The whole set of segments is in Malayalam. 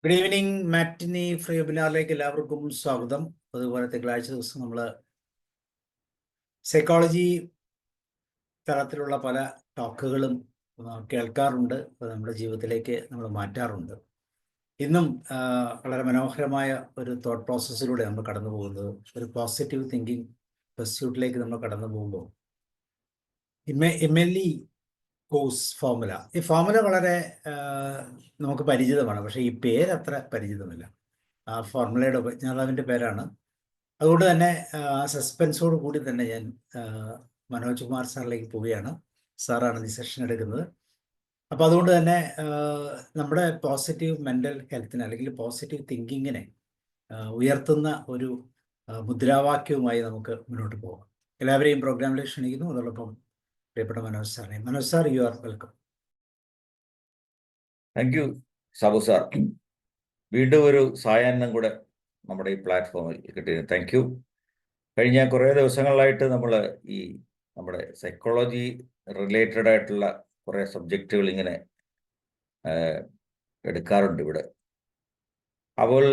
Good evening. മാറ്റിനി ഫ്രീ വെബിനാറിലേക്ക് എല്ലാവർക്കും സ്വാഗതം. അതുപോലെ തിങ്കളാഴ്ച ദിവസം നമ്മൾ സൈക്കോളജി തലത്തിലുള്ള പല ടോക്കുകളും കേൾക്കാറുണ്ട്. അത് നമ്മുടെ ജീവിതത്തിലേക്ക് നമ്മൾ മാറ്റാറുണ്ട്. ഇന്നും വളരെ മനോഹരമായ ഒരു തോട്ട് പ്രോസസ്സിലൂടെ നമ്മൾ കടന്നു പോകുന്നത് ഒരു പോസിറ്റീവ് തിങ്കിങ് പെർസ്യൂട്ടിലേക്ക് നമ്മൾ കടന്നു പോകുമ്പോൾ എംഎൽഇ കോഴ്സ് ഫോർമുല. ഈ ഫോർമുല വളരെ നമുക്ക് പരിചിതമാണ്, പക്ഷേ ഈ പേര് അത്ര പരിചിതമല്ല. ആ ഫോർമുലയുടെ ഉപജ്ഞാതാവിൻ്റെ പേരാണ്. അതുകൊണ്ട് തന്നെ സസ്പെൻസോട് കൂടി തന്നെ ഞാൻ മനോജ് കുമാർ സാറിലേക്ക് പോവുകയാണ്. സാറാണ് ഈ സെഷൻ എടുക്കുന്നത്. അപ്പോൾ അതുകൊണ്ട് തന്നെ നമ്മുടെ പോസിറ്റീവ് മെൻ്റൽ ഹെൽത്തിനെ അല്ലെങ്കിൽ പോസിറ്റീവ് തിങ്കിങ്ങിനെ ഉയർത്തുന്ന ഒരു മുദ്രാവാക്യവുമായി നമുക്ക് മുന്നോട്ട് പോകാം. എല്ലാവരെയും പ്രോഗ്രാമിലേക്ക് ക്ഷണിക്കുന്നു. അതോടൊപ്പം പ്രിയപ്പെട്ട മനോജ് സാറിനെ. Manoj sir, you are welcome. Thank you Sabu sir. വീണ്ടും ഒരു സായാഹ്നം കൂടെ നമ്മുടെ ഈ പ്ലാറ്റ്ഫോമിൽ കിട്ടിയിരുന്നു. Thank you. കഴിഞ്ഞ കുറേ ദിവസങ്ങളിലായിട്ട് നമ്മൾ ഈ നമ്മുടെ സൈക്കോളജി റിലേറ്റഡ് ആയിട്ടുള്ള കുറേ സബ്ജക്റ്റുകൾ ഇങ്ങനെ എടുക്കാറുണ്ട് ഇവിടെ. അപ്പോൾ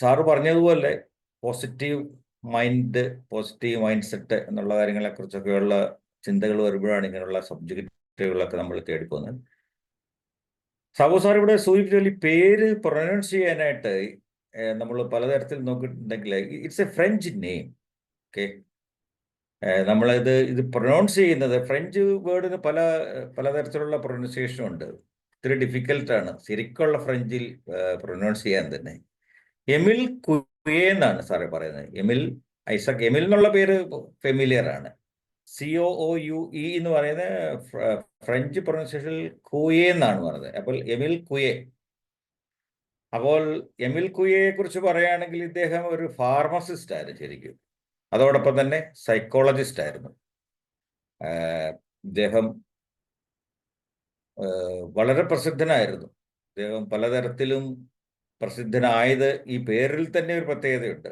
സാറ് പറഞ്ഞതുപോലെ positive mind, positive mind set എന്നുള്ള കാര്യങ്ങളെക്കുറിച്ചൊക്കെയുള്ള ചിന്തകൾ വരുമ്പോഴാണ് ഇങ്ങനെയുള്ള സബ്ജക്റ്റുകളൊക്കെ നമ്മൾ തേടിപ്പോകുന്നത്. സാബു സാർ ഇവിടെ സൂചിപ്പിച്ച പേര് പ്രൊനൗൺസ് ചെയ്യാനായിട്ട് നമ്മൾ പലതരത്തിൽ നോക്കിയിട്ടുണ്ടെങ്കിൽ it's a French name. Okay, ഇത് പ്രൊനൗൺസ് ചെയ്യുന്നത് ഫ്രഞ്ച് വേർഡിന് പലതരത്തിലുള്ള പ്രൊനൗൺസിയേഷൻ ഉണ്ട്. ഇത്തിരി ഡിഫിക്കൽട്ടാണ് ശരിക്കുള്ള ഫ്രഞ്ചിൽ പ്രൊനൗൺസ് ചെയ്യാൻ തന്നെ. എമിൽ കുയെ എന്നാണ് സാറേ പറയുന്നത്. ഐസക് എമിൽ എന്നുള്ള പേര് ഫെമിലിയർ ആണ്. COOUE എന്ന് പറയുന്നത് ഫ്രഞ്ച് പ്രൊനൗൺസിയേഷനിൽ കുയെ എന്നാണ് പറയുന്നത്. അപ്പോൾ എമിൽ കുയെ. അപ്പോൾ എമിൽ കുയെയെ കുറിച്ച് പറയുകയാണെങ്കിൽ ഇദ്ദേഹം ഒരു ഫാർമസിസ്റ്റ് ആയിരുന്നു ശരിക്കും. അതോടൊപ്പം തന്നെ സൈക്കോളജിസ്റ്റ് ആയിരുന്നു. ഇദ്ദേഹം വളരെ പ്രസിദ്ധനായിരുന്നു. ഇദ്ദേഹം പലതരത്തിലും പ്രസിദ്ധനായത് ഈ പേരിൽ തന്നെ ഒരു പ്രത്യേകതയുണ്ട്.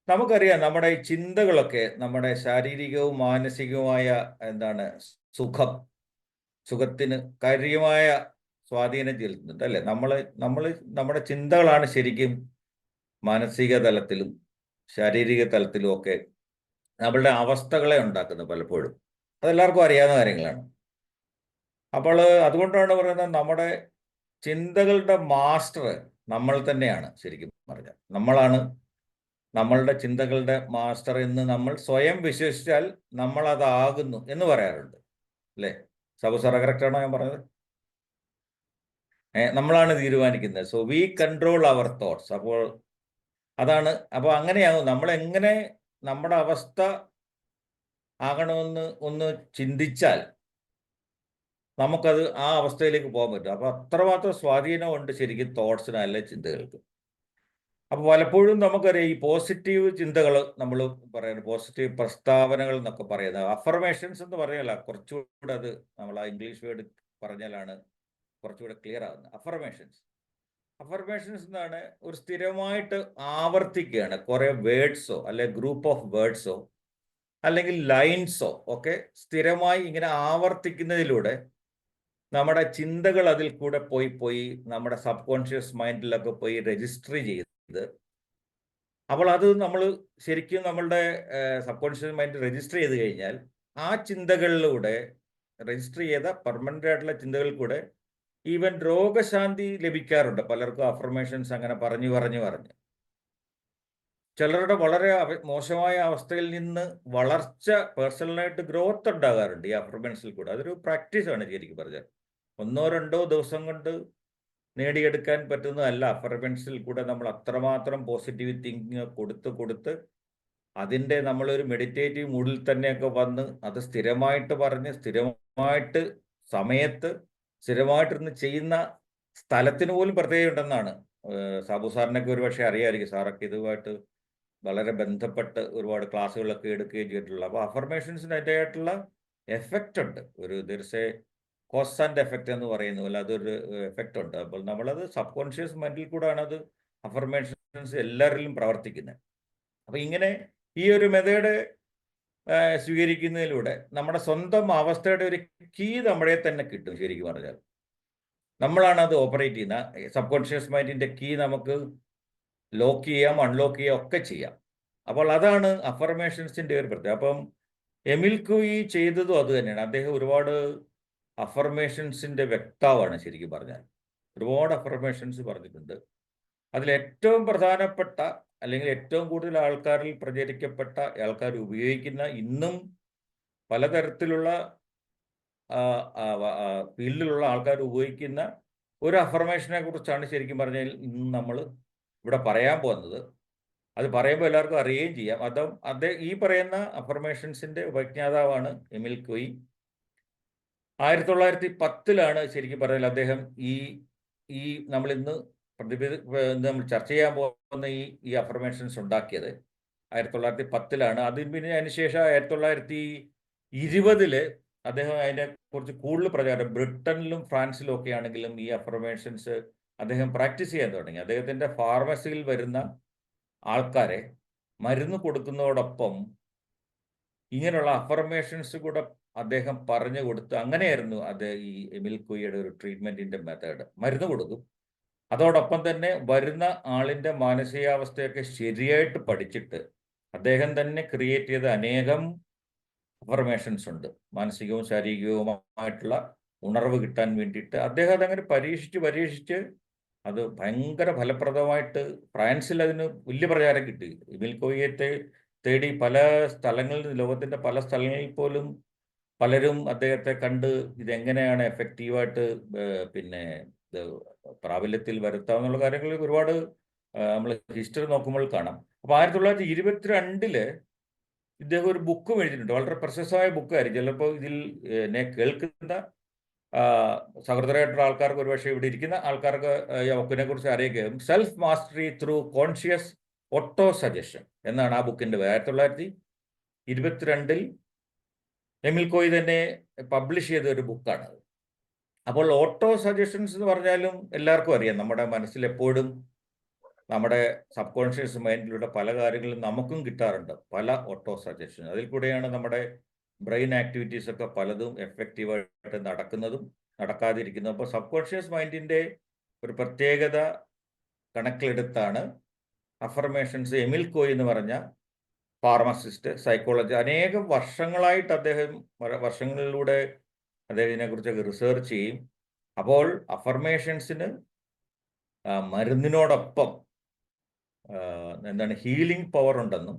നമുക്കറിയാം നമ്മുടെ ഈ ചിന്തകളൊക്കെ നമ്മുടെ ശാരീരികവും മാനസികവുമായ സുഖത്തിന് കാര്യമായ സ്വാധീനം ചെലുത്തുന്നുണ്ട് അല്ലേ. നമ്മുടെ ചിന്തകളാണ് ശരിക്കും മാനസിക തലത്തിലും ശാരീരിക തലത്തിലും ഒക്കെ നമ്മളുടെ അവസ്ഥകളെ ഉണ്ടാക്കുന്നത് പലപ്പോഴും. അതെല്ലാവർക്കും അറിയാവുന്ന കാര്യങ്ങളാണ്. അപ്പോൾ അതുകൊണ്ടാണ് പറയുന്നത് നമ്മുടെ ചിന്തകളുടെ മാസ്റ്റർ നമ്മൾ തന്നെയാണ്. ശരിക്കും പറഞ്ഞാൽ നമ്മളാണ് നമ്മളുടെ ചിന്തകളുടെ മാസ്റ്റർ എന്ന് നമ്മൾ സ്വയം വിശ്വസിച്ചാൽ നമ്മൾ അതാകുന്നു എന്ന് പറയാറുണ്ട് അല്ലേ. സാബു സാറ കറക്റ്റാണോ ഞാൻ പറഞ്ഞത്? നമ്മളാണ് തീരുമാനിക്കുന്നത്. So we control our thoughts. അപ്പോൾ അങ്ങനെയാകും. നമ്മളെങ്ങനെ നമ്മുടെ അവസ്ഥ ആകണമെന്ന് ഒന്ന് ചിന്തിച്ചാൽ നമുക്കത് ആ അവസ്ഥയിലേക്ക് പോകാൻ പറ്റും. അപ്പോൾ അത്രമാത്രം സ്വാധീനമുണ്ട് ശരിക്കും തോട്ട്സിന് അല്ലെ ചിന്തകൾക്ക്. അപ്പോൾ പലപ്പോഴും നമുക്കറിയാം ഈ പോസിറ്റീവ് ചിന്തകൾ നമ്മൾ പറയുന്നത്, പോസിറ്റീവ് പ്രസ്താവനകൾ എന്നൊക്കെ പറയുന്നത് അഫർമേഷൻസ് എന്ന് പറയല്ല, കുറച്ചുകൂടെ അത് നമ്മൾ ആ ഇംഗ്ലീഷ് വേർഡ് പറഞ്ഞാലാണ് കുറച്ചുകൂടെ ക്ലിയർ ആകുന്നത്. അഫർമേഷൻസ് എന്നാണ് ഒരു സ്ഥിരമായിട്ട് ആവർത്തിക്കുകയാണ് കുറേ വേർഡ്സോ അല്ലെ ഗ്രൂപ്പ് ഓഫ് വേർഡ്സോ അല്ലെങ്കിൽ ലൈൻസോ ഒക്കെ സ്ഥിരമായി ഇങ്ങനെ ആവർത്തിക്കുന്നതിലൂടെ നമ്മുടെ ചിന്തകൾ അതിൽ കൂടെ പോയി നമ്മുടെ സബ് കോൺഷ്യസ് മൈൻഡിലൊക്കെ പോയി രജിസ്റ്റർ ചെയ്ത്, അപ്പോൾ അത് നമ്മൾ ശരിക്കും നമ്മളുടെ സബ് കോൺഷ്യസ് മൈൻഡ് രജിസ്റ്റർ ചെയ്ത് കഴിഞ്ഞാൽ ആ ചിന്തകളിലൂടെ രജിസ്റ്റർ ചെയ്ത പെർമനന്റ് ആയിട്ടുള്ള ചിന്തകളിൽ കൂടെ ഈവൻ രോഗശാന്തി ലഭിക്കാറുണ്ട് പലർക്കും. അഫർമേഷൻസ് അങ്ങനെ പറഞ്ഞു ചിലരുടെ വളരെ മോശമായ അവസ്ഥയിൽ നിന്ന് വളർച്ച, പേഴ്സണലായിട്ട് ഗ്രോത്ത് ഉണ്ടാകാറുണ്ട് ഈ അഫർമേഷനിൽ കൂടെ. അതൊരു പ്രാക്ടീസാണ് ശരിക്കും പറഞ്ഞാൽ. 1-2 ദിവസം കൊണ്ട് നേടിയെടുക്കാൻ പറ്റുന്നതല്ല. അഫർമേഷനിൽ കൂടെ നമ്മൾ അത്രമാത്രം പോസിറ്റീവ് തിങ്കിങ് കൊടുത്ത് അതിൻ്റെ നമ്മളൊരു മെഡിറ്റേറ്റീവ് മൂഡിൽ തന്നെയൊക്കെ വന്ന് അത് സ്ഥിരമായിട്ട് പറഞ്ഞ് സ്ഥിരമായിട്ട് സമയത്ത് സ്ഥിരമായിട്ടിരുന്ന് ചെയ്യുന്ന സ്ഥലത്തിന് പോലും പ്രത്യേകത ഉണ്ടെന്നാണ്. സാബു സാറിനൊക്കെ ഒരു പക്ഷേ അറിയാമായിരിക്കും. സാറൊക്കെ ഇതുമായിട്ട് വളരെ ബന്ധപ്പെട്ട് ഒരുപാട് ക്ലാസ്സുകളൊക്കെ എടുക്കുകയും ചെയ്തിട്ടുള്ള. അപ്പോൾ അഫർമേഷൻസിന് അതിൻ്റെതായിട്ടുള്ള എഫക്റ്റ് ഉണ്ട്. ദർസ് എ കോസ് ആൻഡ് എഫക്റ്റ് എന്ന് പറയുന്നു അല്ല, അതൊരു എഫക്റ്റ് ഉണ്ട്. അപ്പോൾ നമ്മളത് സബ് കോൺഷ്യസ് മൈൻഡിൽ കൂടെയാണ് അത് അഫർമേഷൻസ് എല്ലാവരിലും പ്രവർത്തിക്കുന്നത്. അപ്പോൾ ഇങ്ങനെ ഈ ഒരു മെത്തേഡ് സ്വീകരിക്കുന്നതിലൂടെ നമ്മുടെ സ്വന്തം അവസ്ഥയുടെ ഒരു കീ നമ്മളെ തന്നെ കിട്ടും ശരിക്കും പറഞ്ഞാൽ. നമ്മളാണ് അത് ഓപ്പറേറ്റ് ചെയ്യുന്നത്. സബ് കോൺഷ്യസ് മൈൻഡിൻ്റെ കീ നമുക്ക് ലോക്ക് ചെയ്യാം, അൺലോക്ക് ചെയ്യാം, ഒക്കെ ചെയ്യാം. അപ്പോൾ അതാണ് അഫർമേഷൻസിൻ്റെ ഒരു പ്രത്യേകത. അപ്പം എമിൽ കുയി ചെയ്തതും അത് തന്നെയാണ്. അദ്ദേഹം ഒരുപാട് അഫർമേഷൻസിൻ്റെ വ്യക്താവാണ് ശരിക്കും പറഞ്ഞാൽ. ഒരുപാട് അഫർമേഷൻസ് പറഞ്ഞിട്ടുണ്ട്. അതിലേറ്റവും പ്രധാനപ്പെട്ട അല്ലെങ്കിൽ ഏറ്റവും കൂടുതൽ ആൾക്കാരിൽ പ്രചരിക്കപ്പെട്ട, ആൾക്കാർ ഉപയോഗിക്കുന്ന, ഇന്നും പലതരത്തിലുള്ള ഫീൽഡിലുള്ള ആൾക്കാർ ഉപയോഗിക്കുന്ന ഒരു അഫർമേഷനെ കുറിച്ചാണ് ശരിക്കും പറഞ്ഞാൽ ഇന്ന് നമ്മൾ ഇവിടെ പറയാൻ പോകുന്നത്. അത് പറയുമ്പോൾ എല്ലാവർക്കും അറിയുകയും ചെയ്യാം. ഈ പറയുന്ന അഫർമേഷൻസിൻ്റെ ഉപജ്ഞാതാവാണ് എമിൽ കുയി. 1910 ശരിക്കും പറഞ്ഞാൽ അദ്ദേഹം ഈ നമ്മളിന്ന് നമ്മൾ ചർച്ച ചെയ്യാൻ പോകുന്ന ഈ അഫർമേഷൻസ് ഉണ്ടാക്കിയത് 1910. അതിനുശേഷം 1920 അദ്ദേഹം അതിനെക്കുറിച്ച് കൂടുതൽ പ്രചാരം ബ്രിട്ടനിലും ഫ്രാൻസിലും ഒക്കെ ആണെങ്കിലും ഈ അഫർമേഷൻസ് അദ്ദേഹം പ്രാക്ടീസ് ചെയ്യാൻ തുടങ്ങി. അദ്ദേഹത്തിൻ്റെ ഫാർമസിയിൽ വരുന്ന ആൾക്കാരെ മരുന്ന് കൊടുക്കുന്നതോടൊപ്പം ഇങ്ങനെയുള്ള അഫർമേഷൻസ് കൂടെ അദ്ദേഹം പറഞ്ഞു കൊടുത്ത്, അങ്ങനെയായിരുന്നു ഈ എമിൽ കുയിയുടെ ഒരു ട്രീറ്റ്മെൻറ്റിൻ്റെ മെത്തേഡ്. മരുന്ന് കൊടുക്കും, അതോടൊപ്പം തന്നെ വരുന്ന ആളിൻ്റെ മാനസികാവസ്ഥയൊക്കെ ശരിയായിട്ട് പഠിച്ചിട്ട് അദ്ദേഹം തന്നെ ക്രിയേറ്റ് ചെയ്ത അനേകം അഫർമേഷൻസ് ഉണ്ട്. മാനസികവും ശാരീരികവുമായിട്ടുള്ള ഉണർവ് കിട്ടാൻ വേണ്ടിയിട്ട് അദ്ദേഹം അതങ്ങനെ പരീക്ഷിച്ച് അത് ഭയങ്കര ഫലപ്രദമായിട്ട് ഫ്രാൻസിൽ അതിന് വലിയ പ്രചാരം കിട്ടി. എമിൽ കുയിയെ തേടി പല സ്ഥലങ്ങളിൽ, ലോകത്തിൻ്റെ പല സ്ഥലങ്ങളിൽ പോലും പലരും അദ്ദേഹത്തെ കണ്ട് ഇതെങ്ങനെയാണ് എഫക്റ്റീവായിട്ട് പിന്നെ പ്രാബല്യത്തിൽ വരുത്താമെന്നുള്ള കാര്യങ്ങൾ ഒരുപാട് നമ്മൾ ഹിസ്റ്ററി നോക്കുമ്പോൾ കാണാം. അപ്പോൾ 1922 ഇദ്ദേഹം ഒരു ബുക്കും എഴുതിയിട്ടുണ്ട്. വളരെ പ്രശസ്തമായ ബുക്കായിരിക്കും. ചിലപ്പോൾ ഇതിൽ എന്നെ കേൾക്കുന്ന സഹൃദരായിട്ടുള്ള ആൾക്കാർക്ക്, ഒരുപക്ഷെ ഇവിടെ ഇരിക്കുന്ന ആൾക്കാർക്ക് ഈ ബുക്കിനെ കുറിച്ച് അറിയുകയും, self mastery through conscious auto suggestion എന്നാണ് ആ ബുക്കിൻ്റെ പേര്. 1922 എമിൽ കുയി തന്നെ പബ്ലിഷ് ചെയ്ത ഒരു ബുക്കാണ്. അപ്പോൾ ഓട്ടോ സജഷൻസ് എന്ന് പറഞ്ഞാലും എല്ലാവർക്കും അറിയാം, നമ്മുടെ മനസ്സിൽ എപ്പോഴും നമ്മുടെ സബ് കോൺഷ്യസ് മൈൻഡിലൂടെ പല കാര്യങ്ങളും നമുക്കും കിട്ടാറുണ്ട്, പല ഓട്ടോ സജഷൻ. അതിൽ കൂടെയാണ് നമ്മുടെ ബ്രെയിൻ ആക്ടിവിറ്റീസ് ഒക്കെ പലതും എഫക്റ്റീവായിട്ട് നടക്കുന്നതും നടക്കാതിരിക്കുന്നതും. അപ്പോൾ സബ് കോൺഷ്യസ് മൈൻഡിൻ്റെ ഒരു പ്രത്യേകത കണക്കിലെടുത്താണ് അഫർമേഷൻസ് എമിൽ കുയി എന്ന് പറഞ്ഞ ഫാർമസിസ്റ്റ്, സൈക്കോളജി, അനേകം വർഷങ്ങളായിട്ട് വർഷങ്ങളിലൂടെ അദ്ദേഹം ഇതിനെക്കുറിച്ചൊക്കെ റിസർച്ച് ചെയ്യും. അപ്പോൾ അഫർമേഷൻസിന് മരുന്നിനോടൊപ്പം ഹീലിംഗ് പവർ ഉണ്ടെന്നും,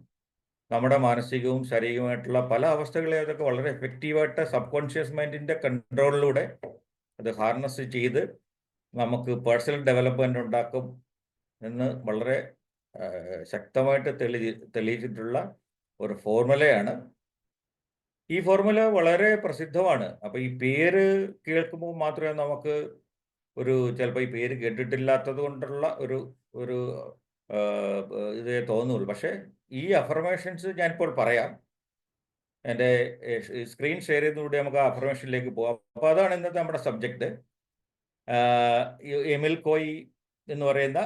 നമ്മുടെ മാനസികവും ശാരീരികവുമായിട്ടുള്ള പല അവസ്ഥകളെ അതൊക്കെ വളരെ എഫക്റ്റീവായിട്ട് സബ് കോൺഷ്യസ് മൈൻഡിൻ്റെ കൺട്രോളിലൂടെ അത് ഹാർനസ് ചെയ്ത് നമുക്ക് പേഴ്സണൽ ഡെവലപ്മെൻറ്റ് ഉണ്ടാക്കും എന്ന് വളരെ ശക്തമായിട്ട് തെളിയിച്ചിട്ടുള്ള ഒരു ഫോർമുലയാണ്. ഈ ഫോർമുല വളരെ പ്രസിദ്ധമാണ്. അപ്പോൾ ഈ പേര് കേൾക്കുമ്പോൾ മാത്രമേ നമുക്ക് ചിലപ്പോൾ ഈ പേര് കേട്ടിട്ടില്ലാത്തത് കൊണ്ടുള്ള ഒരു ഇതേ തോന്നുള്ളൂ. പക്ഷേ ഈ അഫർമേഷൻസ് ഞാനിപ്പോൾ പറയാം. എൻ്റെ സ്ക്രീൻ ഷെയർ ചെയ്തതുകൂടി നമുക്ക് ആ അഫർമേഷനിലേക്ക് പോകാം. അപ്പോൾ അതാണ് ഇന്നത്തെ നമ്മുടെ സബ്ജക്റ്റ്. എമിൽ കുയി എന്ന് പറയുന്ന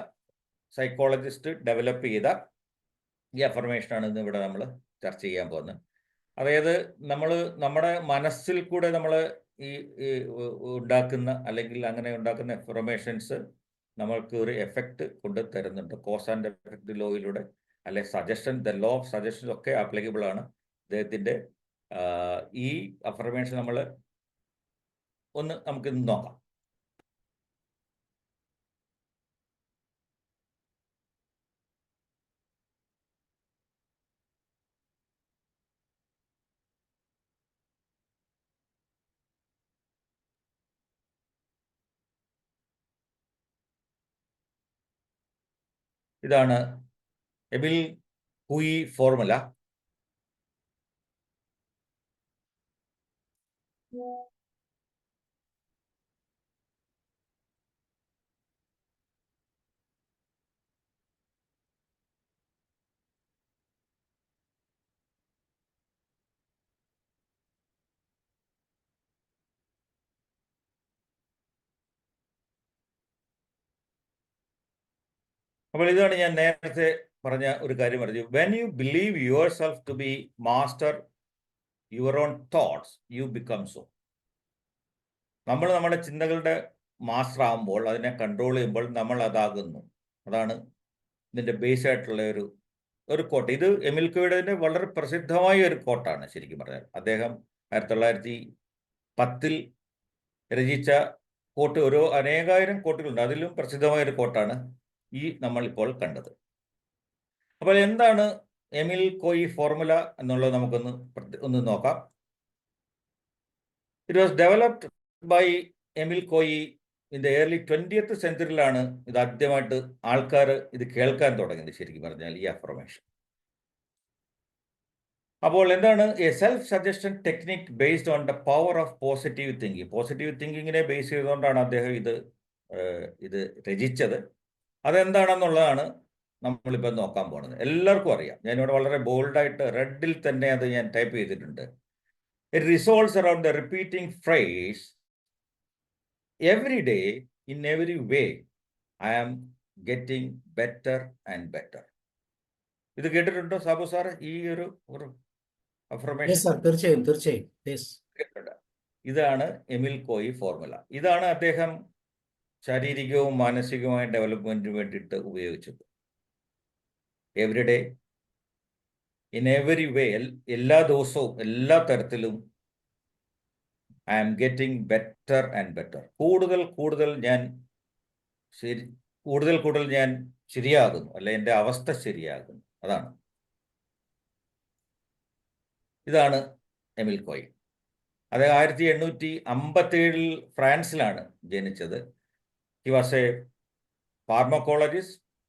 സൈക്കോളജിസ്റ്റ് ഡെവലപ്പ് ചെയ്ത ഈ അഫർമേഷനാണ് ഇന്ന് ഇവിടെ നമ്മൾ ചർച്ച ചെയ്യാൻ പോകുന്നത്. അതായത് നമ്മുടെ മനസ്സിൽ കൂടെ നമ്മൾ ഈ ഉണ്ടാക്കുന്ന, അല്ലെങ്കിൽ അങ്ങനെ ഉണ്ടാക്കുന്ന അഫർമേഷൻസ് നമ്മൾക്ക് ഒരു എഫക്റ്റ് കൊണ്ട് തരുന്നുണ്ട്. കോസ് ആൻഡ് എഫക്റ്റ് ലോയിലൂടെ, അല്ലെ suggestion, the law of suggestion ഒക്കെ ആപ്ലിക്കബിൾ ആണ് അദ്ദേഹത്തിൻ്റെ. ഈ അഫർമേഷൻ നമുക്ക് ഇന്ന് നോക്കാം. ഇതാണ് എമിൽ കുയി ഫോർമുല. അപ്പോൾ ഇതാണ് ഞാൻ നേരത്തെ പറഞ്ഞ ഒരു കാര്യം പറഞ്ഞു. When you believe yourself to be master your own thoughts, you become so. നമ്മുടെ ചിന്തകളുടെ മാസ്റ്റർ ആകുമ്പോൾ, അതിനെ കൺട്രോൾ ചെയ്യുമ്പോൾ നമ്മൾ അതാകുന്നു. അതാണ് ഇതിൻ്റെ ബേസ് ആയിട്ടുള്ള ഒരു കോട്ട്. ഇത് എമിൽ കോയുടെ വളരെ പ്രസിദ്ധമായ ഒരു കോട്ടാണ് ശരിക്കും പറഞ്ഞാൽ. അദ്ദേഹം 1910 രചിച്ച കോട്ട്, അനേകായിരം കോട്ടുകളുണ്ട്. അതിലും പ്രസിദ്ധമായ ഒരു കോട്ടാണ് ഈ നമ്മളിപ്പോൾ കണ്ടത്. അപ്പോൾ എന്താണ് എമിൽ കോയി ഫോർമുല എന്നുള്ളത് നമുക്കൊന്ന് നോക്കാം. It was developed by Emil Koi in the early 20th സെഞ്ചുറിയിലാണ് ഇത് ആദ്യമായിട്ട് ആൾക്കാർ ഇത് കേൾക്കാൻ തുടങ്ങിയത് ശരിക്കും പറഞ്ഞാൽ, ഈ അഫർമേഷൻ. അപ്പോൾ എന്താണ് a self suggestion technique based on the power of positive thinking. Positive തിങ്കിങ്ങിനെ ബേസ് ചെയ്തുകൊണ്ടാണ് അദ്ദേഹം ഇത് രചിച്ചത്. അതെന്താണെന്നുള്ളതാണ് നമ്മളിപ്പോൾ നോക്കാൻ പോകുന്നത്. എല്ലാവർക്കും അറിയാം. ഞാനിവിടെ വളരെ ബോൾഡായിട്ട് റെഡിൽ തന്നെ അത് ഞാൻ ടൈപ്പ് ചെയ്തിട്ടുണ്ട്. It resolves around the repeating phrase, every day, in every way, I am getting better and better. ഇത് കേട്ടിട്ടുണ്ടോ സാബു സാർ? ഈ ഒരു അഫർമേഷൻ തീർച്ചയായും. ഇതാണ് എമിൽ കോയി ഫോർമുല. ഇതാണ് അദ്ദേഹം ശാരീരികവും മാനസികവുമായ ഡെവലപ്മെന്റിന് വേണ്ടിയിട്ട് ഉപയോഗിച്ചത്. Every day, in every way, എല്ലാ ദിവസവും എല്ലാ തരത്തിലും I am getting better and better. കൂടുതൽ ഞാൻ ശരിയാകുന്നു, അല്ലെ എൻ്റെ അവസ്ഥ ശരിയാകുന്നു. ഇതാണ് എമിൽ കോയി. അത് 1857 ഫ്രാൻസിലാണ് ജനിച്ചത്. ഹി വാസ് എ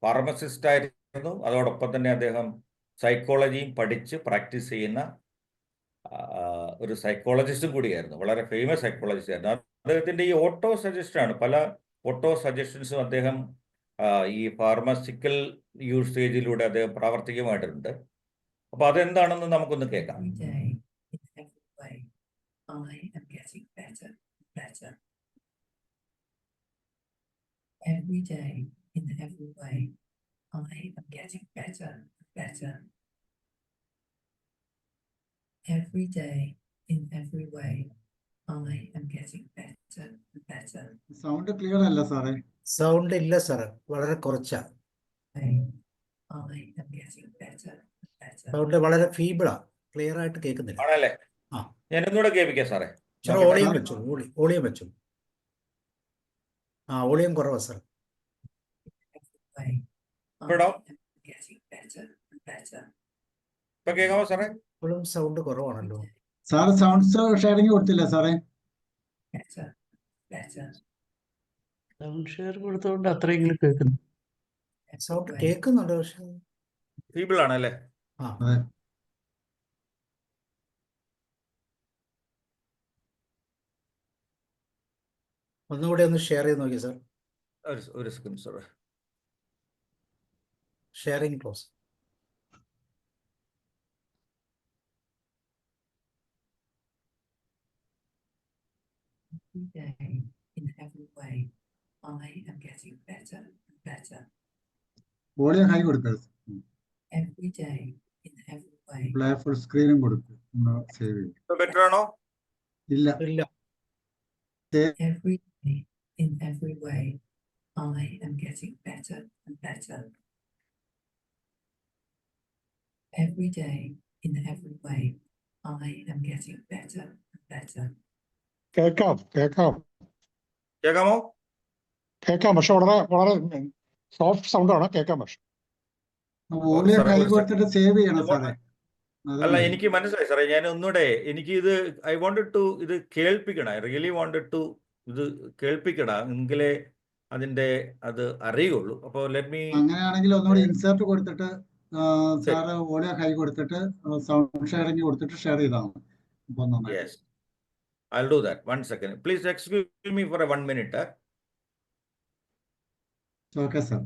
ഫാർമസിസ്റ്റ് ആയിരുന്നു. അതോടൊപ്പം തന്നെ അദ്ദേഹം സൈക്കോളജിയും പഠിച്ച് പ്രാക്ടീസ് ചെയ്യുന്ന ഒരു സൈക്കോളജിസ്റ്റും കൂടിയായിരുന്നു. വളരെ ഫേമസ് സൈക്കോളജിസ്റ്റ് ആയിരുന്നു. അദ്ദേഹത്തിൻ്റെ ഈ ഓട്ടോ സജഷനാണ്, പല ഓട്ടോ സജഷൻസും അദ്ദേഹം ഈ ഫാർമസിക്കൽ യൂസേജിലൂടെ അദ്ദേഹം പ്രാവർത്തികമായിട്ടുണ്ട്. അപ്പോൾ അതെന്താണെന്ന് നമുക്കൊന്ന് കേൾക്കാം. Every day, in every way, I am getting better and better. Every day, in every way, I am getting better and better. Sound clear അല്ല സാറേ. സൗണ്ട് ഇല്ല സാറേ, വളരെ കുറച്ചാ. I am getting better and better. Sound വളരെ ഫീബിളാ, ക്ലിയർ ആയിട്ട് കേൾക്കുന്നില്ല. ആണല്ലേ? ആ. ഞാനൊന്നൂടെ കേൾപ്പിക്കാം സാറേ. വോളിയം വെച്ചു. വോളിയം കുറവാ sir. I Pardon? am getting better and better. ഇപ്പൊ കേൾക്കാമോ സാറേ? ഇപ്പോഴും സൗണ്ട് കുറവാണല്ലോ. സാറ് സൗണ്ട്സ് ഷെയറിങ് കൊടുത്തില്ല സാറേ? Better, better. സൗണ്ട് ഷെയർ കൊടുത്തോണ്ട് അത്രയെങ്കിലും കേൾക്കുന്നു. സൗണ്ട് കേൾക്കുന്നുണ്ട്, പക്ഷെ ഫീബിൾ ആണല്ലേ? അതെ. ഒന്നുകൂടി ഒന്ന് ഷെയർ ചെയ്ത് നോക്കി സാർ. ഒരു സെക്കൻഡ് സാറേ. Sharing close. Every day, in every way, I am getting better and better. Volume high കൊടുക്കരുത്. Every day, in every way. Play full സ്ക്രീനും കൊടുക്കും. സേവ് ചെയ്യും. ബെറ്റർ ആണോ? ഇല്ല. Every day, in every way, I am getting better and better. Every day, in every way, I am getting better and better. കേൾക്കാം. കേൾക്കാമോ? പക്ഷെ വളരെ സോഫ്റ്റ് സൗണ്ട് ആണ്. കേൾക്കാം. പക്ഷെ വോളിയം ഹൈ കൊടുത്തിട്ട് സേവ് ചെയ്യണം സാറേ. അല്ല, എനിക്ക് മനസ്സിലായി സാറേ. ഞാൻ ഒന്നുകൂടെ ഐ വാണ്ടഡ് ടു ഇത് കേൾപ്പിക്കണം. ഐ റിയലി വാണ്ടഡ് ടു ഇത് കേൾപ്പിക്കണം, എങ്കിലേ അത് അറിയുള്ളൂ. അപ്പോൾ അങ്ങനെയാണെങ്കിൽ ഒന്നുകൂടി ഇൻസേർട്ട് കൊടുത്തിട്ട് സാറ് വോളിയം ഹൈ കൊടുത്തിട്ട് സൗണ്ട് ഷെയറിംഗ് കൊടുത്തിട്ട് ഷെയർ ചെയ്താൽ മതി. അപ്പോൾ നന്നായി. Yes, I'll do that. 1 second. Please excuse me for 1 minute. Okay sir.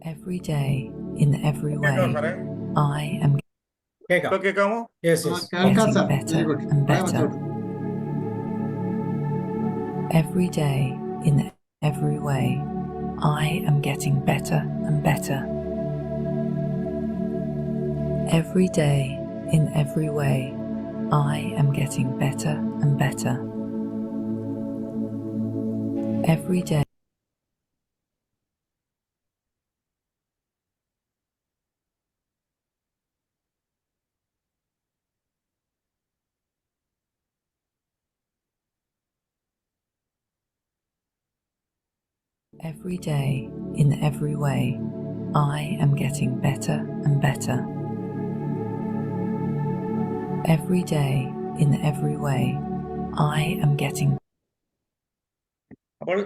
Every day, in every കേൾക്കാമോ way, സാറേ? I am കേൾക്കാം. ഇപ്പൊ കേൾക്കാമോ? യെസ് ആ, യെസ്. കേൾക്കാം getting sir. better very good. and പറയാൻ better. വെച്ചോളൂ. Every day, in every way, I am getting better and better. Every day, in every way, I am getting better and better. Every day. Every day, in every way, I am getting better and better. Every day, in every way, I am getting. അപ്പോൾ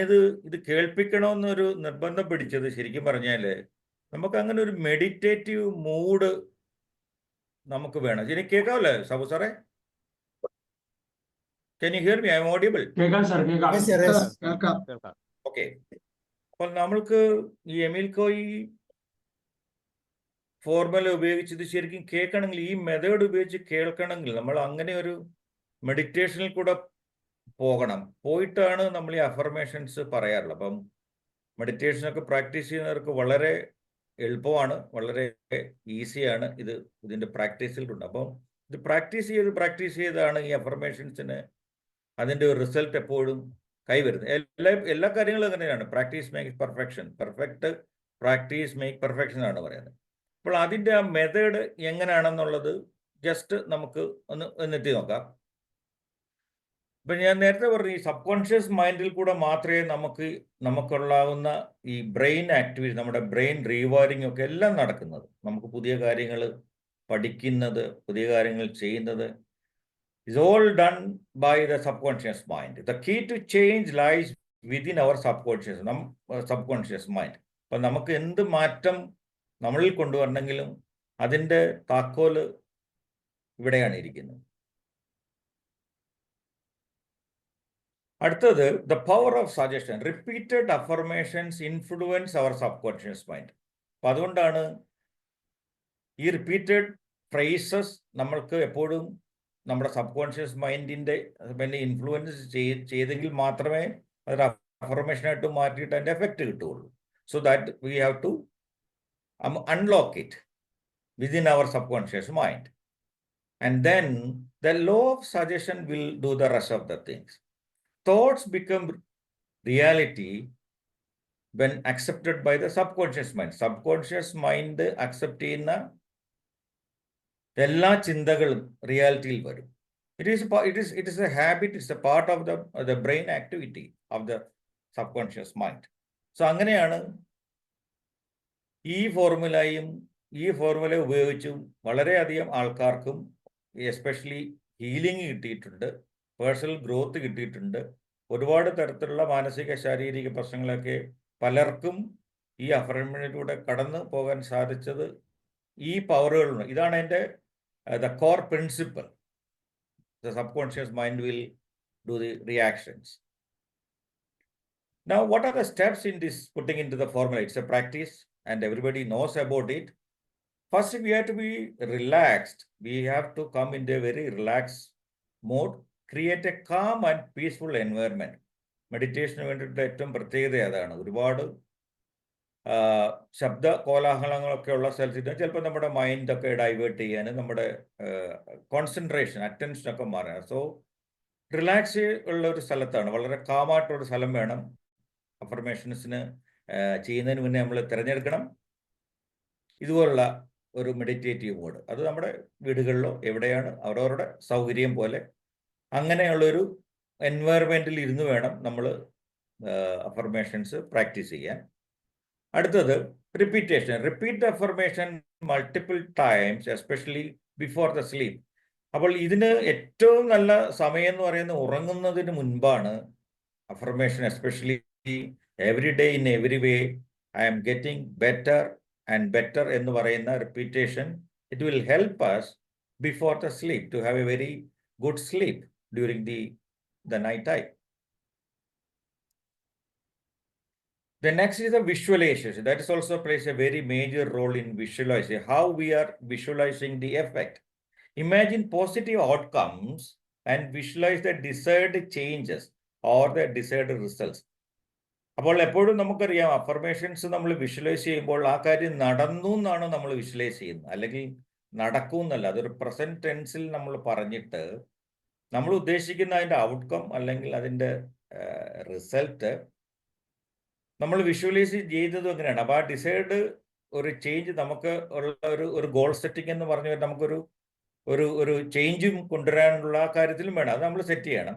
ഇത് കേൾപ്പിക്കണമെന്നൊരു നിർബന്ധം പിടിച്ചത് ശരിക്കും പറഞ്ഞാല് നമുക്ക് അങ്ങനെ ഒരു മെഡിറ്റേറ്റീവ് മൂഡ് നമുക്ക് വേണം. എനിക്ക് കേൾക്കാമല്ലേ സാബു സാറേ? Can you hear me? I am audible. കേൾക്കാം സാർ, കേൾക്കാം. Yes, sir, yes. കേൾക്കാം. ഓക്കെ. അപ്പോൾ നമ്മൾക്ക് ഈ എമിൽക്കോ ഈ ഫോർമുല ഉപയോഗിച്ച് ഇത് ശരിക്കും കേൾക്കണമെങ്കിൽ, ഈ മെത്തേഡ് ഉപയോഗിച്ച് കേൾക്കണമെങ്കിൽ നമ്മൾ അങ്ങനെ ഒരു മെഡിറ്റേഷനിൽ കൂടെ പോകണം. പോയിട്ടാണ് നമ്മൾ ഈ അഫർമേഷൻസ് പറയാറുള്ളത്. അപ്പം മെഡിറ്റേഷനൊക്കെ പ്രാക്ടീസ് ചെയ്യുന്നവർക്ക് വളരെ എളുപ്പമാണ്, വളരെ ഈസിയാണ്. ഇതിൻ്റെ പ്രാക്ടീസിലുണ്ട്. അപ്പം ഇത് പ്രാക്ടീസ് ചെയ്താണ് ഈ അഫർമേഷൻസിന് അതിൻ്റെ ഒരു റിസൾട്ട് എപ്പോഴും കൈവരുന്നത്. എല്ലാ കാര്യങ്ങളും അങ്ങനെയാണ്. Practice make perfection, perfect practice make perfection ആണ് പറയുന്നത്. അപ്പോൾ അതിൻ്റെ ആ മെത്തേഡ് എങ്ങനെയാണെന്നുള്ളത് ജസ്റ്റ് നമുക്ക് എത്തി നോക്കാം. ഇപ്പം ഞാൻ നേരത്തെ പറഞ്ഞു, ഈ സബ് കോൺഷ്യസ് മൈൻഡിൽ കൂടെ മാത്രമേ നമുക്കുള്ളാവുന്ന ഈ ബ്രെയിൻ ആക്ടിവിറ്റി, നമ്മുടെ ബ്രെയിൻ റീവയറിംഗ് ഒക്കെ എല്ലാം നടക്കുന്നത്. നമുക്ക് പുതിയ കാര്യങ്ങൾ പഠിക്കുന്നത്, പുതിയ കാര്യങ്ങൾ ചെയ്യുന്നത് is all done by the subconscious mind. The key to change lies within our subconscious mind. അപ്പം നമുക്ക് എന്ത് മാറ്റം നമ്മളിൽ കൊണ്ടുവരണമെങ്കിലും അതിൻ്റെ താക്കോല് ഇവിടെയാണ് ഇരിക്കുന്നത്. അടുത്തത്, the power of suggestion. Repeated affirmations influence our subconscious mind. അപ്പം അതുകൊണ്ടാണ് ഈ റിപ്പീറ്റഡ് ഫ്രേസസ് നമ്മൾക്ക് എപ്പോഴും നമ്മുടെ സബ് കോൺഷ്യസ് മൈൻഡിൻ്റെ ഇൻഫ്ലുവൻസ് ചെയ്തെങ്കിൽ മാത്രമേ അതൊരു അഫർമേഷനായിട്ട് മാറ്റിയിട്ട് അതിൻ്റെ എഫക്റ്റ് കിട്ടുകയുള്ളൂ. So that we have to unlock it within our subconscious mind. And then the law of suggestion will do the rest of the things. Thoughts become reality when accepted by the subconscious mind. Subconscious mind accept ചെയ്യുന്ന എല്ലാ ചിന്തകളും റിയാലിറ്റിയിൽ വരും. It is a habit, it's a part of the brain activity of the subconscious mind. So അങ്ങനെയാണ് ഈ ഫോർമുല ഉപയോഗിച്ചും വളരെയധികം ആൾക്കാർക്കും എസ്പെഷ്യലി ഹീലിംഗ് കിട്ടിയിട്ടുണ്ട്, പേഴ്സണൽ ഗ്രോത്ത് കിട്ടിയിട്ടുണ്ട്. ഒരുപാട് തരത്തിലുള്ള മാനസിക ശാരീരിക പ്രശ്നങ്ങളൊക്കെ പലർക്കും ഈ അഫർമേഷനിലൂടെ കടന്നു പോകാൻ സാധിച്ചത് ഈ പവറുകളുണ്ട്. ഇതാണ് എൻ്റെ the core principal. The sub conscious mind will do the reactions. Now, what are the steps in this putting into the formula? It's a practice and everybody knows about it. First, we have to be relaxed. We have to come into a very relaxed mode. Create a calm and peaceful environment. മെഡിറ്റേഷന് വേണ്ടിയിട്ട് ഏറ്റവും പ്രത്യേകത അതാണ്. ഒരുപാട് ശബ്ദ കോലാഹലങ്ങളൊക്കെ ഉള്ള സ്ഥലത്ത് ചിലപ്പോൾ നമ്മുടെ മൈൻഡൊക്കെ ഡൈവേർട്ട് ചെയ്യാൻ, നമ്മുടെ കോൺസെൻട്രേഷൻ, അറ്റൻഷനൊക്കെ മാറാൻ. സോ റിലാക്സ് ഉള്ള ഒരു സ്ഥലത്താണ്, വളരെ കാമായിട്ടുള്ളൊരു സ്ഥലം വേണം അഫർമേഷൻസിന് ചെയ്യുന്നതിന് മുന്നേ നമ്മൾ തിരഞ്ഞെടുക്കണം. ഇതുപോലുള്ള ഒരു മെഡിറ്റേറ്റീവ് മോഡ്, അത് നമ്മുടെ വീടുകളിലോ എവിടെയാണ് അവരവരുടെ സൗകര്യം പോലെ അങ്ങനെയുള്ളൊരു എൻവയറമെൻറ്റിൽ ഇരുന്ന് വേണം നമ്മൾ അഫർമേഷൻസ് പ്രാക്ടീസ് ചെയ്യാൻ. അടുത്തത് repetition. Repeat affirmation multiple times, especially before the sleep. അപ്പോൾ ഇതിന് ഏറ്റവും നല്ല സമയം എന്ന് പറയുന്നത് ഉറങ്ങുന്നതിന് മുൻപാണ്. Affirmation especially every day in every way I am getting better and better എന്ന് പറയുന്ന repetition, it will help us before the sleep to have a very good sleep during the night time. The next is the visualization. That is also plays a very major role in visualizing how we are visualizing the effect. Imagine positive outcomes and visualize the desired changes or the desired results. അപ്പോൾ എപ്പോഴും നമുക്കറിയാം അഫർമേഷൻസ് നമ്മൾ വിഷ്വലൈസ് ചെയ്യുമ്പോൾ ആ കാര്യം നടന്നു എന്നാണ് നമ്മൾ വിഷ്വലൈസ് ചെയ്യുന്നത്, അല്ലെങ്കിൽ നടക്കും എന്നല്ല. അതൊരു പ്രസന്റ് ടെൻസിൽ നമ്മൾ പറഞ്ഞിട്ട് നമ്മൾ ഉദ്ദേശിക്കുന്ന അതിൻ്റെ ഔട്ട്കം അല്ലെങ്കിൽ അതിൻ്റെ റിസൾട്ട് നമ്മൾ വിഷ്വലൈസ് ചെയ്തത് എങ്ങനെയാണ്. അപ്പോൾ ആ ഡിസൈഡ് ഒരു ചേഞ്ച് നമുക്ക് ഉള്ള ഒരു ഗോൾ സെറ്റിംഗ് എന്ന് പറഞ്ഞ നമുക്കൊരു ഒരു ചേഞ്ചും കൊണ്ടുവരാനുള്ള ആ കാര്യത്തിലും വേണം, അത് നമ്മൾ സെറ്റ് ചെയ്യണം.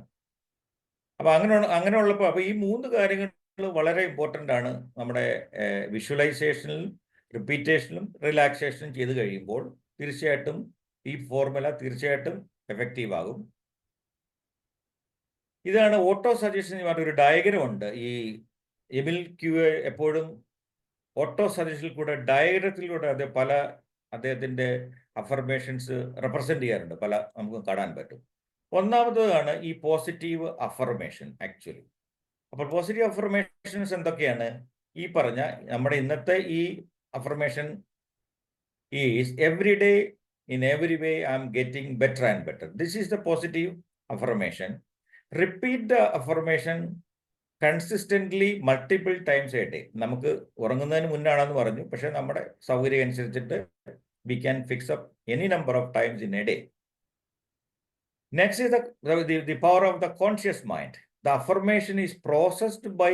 അപ്പോൾ അങ്ങനെയുള്ളപ്പോൾ അപ്പോൾ ഈ 3 കാര്യങ്ങൾ വളരെ ഇമ്പോർട്ടൻ്റ് ആണ് നമ്മുടെ വിഷ്വലൈസേഷനിലും റിപ്പീറ്റേഷനിലും റിലാക്സേഷനും ചെയ്ത് കഴിയുമ്പോൾ തീർച്ചയായിട്ടും ഈ ഫോർമുല തീർച്ചയായിട്ടും എഫക്റ്റീവ് ആകും. ഇതാണ് ഓട്ടോ സജഷൻ എന്ന് പറഞ്ഞ ഒരു ഡയഗ്രം ഉണ്ട്. ഈ എമിൽ ക്യൂയെ എപ്പോഴും ഓട്ടോ സജഷനിൽ കൂടെ ഡയഗ്രത്തിലൂടെ അത് പല അദ്ദേഹത്തിൻ്റെ അഫർമേഷൻസ് റെപ്രസെൻ്റ് ചെയ്യാറുണ്ട്, പല നമുക്ക് കാണാൻ പറ്റും. ഒന്നാമതാണ് ഈ പോസിറ്റീവ് അഫർമേഷൻ ആക്ച്വലി. അപ്പോൾ പോസിറ്റീവ് അഫർമേഷൻസ് എന്തൊക്കെയാണ്? ഈ പറഞ്ഞ നമ്മുടെ ഇന്നത്തെ ഈ affirmation is every day in every way I am getting better and better. This is the positive affirmation. Repeat the affirmation consistently multiple times A day. നമുക്ക് ഉറങ്ങുന്നതിന് മുന്നാണെന്ന് പറഞ്ഞു, പക്ഷേ നമ്മുടെ സൗകര്യം അനുസരിച്ചിട്ട് we can fix up any number of times in a day. Next is the power of the conscious mind. The affirmation is processed by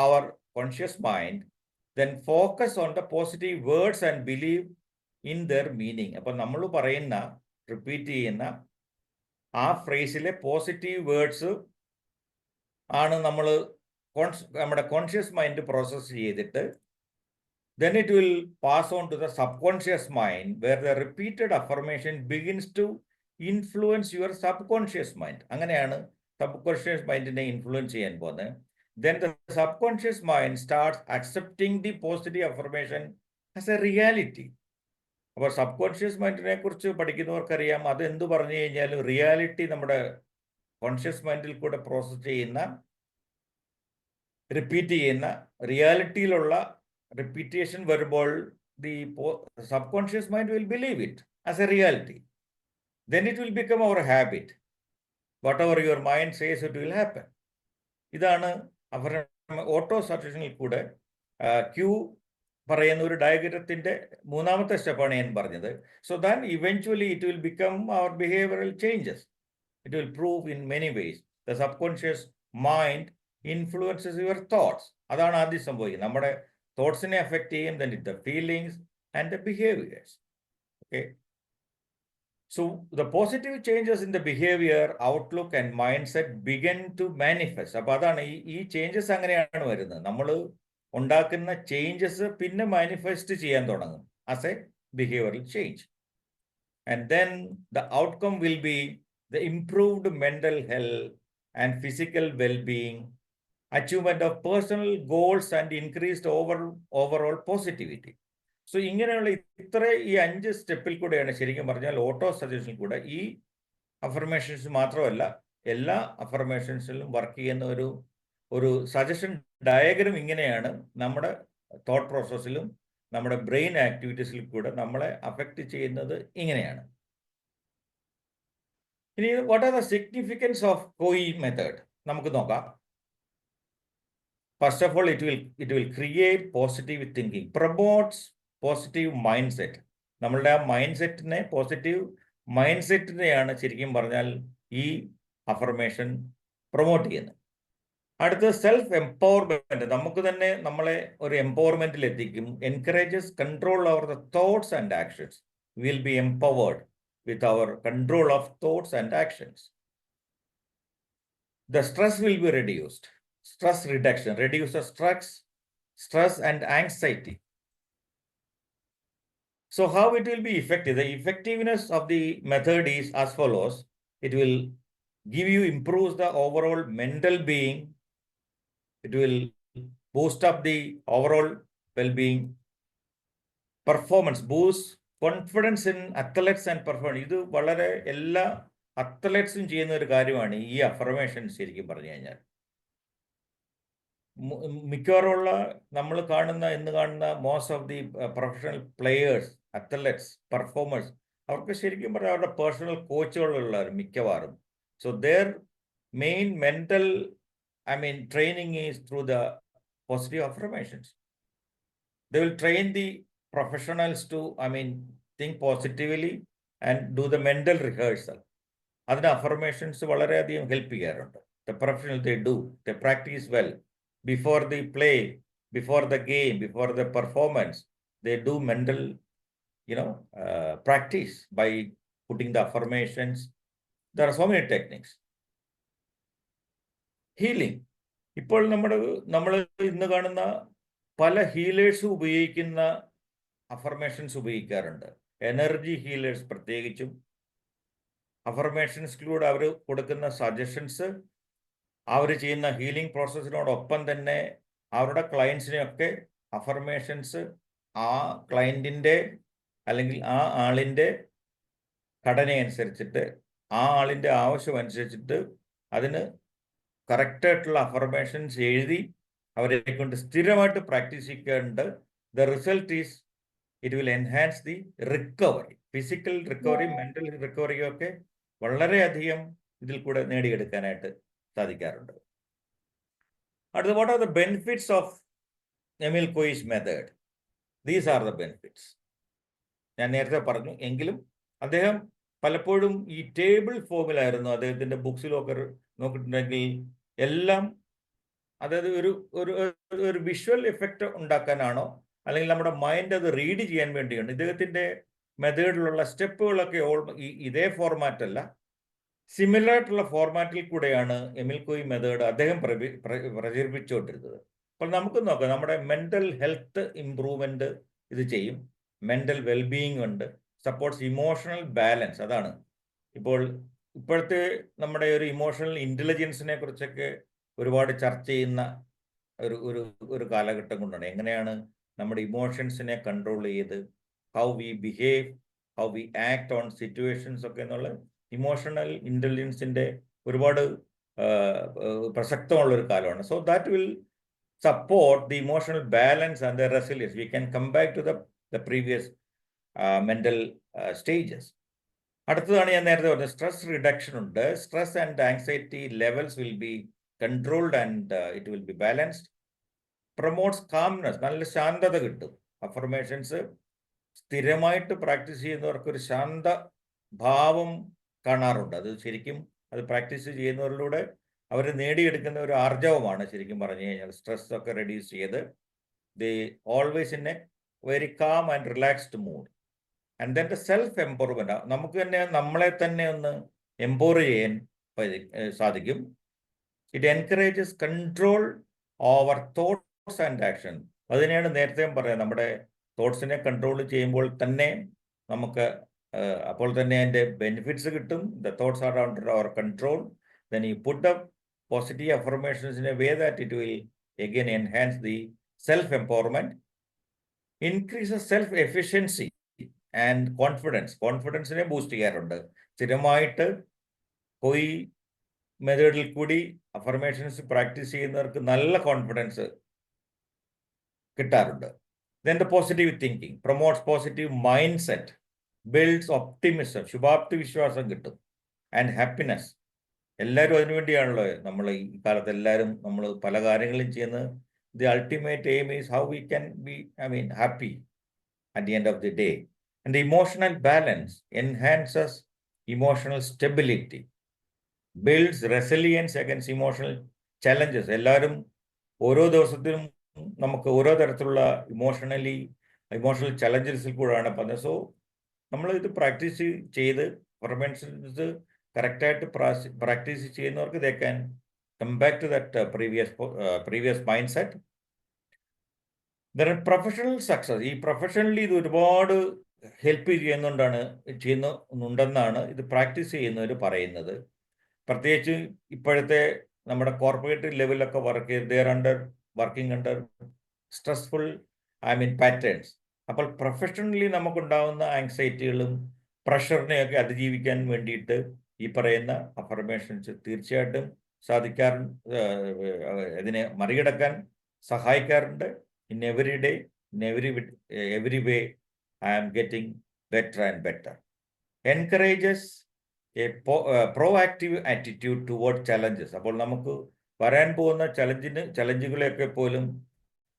our conscious mind, then focus on the positive words and believe in their meaning. അപ്പോൾ നമ്മൾ പറയുന്ന റിപ്പീറ്റ് ചെയ്യുന്ന ആ ഫ്രേസിലെ പോസിറ്റീവ് വേർഡ്സ് ആണ് നമ്മുടെ കോൺഷ്യസ് മൈൻഡ് പ്രോസസ്സ് ചെയ്തിട്ട് then it will pass on to the subconscious mind, where the repeated affirmation begins to influence your subconscious mind. അങ്ങനെയാണ് subconscious മൈൻഡിനെ ഇൻഫ്ലുവൻസ് ചെയ്യാൻ പോകുന്നത്. Then the subconscious mind starts accepting the positive affirmation as a reality. അപ്പോൾ സബ്കോൺഷ്യസ് മൈൻഡിനെ കുറിച്ച് പഠിക്കുന്നവർക്കറിയാം, അത് എന്ത് പറഞ്ഞു കഴിഞ്ഞാലും റിയാലിറ്റി നമ്മുടെ കോൺഷ്യസ് മൈൻഡിൽ കൂടെ പ്രോസസ് ചെയ്യുന്ന, റിപ്പീറ്റ് ചെയ്യുന്ന റിയാലിറ്റിയിലുള്ള repetition വരുമ്പോൾ the subconscious mind will believe it as a reality. Then it will become our habit. Whatever your mind says, it will happen. ഇതാണ് ഓട്ടോ സജഷനിൽ കൂടെ ക്യൂ പറയുന്ന ഒരു ഡയഗ്രത്തിൻ്റെ 3ാമത്തെ സ്റ്റെപ്പാണ് ഞാൻ പറഞ്ഞത്. So then eventually it will become our behavioural changes. It will prove in many ways. The subconscious mind influences your thoughts. അതാണ് ആദ്യം സംഭവിക്കുന്നത്. നമ്മുടെ തോട്ട്സിനെ അഫക്റ്റ് ചെയ്യും, then the feelings and the behaviors. Okay. So the positive changes in the behavior, outlook and mindset begin to manifest. അപ്പോൾ അതാണ് ഈ ചേഞ്ചസ് അങ്ങനെയാണ് വരുന്നത്. നമ്മൾ ഉണ്ടാക്കുന്ന ചേഞ്ചസ് പിന്നെ മാനിഫെസ്റ്റ് ചെയ്യാൻ തുടങ്ങും as A behavioural change. And then the outcome will be the improved mental health and physical well-being, achievement of personal goals and increased overall positivity. So ഇങ്ങനെയുള്ള ഈ 5 സ്റ്റെപ്പിൽ കൂടെയാണ് ശരിക്കും പറഞ്ഞാൽ ഓട്ടോ സജഷനിൽ കൂടെ ഈ അഫർമേഷൻസ് മാത്രമല്ല എല്ലാ അഫർമേഷൻസിലും വർക്ക് ചെയ്യുന്ന ഒരു സജഷൻ ഡയഗ്രം ഇങ്ങനെയാണ് നമ്മുടെ തോട്ട് പ്രോസസ്സിലും നമ്മുടെ ബ്രെയിൻ ആക്ടിവിറ്റീസിൽ കൂടെ നമ്മളെ അഫക്റ്റ് ചെയ്യുന്നത് ഇങ്ങനെയാണ്. ഇനി what are the significance of Koi method നമുക്ക് നോക്കാം. First of all, it will create positive thinking, promotes positive mindset. നമ്മളുടെ ആ മൈൻഡ് സെറ്റിനെ, പോസിറ്റീവ് മൈൻഡ് സെറ്റിനെയാണ് ശരിക്കും പറഞ്ഞാൽ ഈ അഫർമേഷൻ പ്രൊമോട്ട് ചെയ്യുന്നത്. അടുത്ത സെൽഫ് എംപവർമെന്റ്, നമുക്ക് തന്നെ നമ്മളെ ഒരു എംപവർമെന്റിൽ എത്തിക്കും. Encourages control over the thoughts and actions. Will be empowered with our control of thoughts and actions. The stress will be reduced. Stress reduction reduces stress and anxiety. So how it will be effective? The effectiveness of the method is as follows. It will give you, improves the overall mental being. It will boost up the overall well-being. Performance, boost confidence in athletes and performance. ഇത് വളരെ എല്ലാ അത്ലറ്റ്സും ചെയ്യുന്ന ഒരു കാര്യമാണ് ഈ അഫർമേഷൻ ശരിക്കും പറഞ്ഞു കഴിഞ്ഞാൽ. മിക്കവാറുമുള്ള നമ്മൾ ഇന്ന് കാണുന്ന most of the professional players, athletes, performers, അവർക്ക് ശരിക്കും പറഞ്ഞാൽ അവരുടെ പേഴ്സണൽ കോച്ചുകളുള്ളവർ മിക്കവാറും. So their main mental training is through the positive affirmations. They will train the professionals to think positively and do the mental rehearsal. അതിന് affirmations വളരെയധികം ഹെൽപ്പ് ചെയ്യാറുണ്ട്. The professional they practice well before the play, before the game, before the performance. They do mental practice by putting the affirmations. There are so many techniques. Healing. ഇപ്പോൾ നമ്മൾ ഇന്ന് കാണുന്ന പല ഹീലേഴ്സും ഉപയോഗിക്കുന്ന അഫർമേഷൻസ് ഉപയോഗിക്കാറുണ്ട്. എനർജി ഹീലേഴ്സ് പ്രത്യേകിച്ചും അഫർമേഷൻസിലൂടെ അവർ കൊടുക്കുന്ന സജഷൻസ്, അവർ ചെയ്യുന്ന ഹീലിംഗ് പ്രോസസ്സിനോടൊപ്പം തന്നെ അവരുടെ ക്ലയൻസിനെയൊക്കെ അഫർമേഷൻസ് ആ ക്ലയൻറ്റിൻ്റെ അല്ലെങ്കിൽ ആ ആളിൻ്റെ ഘടനയനുസരിച്ചിട്ട്, ആ ആളിൻ്റെ ആവശ്യം അനുസരിച്ചിട്ട് അതിന് കറക്റ്റായിട്ടുള്ള അഫർമേഷൻസ് എഴുതി അവരെ കൊണ്ട് സ്ഥിരമായിട്ട് പ്രാക്ടീസ് ചെയ്യിക്കാറുണ്ട്. The result is it will enhance the recovery, physical recovery, mental റിക്കവറിയൊക്കെ വളരെയധികം ഇതിൽ കൂടെ നേടിയെടുക്കാനായിട്ട് സാധിക്കാറുണ്ട്. അടുത്ത, what are the benefits of Emile Coue's method? These are the benefits. ഞാൻ നേരത്തെ പറഞ്ഞു, എങ്കിലും അദ്ദേഹം പലപ്പോഴും ഈ ടേബിൾ ഫോമിലായിരുന്നു അദ്ദേഹത്തിൻ്റെ ബുക്സിലൊക്കെ നോക്കിയിട്ടുണ്ടെങ്കിൽ എല്ലാം, അതായത് ഒരു വിഷ്വൽ എഫക്റ്റ് ഉണ്ടാക്കാനാണോ അല്ലെങ്കിൽ നമ്മുടെ മൈൻഡ് അത് റീഡ് ചെയ്യാൻ വേണ്ടിയാണ് ഇദ്ദേഹത്തിൻ്റെ മെത്തേഡിലുള്ള സ്റ്റെപ്പുകളൊക്കെ ഇതേ ഫോർമാറ്റ് അല്ല, സിമിലർ ആയിട്ടുള്ള ഫോർമാറ്റിൽ കൂടെയാണ് എമിൽ കോയി മെത്തേഡ് അദ്ദേഹം പ്രചരിപ്പിച്ചുകൊണ്ടിരുന്നത്. അപ്പോൾ നമുക്ക് നോക്കാം, നമ്മുടെ മെൻ്റൽ ഹെൽത്ത് ഇംപ്രൂവ്മെൻറ്റ് ഇത് ചെയ്യും, മെൻ്റൽ വെൽബീയിങ് ഉണ്ട്, സപ്പോർട്ട്സ് ഇമോഷണൽ ബാലൻസ്. അതാണ് ഇപ്പോഴത്തെ നമ്മുടെ ഒരു ഇമോഷണൽ ഇൻ്റലിജൻസിനെ കുറിച്ചൊക്കെ ഒരുപാട് ചർച്ച ചെയ്യുന്ന ഒരു കാലഘട്ടം കൊണ്ടാണ്. എങ്ങനെയാണ് നമ്മുടെ ഇമോഷൻസിനെ കൺട്രോൾ ചെയ്ത് how we behave, how we act on situations ഒക്കെ എന്നുള്ള ഇമോഷണൽ ഇൻ്റലിജൻസിൻ്റെ ഒരുപാട് പ്രസക്തമുള്ളൊരു കാലമാണ്. So that will support the emotional balance and the resilience. We can come back to the previous mental stages. അടുത്തതാണ് ഞാൻ നേരത്തെ പറഞ്ഞത്, സ്ട്രെസ് റിഡക്ഷൻ ഉണ്ട്. Stress and anxiety levels will be controlled and it will be balanced. Promotes calmness, നല്ല ശാന്തത കിട്ടും. അഫർമേഷൻസ് സ്ഥിരമായിട്ട് പ്രാക്ടീസ് ചെയ്യുന്നവർക്ക് ഒരു ശാന്ത ഭാവം കാണാറുണ്ട്. അത് ശരിക്കും അത് പ്രാക്ടീസ് ചെയ്യുന്നവരിലൂടെ അവർ നേടിയെടുക്കുന്ന ഒരു ആർജവമാണ് ശരിക്കും പറഞ്ഞു കഴിഞ്ഞാൽ. സ്ട്രെസ് ഒക്കെ റെഡ്യൂസ് ചെയ്ത് they always in A very calm and relaxed mood. And then the self empowerment, നമുക്ക് തന്നെ നമ്മളെ തന്നെ ഒന്ന് എംപവർ ചെയ്യാൻ സാധിക്കും. It encourages control over thoughts and action. അതിനെയാണ് നേരത്തെ പറയാം, നമ്മുടെ തോട്ട്സിനെ കൺട്രോൾ ചെയ്യുമ്പോൾ തന്നെ നമുക്ക് അപ്പോൾ തന്നെ അതിൻ്റെ ബെനിഫിറ്റ്സ് കിട്ടും. The thoughts are under our control. Then you put up positive affirmations in a way that it will again enhance the self-empowerment, increases self-efficiency and confidence. Confidence-നെ ബൂസ്റ്റ് ചെയ്യാറുണ്ട്. സ്ഥിരമായിട്ട് പോയി മെത്തേഡിൽ കൂടി അഫർമേഷൻസ് പ്രാക്ടീസ് ചെയ്യുന്നവർക്ക് നല്ല കോൺഫിഡൻസ് കിട്ടാറുണ്ട്. Then the positive thinking promotes positive mindset, builds optimism, ശുഭാപ്തി വിശ്വാസം കിട്ടും, and happiness. എല്ലാവരും അതിനുവേണ്ടിയാണല്ലോ നമ്മൾ ഈ കാലത്ത് എല്ലാവരും നമ്മൾ പല കാര്യങ്ങളും ചെയ്യുന്നത്. The ultimate aim is how we can be happy at the end of the day. And the emotional balance enhances emotional stability, builds resilience against emotional challenges. എല്ലാവരും ഓരോ ദിവസത്തിലും നമുക്ക് ഓരോ തരത്തിലുള്ള ഇമോഷണൽ ചലഞ്ചസിൽ കൂടെയാണ് പറഞ്ഞത്. സോ നമ്മൾ ഇത് പ്രാക്ടീസ് ചെയ്ത് പെർഫോമൻസ് കറക്റ്റായിട്ട് പ്രാക്ടീസ് ചെയ്യുന്നവർക്ക് they can come back to that previous mind set. Their professional success, ഈ പ്രൊഫഷണലി ഇത് ഒരുപാട് ഹെൽപ്പ് ചെയ്യുന്നുണ്ടെന്നാണ് ഇത് പ്രാക്ടീസ് ചെയ്യുന്നവർ പറയുന്നത്. പ്രത്യേകിച്ച് ഇപ്പോഴത്തെ നമ്മുടെ കോർപ്പറേറ്റ് ലെവലിലൊക്കെ വർക്ക് ചെയ്ത് they are working under stressful patterns. അപ്പോൾ പ്രൊഫഷണലി നമുക്കുണ്ടാകുന്ന ആങ്സൈറ്റികളും പ്രഷറിനെയൊക്കെ അതിജീവിക്കാൻ വേണ്ടിയിട്ട് ഈ പറയുന്ന അഫർമേഷൻസ് തീർച്ചയായിട്ടും ഇതിനെ മറികടക്കാൻ സഹായിക്കാറുണ്ട്. In every day, in every way I am getting better and better. Encourages a proactive attitude toward challenges. അപ്പോൾ നമുക്ക് വരാൻ പോകുന്ന ചലഞ്ചുകളെയൊക്കെ പോലും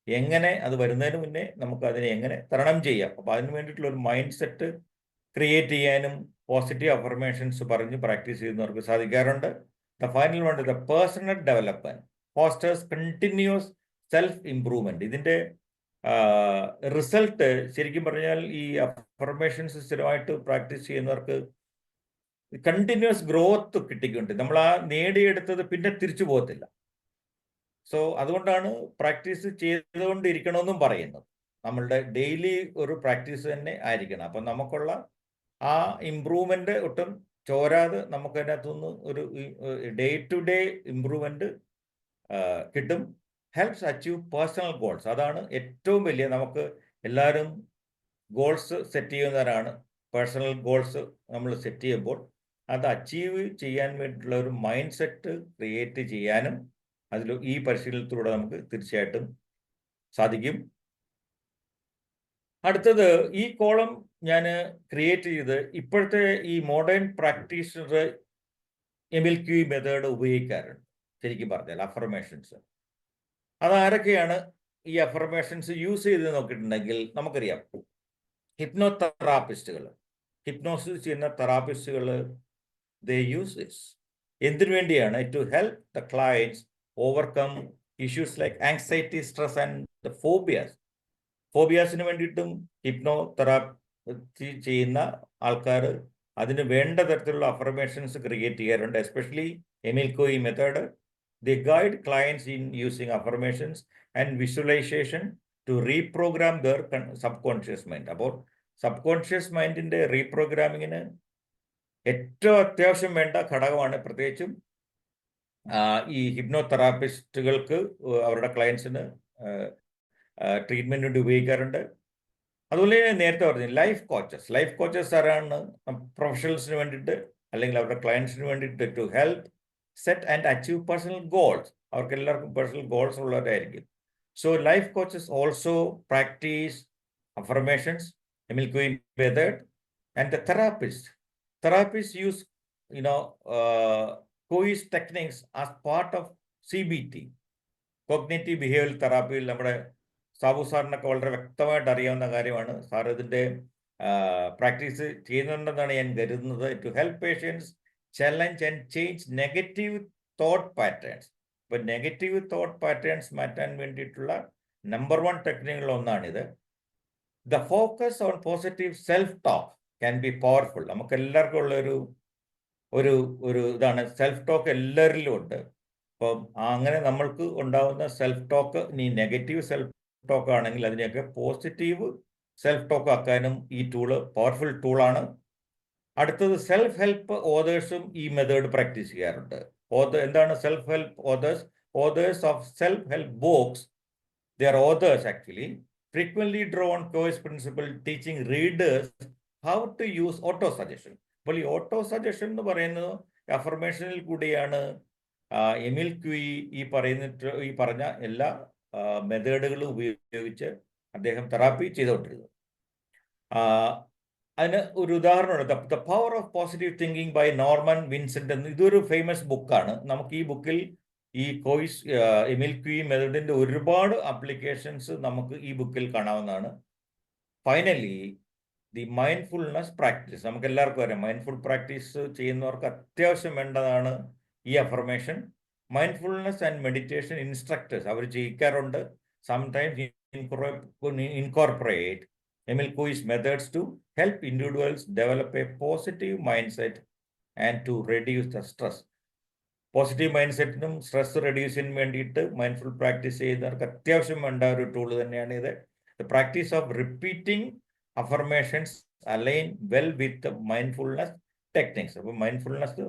എങ്ങനെ അത് വരുന്നതിന് മുന്നേ നമുക്ക് അതിനെ എങ്ങനെ തരണം ചെയ്യാം, അപ്പോൾ അതിന് വേണ്ടിയിട്ടുള്ള ഒരു മൈൻഡ് സെറ്റ് ക്രിയേറ്റ് ചെയ്യാനും പോസിറ്റീവ് അഫർമേഷൻസ് പറഞ്ഞ് പ്രാക്ടീസ് ചെയ്യുന്നവർക്ക് സാധിക്കാറുണ്ട്. The final one, the personal development fosters continuous self improvement. ഇതിൻ്റെ റിസൾട്ട് ശരിക്കും പറഞ്ഞാൽ ഈ അഫർമേഷൻസ് സ്ഥിരമായിട്ട് പ്രാക്ടീസ് ചെയ്യുന്നവർക്ക് കണ്ടിന്യൂസ് ഗ്രോത്ത് കിട്ടിക്കൊണ്ട് നമ്മൾ ആ നേടിയെടുത്തത് പിന്നെ തിരിച്ചു പോകത്തില്ല. സോ അതുകൊണ്ടാണ് പ്രാക്ടീസ് ചെയ്തുകൊണ്ടിരിക്കണമെന്നും പറയുന്നത്. നമ്മളുടെ ഡെയിലി ഒരു പ്രാക്ടീസ് തന്നെ ആയിരിക്കണം. അപ്പം നമുക്കുള്ള ആ ഇമ്പ്രൂവ്മെന്റ് ഒട്ടും ചോരാതെ നമുക്ക് അതിനകത്തുനിന്ന് ഒരു ഡേ ടു ഡേ ഇമ്പ്രൂവ്മെന്റ് കിട്ടും. Helps achieve personal goals. അതാണ് ഏറ്റവും വലിയ, നമുക്ക് എല്ലാവരും ഗോൾസ് സെറ്റ് ചെയ്യുന്നവരാണ്. പേഴ്സണൽ ഗോൾസ് നമ്മൾ സെറ്റ് ചെയ്യുമ്പോൾ അത് അച്ചീവ് ചെയ്യാൻ വേണ്ടിയിട്ടുള്ള ഒരു മൈൻഡ് സെറ്റ് ക്രിയേറ്റ് ചെയ്യാനും അതിൽ ഈ പരിശീലനത്തിലൂടെ നമുക്ക് തീർച്ചയായിട്ടും സാധിക്കും. അടുത്തത് ഈ കോളം ഞാൻ ക്രിയേറ്റ് ചെയ്ത് ഇപ്പോഴത്തെ ഈ മോഡേൺ പ്രാക്ടീഷണർ എമിൽ ക്യൂ മെത്തേഡ് ഉപയോഗിക്കാറുണ്ട്. ശരിക്കും പറഞ്ഞാൽ അഫർമേഷൻസ് അതാരൊക്കെയാണ് ഈ അഫർമേഷൻസ് യൂസ് ചെയ്ത് നോക്കിയിട്ടുണ്ടെങ്കിൽ നമുക്കറിയാം. ഹിപ്നോ തെറാപ്പിസ്റ്റുകൾ, ഹിപ്നോസിസ് ചെയ്യുന്ന തെറാപ്പിസ്റ്റുകൾ they use this. എന്തിനു വേണ്ടിയാണ്? To help the clients overcome issues like anxiety, stress and phobias. ഫോബിയാസിന് വേണ്ടിയിട്ടും ഹിപ്നോ തെറാപ്പി ചെയ്യുന്ന ആൾക്കാർ അതിന് വേണ്ട തരത്തിലുള്ള അഫർമേഷൻസ് ക്രിയേറ്റ് ചെയ്യാറുണ്ട്. Especially Emile Coue method, the guide clients in using affirmations and visualisation to reprogram their subconscious mind. അപ്പോൾ സബ് കോൺഷ്യസ് മൈൻഡിൻ്റെ റീപ്രോഗ്രാമിങ്ങിന് ഏറ്റവും അത്യാവശ്യം വേണ്ട ഘടകമാണ്. പ്രത്യേകിച്ചും ഈ ഹിപ്നോ തെറാപ്പിസ്റ്റുകൾക്ക് അവരുടെ ക്ലയൻസിന് ട്രീറ്റ്മെൻറ്റ് വേണ്ടി ഉപയോഗിക്കാറുണ്ട്. അതുപോലെ നേരത്തെ പറഞ്ഞു ലൈഫ് കോച്ചസ് ആരാണ്? പ്രൊഫഷണൽസിന് വേണ്ടിയിട്ട് അല്ലെങ്കിൽ അവരുടെ ക്ലയൻസിന് വേണ്ടിയിട്ട് to help set and achieve personal goals. അവർക്ക് എല്ലാവർക്കും പേഴ്സണൽ ഗോൾസ് ഉള്ളവരായിരിക്കും. So life coaches also practice affirmations, Emile Coue method. And the therapists use Coe's techniques as part of CBT, cognitive behaviour തെറാപ്പിയിൽ. നമ്മുടെ സാബു സാറിനൊക്കെ വളരെ വ്യക്തമായിട്ട് അറിയാവുന്ന കാര്യമാണ്. സാർ ഇതിൻ്റെ പ്രാക്ടീസ് ചെയ്യുന്നുണ്ടെന്നാണ് ഞാൻ കരുതുന്നത്. To help patients challenge and change negative thought patterns. ഇപ്പം നെഗറ്റീവ് തോട്ട് പാറ്റേൺസ് മാറ്റാൻ വേണ്ടിയിട്ടുള്ള നമ്പർ 1 ടെക്നിക്കുകളിൽ ഒന്നാണിത്. The focus on positive self talk can be powerful. നമുക്ക് എല്ലാവർക്കും ഉള്ള ഒരു ഇതാണ് സെൽഫ് ടോക്ക്, എല്ലാവരിലും ഉണ്ട്. അപ്പം അങ്ങനെ നമ്മൾക്ക് ഉണ്ടാകുന്ന സെൽഫ് ടോക്ക്, ഇനി നെഗറ്റീവ് സെൽഫ് ടോക്ക് ആണെങ്കിൽ അതിനെയൊക്കെ പോസിറ്റീവ് സെൽഫ് ടോക്ക് ആക്കാനും ഈ പവർഫുൾ ടൂളാണ്. അടുത്തത് സെൽഫ് ഹെൽപ്പ് ഓതേഴ്സും ഈ മെത്തേഡ് പ്രാക്ടീസ് ചെയ്യാറുണ്ട്. എന്താണ് self help authors? Authors of self help books, they are authors actually frequently draw on Coe's principle, teaching readers how to use auto suggestion. അപ്പോൾ ഈ ഓട്ടോ സജഷൻ എന്ന് പറയുന്നത് അഫർമേഷനിൽ കൂടിയാണ് എമിൽ ക്യൂയി ഈ പറഞ്ഞ എല്ലാ മെത്തേഡുകളും ഉപയോഗിച്ച് അദ്ദേഹം തെറാപ്പി ചെയ്തുകൊണ്ടിരുന്നത്. അതിന് ഒരു ഉദാഹരണമുണ്ട്. The power of positive thinking by Norman Vincent എന്ന്. ഇതൊരു ഫേമസ് ബുക്കാണ്. നമുക്ക് ഈ ബുക്കിൽ ഈ എമിൽ ക്യൂയി മെത്തേഡിൻ്റെ ഒരുപാട് ആപ്ലിക്കേഷൻസ് നമുക്ക് ഈ ബുക്കിൽ കാണാവുന്നതാണ്. Finally the mindfulness practice. നമുക്ക് എല്ലാവർക്കും അറിയാം, മൈൻഡ്ഫുൾ പ്രാക്ടീസ് ചെയ്യുന്നവർക്ക് അത്യാവശ്യം വേണ്ടതാണ് ഈ affirmation. Mindfulness and meditation instructors അവർ ചെയ്യിക്കാറുണ്ട്. Sometimes incorporate Emile Coue's methods to help individuals develop a positive mindset and to reduce the stress. Positive mind സെറ്റിനും സ്ട്രെസ് റെഡ്യൂസിന് വേണ്ടിയിട്ട് മൈൻഡ്ഫുൾ പ്രാക്ടീസ് ചെയ്യുന്നവർക്ക് അത്യാവശ്യം വേണ്ട ഒരു ടൂൾ തന്നെയാണ് ഇത്. The practice of repeating affirmations align well with mindfulness techniques. അപ്പോൾ മൈൻഡ്ഫുൾനെസ്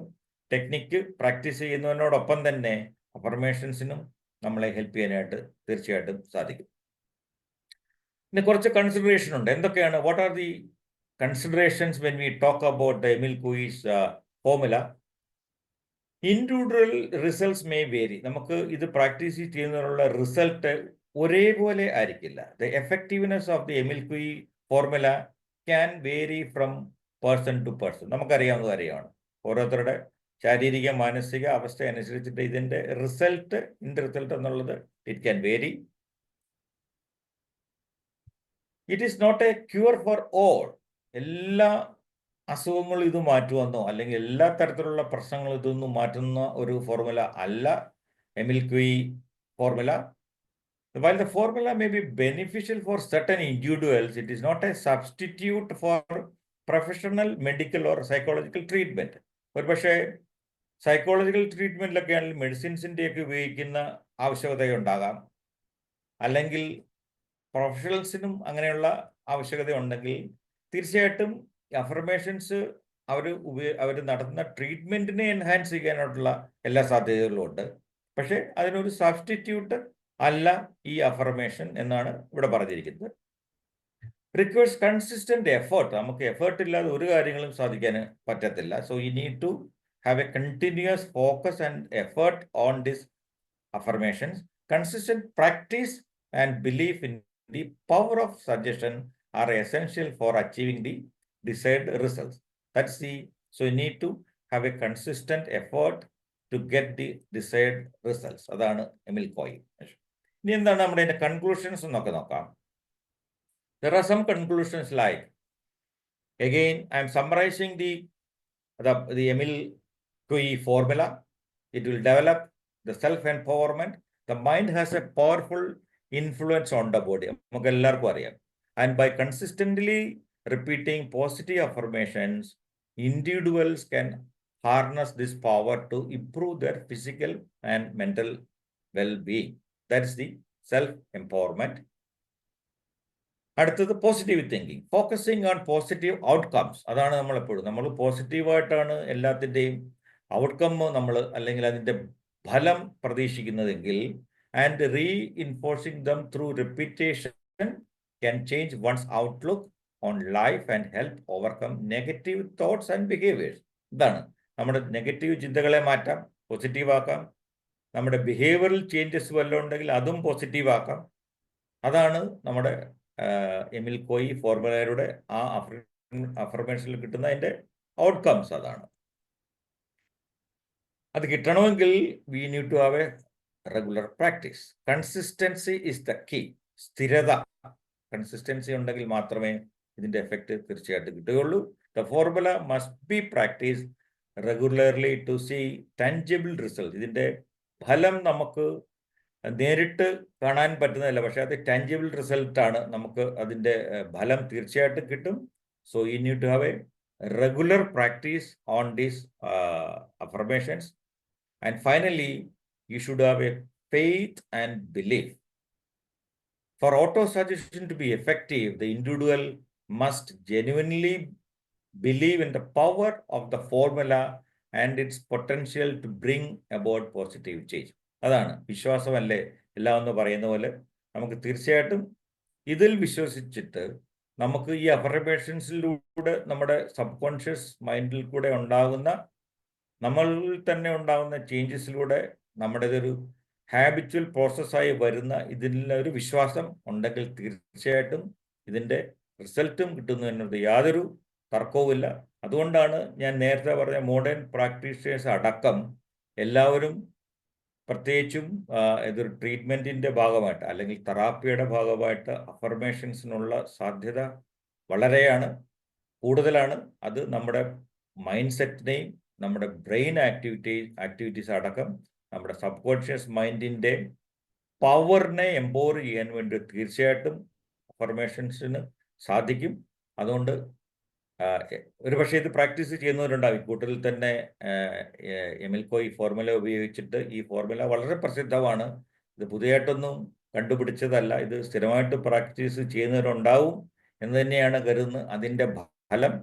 ടെക്നിക്ക് പ്രാക്ടീസ് ചെയ്യുന്നതിനോടൊപ്പം തന്നെ അഫർമേഷൻസിനും നമ്മളെ ഹെൽപ്പ് ചെയ്യാനായിട്ട് തീർച്ചയായിട്ടും സാധിക്കും. പിന്നെ കുറച്ച് കൺസിഡറേഷൻ ഉണ്ട്. എന്തൊക്കെയാണ്? What are the considerations when we talk about the Emile Coue's formula? Individual results may vary. നമുക്ക് ഇത് പ്രാക്ടീസ് ചെയ്യുന്നതിനുള്ള റിസൾട്ട് ഒരേപോലെ ആയിരിക്കില്ല. The effectiveness of the Emile Coue formula can vary from person to person. നമുക്കറിയാവുന്ന കാര്യമാണ്. ഓരോരുത്തരുടെ ശാരീരിക മാനസിക അവസ്ഥ അനുസരിച്ചിട്ട് ഇതിൻ്റെ റിസൾട്ട് എന്നുള്ളത് it can vary. It is not a cure for all. എല്ലാ അസുഖങ്ങളും ഇത് മാറ്റുമെന്നോ അല്ലെങ്കിൽ എല്ലാ തരത്തിലുള്ള പ്രശ്നങ്ങളും ഇതൊന്നും മാറ്റുന്ന ഒരു ഫോർമുല അല്ല എമിൽ Coue formula. While the formula may be beneficial for certain individuals, it is not a substitute for professional, medical or psychological treatment. ഒരുപക്ഷെ സൈക്കോളജിക്കൽ ട്രീറ്റ്മെന്റിലൊക്കെ ആണെങ്കിൽ മെഡിസിൻസിൻ്റെയൊക്കെ ഉപയോഗിക്കുന്ന ആവശ്യകതയുണ്ടാകാം, അല്ലെങ്കിൽ പ്രൊഫഷണൽസിനും അങ്ങനെയുള്ള ആവശ്യകത ഉണ്ടെങ്കിൽ തീർച്ചയായിട്ടും അഫർമേഷൻസ് അവർ നടത്തുന്ന ട്രീറ്റ്മെന്റിനെ എൻഹാൻസ് ചെയ്യാനായിട്ടുള്ള എല്ലാ സാധ്യതകളും ഉണ്ട്. പക്ഷെ അതിനൊരു സബ്സ്റ്റിറ്റ്യൂട്ട് അല്ല ഈ അഫർമേഷൻ എന്നാണ് ഇവിടെ പറഞ്ഞിരിക്കുന്നത്. Requires consistent effort. നമുക്ക് എഫേർട്ട് ഇല്ലാതെ ഒരു കാര്യങ്ങളും സാധിക്കാൻ പറ്റത്തില്ല. So you need to have a continuous focus and effort on this affirmations. Consistent practice and belief in the power of suggestion are essential for achieving the desired results. That's the so you need to have a consistent effort to get the desired results. അതാണ് എമിൽ ക്യൂയി. ഇനി എന്താണ് നമ്മുടെ അതിൻ്റെ കൺക്ലൂഷൻസ് എന്നൊക്കെ നോക്കാം. There are some conclusions like, again, I am summarizing the Emil Coué formula. It will develop the self-empowerment. The mind has a powerful influence on the body. നമുക്ക് എല്ലാവർക്കും അറിയാം. And by consistently repeating positive affirmations, individuals can harness this power to improve their physical and mental well-being. That's the self-empowerment. അടുത്തത് positive thinking, focusing on positive outcomes. അതാണ് നമ്മൾ പോസിറ്റീവായിട്ടാണ് എല്ലാത്തിൻ്റെയും ഔട്ട്കം അല്ലെങ്കിൽ അതിൻ്റെ ഫലം പ്രതീക്ഷിക്കുന്നതെങ്കിൽ, and reinforcing them through repetition can change one's outlook on life and help overcome negative thoughts and behaviours. ഇതാണ് നമ്മുടെ നെഗറ്റീവ് ചിന്തകളെ മാറ്റാം, പോസിറ്റീവാക്കാം. നമ്മുടെ ബിഹേവിയറൽ ചേഞ്ചസ് വല്ലതും ഉണ്ടെങ്കിൽ അതും പോസിറ്റീവാക്കാം. അതാണ് നമ്മുടെ എമിൽ ക്യൂയി ഫോർമുലയുടെ ആ അഫർമേഷനിൽ കിട്ടുന്ന അതിൻ്റെ ഔട്ട്കംസ്. അതാണ്. അത് കിട്ടണമെങ്കിൽ we need to have a regular practice. Consistency is the key. സ്ഥിരത, കൺസിസ്റ്റൻസി ഉണ്ടെങ്കിൽ മാത്രമേ ഇതിൻ്റെ എഫക്റ്റ് തീർച്ചയായിട്ടും കിട്ടുകയുള്ളൂ. The formula must be practice regularly to see tangible result. ഇതിൻ്റെ ഫലം നമുക്ക് നേരിട്ട് കാണാൻ പറ്റുന്നതല്ല, പക്ഷെ അത് ടാൻജിബിൾ റിസൾട്ടാണ്. നമുക്ക് അതിൻ്റെ ഫലം തീർച്ചയായിട്ടും കിട്ടും. So you need to have a regular practice on these affirmations. And finally you should have a faith and belief. For auto suggestion to be effective, the individual must genuinely believe in the power of the formula and its potential to bring about positive change. അതാണ് വിശ്വാസമല്ലേ എല്ലാം എന്ന് പറയുന്ന പോലെ. നമുക്ക് തീർച്ചയായിട്ടും ഇതിൽ വിശ്വസിച്ചിട്ട് നമുക്ക് ഈ അഫർമേഷൻസിലൂടെ നമ്മുടെ സബ് കോൺഷ്യസ് മൈൻഡിൽ കൂടെ ഉണ്ടാകുന്ന, നമ്മളിൽ തന്നെ ഉണ്ടാകുന്ന ചേഞ്ചസിലൂടെ നമ്മുടെ ഇതൊരു ഹാബിച്വൽ പ്രോസസ്സായി വരുന്ന ഇതിലൊരു വിശ്വാസം ഉണ്ടെങ്കിൽ തീർച്ചയായിട്ടും ഇതിൻ്റെ റിസൾട്ടും കിട്ടുന്നു എന്നത് യാതൊരു തർക്കവുമില്ല. അതുകൊണ്ടാണ് ഞാൻ നേരത്തെ പറഞ്ഞ മോഡേൺ പ്രാക്ടീഷേഴ്സ് അടക്കം എല്ലാവരും, പ്രത്യേകിച്ചും ഇതൊരു ട്രീറ്റ്മെൻറ്റിൻ്റെ ഭാഗമായിട്ട് അല്ലെങ്കിൽ തെറാപ്പിയുടെ ഭാഗമായിട്ട് അഫർമേഷൻസിനുള്ള സാധ്യത വളരെയാണ് കൂടുതലാണ്. അത് നമ്മുടെ മൈൻഡ് സെറ്റിനെയും നമ്മുടെ ബ്രെയിൻ ആക്ടിവിറ്റീസ് അടക്കം നമ്മുടെ സബ് കോൺഷ്യസ് മൈൻഡിൻ്റെ പവറിനെ എംപവർ ചെയ്യാൻ വേണ്ടി തീർച്ചയായിട്ടും അഫർമേഷൻസിന് സാധിക്കും. അതുകൊണ്ട് ഒരുപക്ഷെ ഇത് പ്രാക്ടീസ് ചെയ്യുന്നവരുണ്ടാവും. കൂട്ടത്തിൽ തന്നെ എമിൽ ക്യൂയി ഫോർമുല ഉപയോഗിച്ചിട്ട്, ഈ ഫോർമുല വളരെ പ്രസിദ്ധമാണ്, ഇത് പുതിയതായിട്ടൊന്നും കണ്ടുപിടിച്ചതല്ല, ഇത് സ്ഥിരമായിട്ട് പ്രാക്ടീസ് ചെയ്യുന്നവരുണ്ടാവും എന്ന് തന്നെയാണ് കരുതുന്നത്. അതിൻ്റെ ഫലം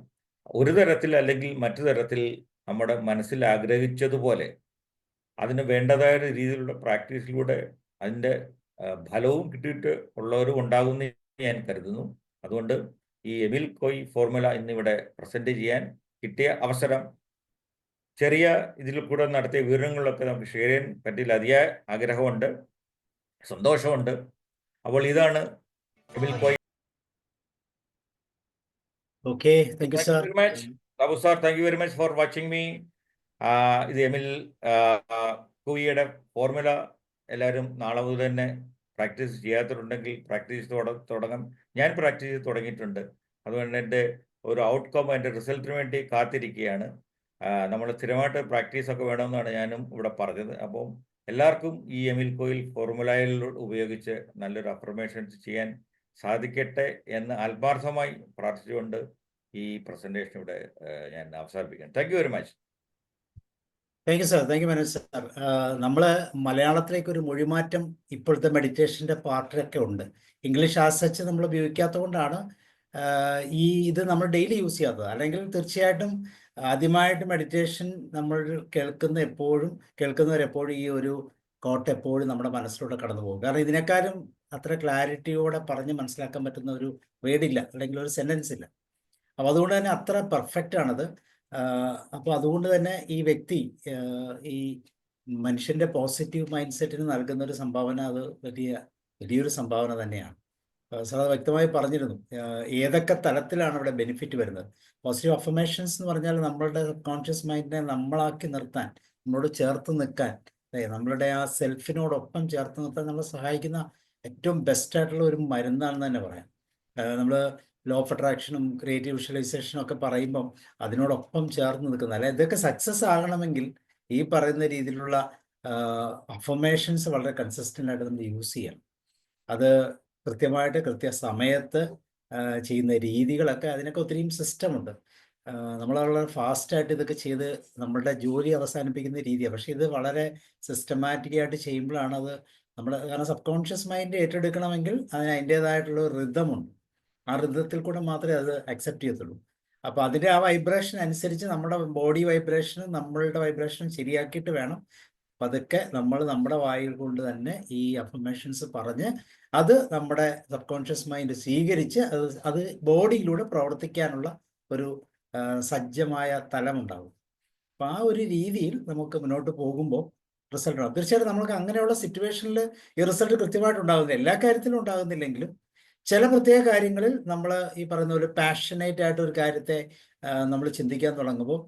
ഒരു തരത്തിൽ അല്ലെങ്കിൽ മറ്റു തരത്തിൽ നമ്മുടെ മനസ്സിൽ ആഗ്രഹിച്ചതുപോലെ അതിന് വേണ്ടതായ രീതിയിലുള്ള പ്രാക്ടീസിലൂടെ അതിൻ്റെ ഫലവും കിട്ടിയിട്ട് ഉള്ളവരും ഉണ്ടാകുമെന്ന് ഞാൻ കരുതുന്നു. അതുകൊണ്ട് ഈ എമിൽ ക്യൂയി ഫോർമുല ഇന്നിവിടെ പ്രസന്റ് ചെയ്യാൻ കിട്ടിയ അവസരം ചെറിയ ഇതിൽ കൂടെ നടത്തിയ വിവരങ്ങളൊക്കെ നമുക്ക് ഷെയർ ചെയ്യാൻ പറ്റില്ല. അതിയായ ആഗ്രഹമുണ്ട്, സന്തോഷമുണ്ട്. അപ്പോൾ ഇതാണ് Emile Coue. Okay, thank you Thank you sir. very much. Babu sir, thank you very much for watching me. ഇത് എമിൽ കോയിയുടെ ഫോർമുല എല്ലാവരും നാളെ മുതൽ തന്നെ പ്രാക്ടീസ് ചെയ്യാത്തതുണ്ടെങ്കിൽ പ്രാക്ടീസ് തുടങ്ങാം. ഞാൻ പ്രാക്ടീസ് ചെയ്ത് തുടങ്ങിയിട്ടുണ്ട്. അതുകൊണ്ട് എൻ്റെ ഒരു ഔട്ട്കം, എൻ്റെ റിസൾട്ടിന് വേണ്ടി കാത്തിരിക്കുകയാണ്. നമ്മൾ സ്ഥിരമായിട്ട് പ്രാക്ടീസൊക്കെ വേണമെന്നാണ് ഞാനും ഇവിടെ പറഞ്ഞത്. അപ്പം എല്ലാവർക്കും ഈ എമിൽ കോയിൽ ഫോർമുലയിൽ ഉപയോഗിച്ച് നല്ലൊരു അഫർമേഷൻസ് ചെയ്യാൻ സാധിക്കട്ടെ എന്ന് ആത്മാർത്ഥമായി പ്രാർത്ഥിച്ചുകൊണ്ട് ഈ പ്രസന്റേഷൻ ഇവിടെ ഞാൻ അവസാനിപ്പിക്കാം. Thank you very much. Thank you sir, thank you Manoj sir. നമ്മൾ മലയാളത്തിലേക്ക് ഒരു മൊഴിമാറ്റം ഇപ്പോഴത്തെ മെഡിറ്റേഷൻ്റെ പാർട്ടിലൊക്കെ ഉണ്ട്. ഇംഗ്ലീഷ് ആസച്ച് നമ്മൾ ഉപയോഗിക്കാത്തത് കൊണ്ടാണ് ഇത് നമ്മൾ ഡെയിലി യൂസ് ചെയ്യാത്തത്. അല്ലെങ്കിൽ തീർച്ചയായിട്ടും ആദ്യമായിട്ട് മെഡിറ്റേഷൻ നമ്മൾ കേൾക്കുന്നവരെപ്പോഴും ഈ ഒരു കോട്ട് എപ്പോഴും നമ്മുടെ മനസ്സിലൂടെ കടന്നു പോകും. കാരണം ഇതിനേക്കാളും അത്ര ക്ലാരിറ്റിയോടെ പറഞ്ഞ് മനസ്സിലാക്കാൻ പറ്റുന്ന ഒരു വേർഡില്ല, അല്ലെങ്കിൽ ഒരു സെൻറ്റൻസ് ഇല്ല. അപ്പോൾ അതുകൊണ്ട് തന്നെ അത്ര പെർഫെക്റ്റ് ആണത്. അപ്പോൾ അതുകൊണ്ട് തന്നെ ഈ വ്യക്തി ഈ മനുഷ്യൻ്റെ പോസിറ്റീവ് മൈൻഡ് സെറ്റിന് നൽകുന്ന ഒരു സംഭാവന അത് വലിയൊരു സംഭാവന തന്നെയാണ്. സാർ അത് വ്യക്തമായി പറഞ്ഞിരുന്നു ഏതൊക്കെ തലത്തിലാണ് ഇവിടെ ബെനിഫിറ്റ് വരുന്നത്. പോസിറ്റീവ് അഫർമേഷൻസ് എന്ന് പറഞ്ഞാൽ നമ്മളുടെ കോൺഷ്യസ് മൈൻഡിനെ നമ്മളാക്കി നിർത്താൻ, നമ്മളോട് ചേർത്ത് നിൽക്കാൻ, നമ്മളുടെ ആ സെൽഫിനോടൊപ്പം ചേർത്ത് നിർത്താൻ നമ്മളെ സഹായിക്കുന്ന ഏറ്റവും ബെസ്റ്റ് ആയിട്ടുള്ള ഒരു മരുന്നാണെന്ന് തന്നെ പറയാം. നമ്മൾ ലോ ഓഫ് അട്രാക്ഷനും ക്രിയേറ്റീവ് വിഷ്വലൈസേഷനും ഒക്കെ പറയുമ്പം അതിനോടൊപ്പം ചേർന്ന് നിൽക്കുന്ന, അല്ലെ ഇതൊക്കെ സക്സസ് ആകണമെങ്കിൽ ഈ പറയുന്ന രീതിയിലുള്ള അഫർമേഷൻസ് വളരെ കൺസിസ്റ്റൻ്റ് ആയിട്ട് നമ്മൾ യൂസ് ചെയ്യണം. അത് കൃത്യമായിട്ട് കൃത്യസമയത്ത് ചെയ്യുന്ന രീതികളൊക്കെ അതിനൊക്കെ ഒത്തിരിയും സിസ്റ്റമുണ്ട്. നമ്മൾ വളരെ ഫാസ്റ്റായിട്ട് ഇതൊക്കെ ചെയ്ത് നമ്മളുടെ ജോലി അവസാനിപ്പിക്കുന്ന രീതിയാണ്. പക്ഷേ ഇത് വളരെ സിസ്റ്റമാറ്റിക്കായിട്ട് ചെയ്യുമ്പോഴാണ് അത് കാരണം സബ് കോൺഷ്യസ് മൈൻഡ് ഏറ്റെടുക്കണമെങ്കിൽ അതിന് അതിൻ്റേതായിട്ടുള്ള റിതമുണ്ട്. ആ റിതത്തിൽ കൂടെ മാത്രമേ അത് അക്സെപ്റ്റ് ചെയ്യത്തുള്ളൂ. അപ്പോൾ അതിൻ്റെ ആ വൈബ്രേഷൻ അനുസരിച്ച് നമ്മുടെ ബോഡി വൈബ്രേഷനും നമ്മളുടെ വൈബ്രേഷനും ശരിയാക്കിയിട്ട് വേണം പതുക്കെ നമ്മൾ നമ്മുടെ വായിൽ കൊണ്ട് തന്നെ ഈ അഫർമേഷൻസ് പറഞ്ഞ് അത് നമ്മുടെ സബ് കോൺഷ്യസ് മൈൻഡ് സ്വീകരിച്ച് അത് ബോഡിയിലൂടെ പ്രവർത്തിക്കാനുള്ള ഒരു സജ്ജമായ തലമുണ്ടാകും. അപ്പോൾ ആ ഒരു രീതിയിൽ നമുക്ക് മുന്നോട്ട് പോകുമ്പോൾ റിസൾട്ട് ഉണ്ടാകും. തീർച്ചയായിട്ടും നമുക്ക് അങ്ങനെയുള്ള സിറ്റുവേഷനിൽ ഈ റിസൾട്ട് കൃത്യമായിട്ടുണ്ടാകുന്നില്ല. എല്ലാ കാര്യത്തിലും ഉണ്ടാകുന്നില്ലെങ്കിലും ചില പ്രത്യേക കാര്യങ്ങളിൽ നമ്മൾ ഈ പറയുന്ന പോലെ പാഷനേറ്റ് ആയിട്ട് ഒരു കാര്യത്തെ നമ്മൾ ചിന്തിക്കാൻ തുടങ്ങുമ്പോൾ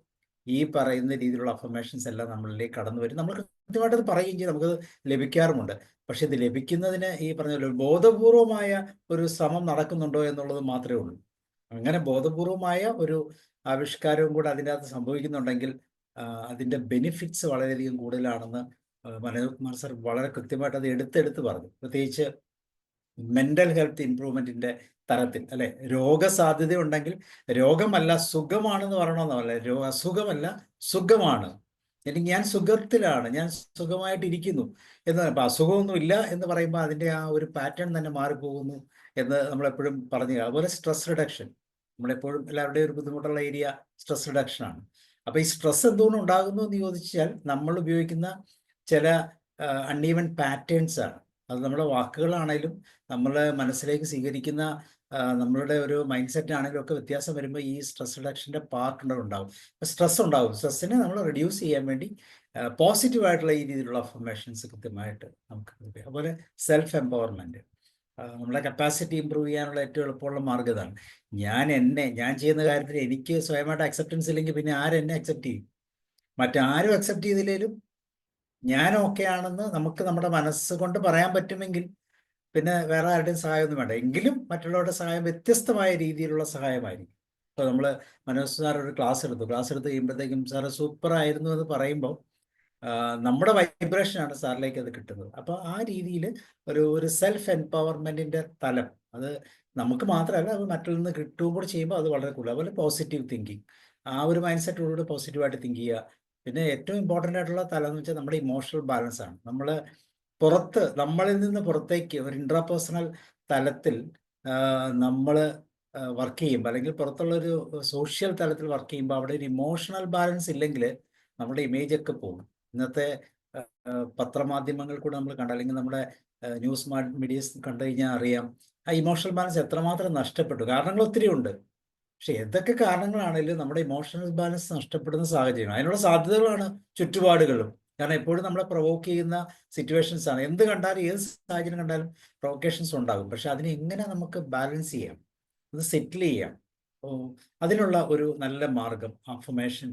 ഈ പറയുന്ന രീതിയിലുള്ള അഫർമേഷൻസ് എല്ലാം നമ്മളിലേക്ക് കടന്നു വരും. നമ്മൾ കൃത്യമായിട്ടത് പറയുകയും ചെയ്യും, നമുക്കത് ലഭിക്കാറുമുണ്ട്. പക്ഷെ ഇത് ലഭിക്കുന്നതിന് ഈ പറഞ്ഞ പോലെ ബോധപൂർവമായ ഒരു ശ്രമം നടക്കുന്നുണ്ടോ എന്നുള്ളത് മാത്രമേ ഉള്ളൂ. അങ്ങനെ ബോധപൂർവമായ ഒരു ആവിഷ്കാരവും കൂടെ അതിൻ്റെ അകത്ത് സംഭവിക്കുന്നുണ്ടെങ്കിൽ അതിൻ്റെ ബെനിഫിറ്റ്സ് വളരെയധികം കൂടുതലാണെന്ന് മനോജ് കുമാർ സർ വളരെ കൃത്യമായിട്ട് അത് എടുത്തെടുത്ത് പറഞ്ഞു. പ്രത്യേകിച്ച് മെൻ്റൽ ഹെൽത്ത് ഇംപ്രൂവ്മെൻറ്റിൻ്റെ തരത്തിൽ, അല്ലെ, രോഗസാധ്യത ഉണ്ടെങ്കിൽ രോഗമല്ല സുഖമാണെന്ന് പറയണമെന്നല്ല, അസുഖമല്ല സുഖമാണ്, എനിക്ക് ഞാൻ സുഖത്തിലാണ്, ഞാൻ സുഖമായിട്ടിരിക്കുന്നു എന്ന്. അപ്പം അസുഖമൊന്നുമില്ല എന്ന് പറയുമ്പോൾ അതിൻ്റെ ആ ഒരു പാറ്റേൺ തന്നെ മാറിപ്പോകുന്നു എന്ന് നമ്മളെപ്പോഴും പറഞ്ഞു. അതുപോലെ സ്ട്രെസ് റിഡക്ഷൻ, നമ്മളെപ്പോഴും എല്ലാവരുടെയും ഒരു ബുദ്ധിമുട്ടുള്ള ഏരിയ സ്ട്രെസ് റിഡക്ഷനാണ്. അപ്പോൾ ഈ സ്ട്രെസ് എന്തുകൊണ്ട് ഉണ്ടാകുന്നു എന്ന് ചോദിച്ചാൽ നമ്മൾ ഉപയോഗിക്കുന്ന ചില അൺഈവൻ പാറ്റേൺസ് ആണ്. അത് നമ്മുടെ വാക്കുകളാണേലും നമ്മുടെ മനസ്സിലേക്ക് സ്വീകരിക്കുന്ന നമ്മളുടെ ഒരു മൈൻഡ് സെറ്റ് ആണെങ്കിലും ഒക്കെ വ്യത്യാസം വരുമ്പോൾ ഈ സ്ട്രെസ് റിഡക്ഷൻ്റെ പാർട്ട് ഉണ്ടാവും. സ്ട്രെസ് ഉണ്ടാവും. സ്ട്രെസ്സിനെ നമ്മൾ റിഡ്യൂസ് ചെയ്യാൻ വേണ്ടി പോസിറ്റീവായിട്ടുള്ള ഈ രീതിയിലുള്ള അഫർമേഷൻസ് കൃത്യമായിട്ട് നമുക്ക് കിട്ടും. അതുപോലെ സെൽഫ് എംപവർമെൻറ്റ്, നമ്മുടെ കപ്പാസിറ്റി ഇമ്പ്രൂവ് ചെയ്യാനുള്ള ഏറ്റവും എളുപ്പമുള്ള മാർഗ്ഗം ഇതാണ്. ഞാൻ ചെയ്യുന്ന കാര്യത്തിൽ എനിക്ക് സ്വയമായിട്ട് അക്സെപ്റ്റൻസ് ഇല്ലെങ്കിൽ പിന്നെ ആരെന്നെ അക്സെപ്റ്റ് ചെയ്യും? മറ്റാരും അക്സെപ്റ്റ് ചെയ്തില്ലെങ്കിലും ഞാൻ ഓക്കെ ആണെന്ന് നമുക്ക് നമ്മുടെ മനസ്സുകൊണ്ട് പറയാൻ പറ്റുമെങ്കിൽ പിന്നെ വേറെ ആരുടെയും സഹായമൊന്നും വേണ്ട. എങ്കിലും മറ്റുള്ളവരുടെ സഹായം വ്യത്യസ്തമായ രീതിയിലുള്ള സഹായമായിരിക്കും. ഇപ്പോൾ നമ്മൾ മനോജ് സാർ ഒരു ക്ലാസ് എടുത്ത് കഴിയുമ്പോഴത്തേക്കും സാറ് സൂപ്പറായിരുന്നു എന്ന് പറയുമ്പോൾ നമ്മുടെ വൈബ്രേഷനാണ് സാറിലേക്ക് അത് കിട്ടുന്നത്. അപ്പോൾ ആ രീതിയിൽ ഒരു സെൽഫ് എംപവർമെൻറ്റിൻ്റെ തലം അത് നമുക്ക് മാത്രമല്ല, അത് മറ്റുള്ള നിന്ന് കിട്ടുകയും കൂടെ ചെയ്യുമ്പോൾ അത് വളരെ കൂടുതൽ. അതുപോലെ പോസിറ്റീവ് തിങ്കിങ്, ആ ഒരു മൈൻഡ് സെറ്റോടുകൂടി പോസിറ്റീവായിട്ട് തിങ്ക് ചെയ്യുക. പിന്നെ ഏറ്റവും ഇമ്പോർട്ടൻ്റ് ആയിട്ടുള്ള തലം എന്ന് വെച്ചാൽ നമ്മുടെ ഇമോഷണൽ ബാലൻസ് ആണ്. നമ്മളിൽ നിന്ന് പുറത്തേക്ക് ഒരു ഇൻട്രാപേഴ്സണൽ തലത്തിൽ നമ്മൾ വർക്ക് ചെയ്യുമ്പോൾ, അല്ലെങ്കിൽ പുറത്തുള്ളൊരു സോഷ്യൽ തലത്തിൽ വർക്ക് ചെയ്യുമ്പോൾ അവിടെ ഒരു ഇമോഷണൽ ബാലൻസ് ഇല്ലെങ്കിൽ നമ്മുടെ ഇമേജൊക്കെ പോകും. ഇന്നത്തെ പത്രമാധ്യമങ്ങൾ കൂടെ നമ്മൾ കണ്ട, അല്ലെങ്കിൽ നമ്മുടെ ന്യൂസ് മീഡിയസ് കണ്ടു കഴിഞ്ഞാൽ അറിയാം ആ ഇമോഷണൽ ബാലൻസ് എത്രമാത്രം നഷ്ടപ്പെട്ടു. കാരണങ്ങൾ ഒത്തിരി ഉണ്ട്. പക്ഷെ എന്തൊക്കെ കാരണങ്ങളാണെങ്കിലും നമ്മുടെ ഇമോഷണൽ ബാലൻസ് നഷ്ടപ്പെടുന്ന സാഹചര്യം, അതിനുള്ള സാധ്യതകളാണ് ചുറ്റുപാടുകളും. കാരണം എപ്പോഴും നമ്മളെ പ്രൊവോക്ക് ചെയ്യുന്ന സിറ്റുവേഷൻസ് ആണ്. എന്ത് കണ്ടാലും ഏത് സാഹചര്യം കണ്ടാലും പ്രൊവോക്കേഷൻസ് ഉണ്ടാകും. പക്ഷെ അതിനെ എങ്ങനെ നമുക്ക് ബാലൻസ് ചെയ്യാം, അത് സെറ്റിൽ ചെയ്യാം, അതിനുള്ള ഒരു നല്ല മാർഗം അഫർമേഷൻ,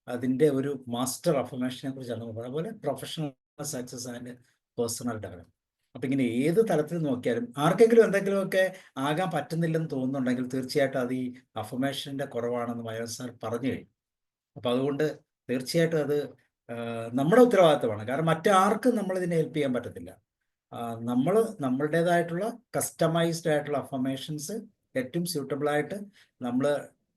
അതിൻ്റെ ഒരു മാസ്റ്റർ അഫർമേഷനെ കുറിച്ചാണ് നമ്മൾ പറയുന്നത്. അതുപോലെ professional success and personal development. അപ്പം ഇങ്ങനെ ഏത് തലത്തിൽ നോക്കിയാലും ആർക്കെങ്കിലും എന്തെങ്കിലുമൊക്കെ ആകാൻ പറ്റുന്നില്ലെന്ന് തോന്നുന്നുണ്ടെങ്കിൽ തീർച്ചയായിട്ടും അത് ഈ അഫർമേഷൻ്റെ കുറവാണെന്ന് മനോജ് സാർ പറഞ്ഞു കഴിഞ്ഞു. അപ്പം അതുകൊണ്ട് തീർച്ചയായിട്ടും അത് നമ്മുടെ ഉത്തരവാദിത്തമാണ്. കാരണം മറ്റാർക്കും നമ്മളിതിനെ ഹെൽപ്പ് ചെയ്യാൻ പറ്റത്തില്ല. നമ്മൾ നമ്മളുടേതായിട്ടുള്ള കസ്റ്റമൈസ്ഡ് ആയിട്ടുള്ള അഫർമേഷൻസ് ഏറ്റവും സ്യൂട്ടബിളായിട്ട് നമ്മൾ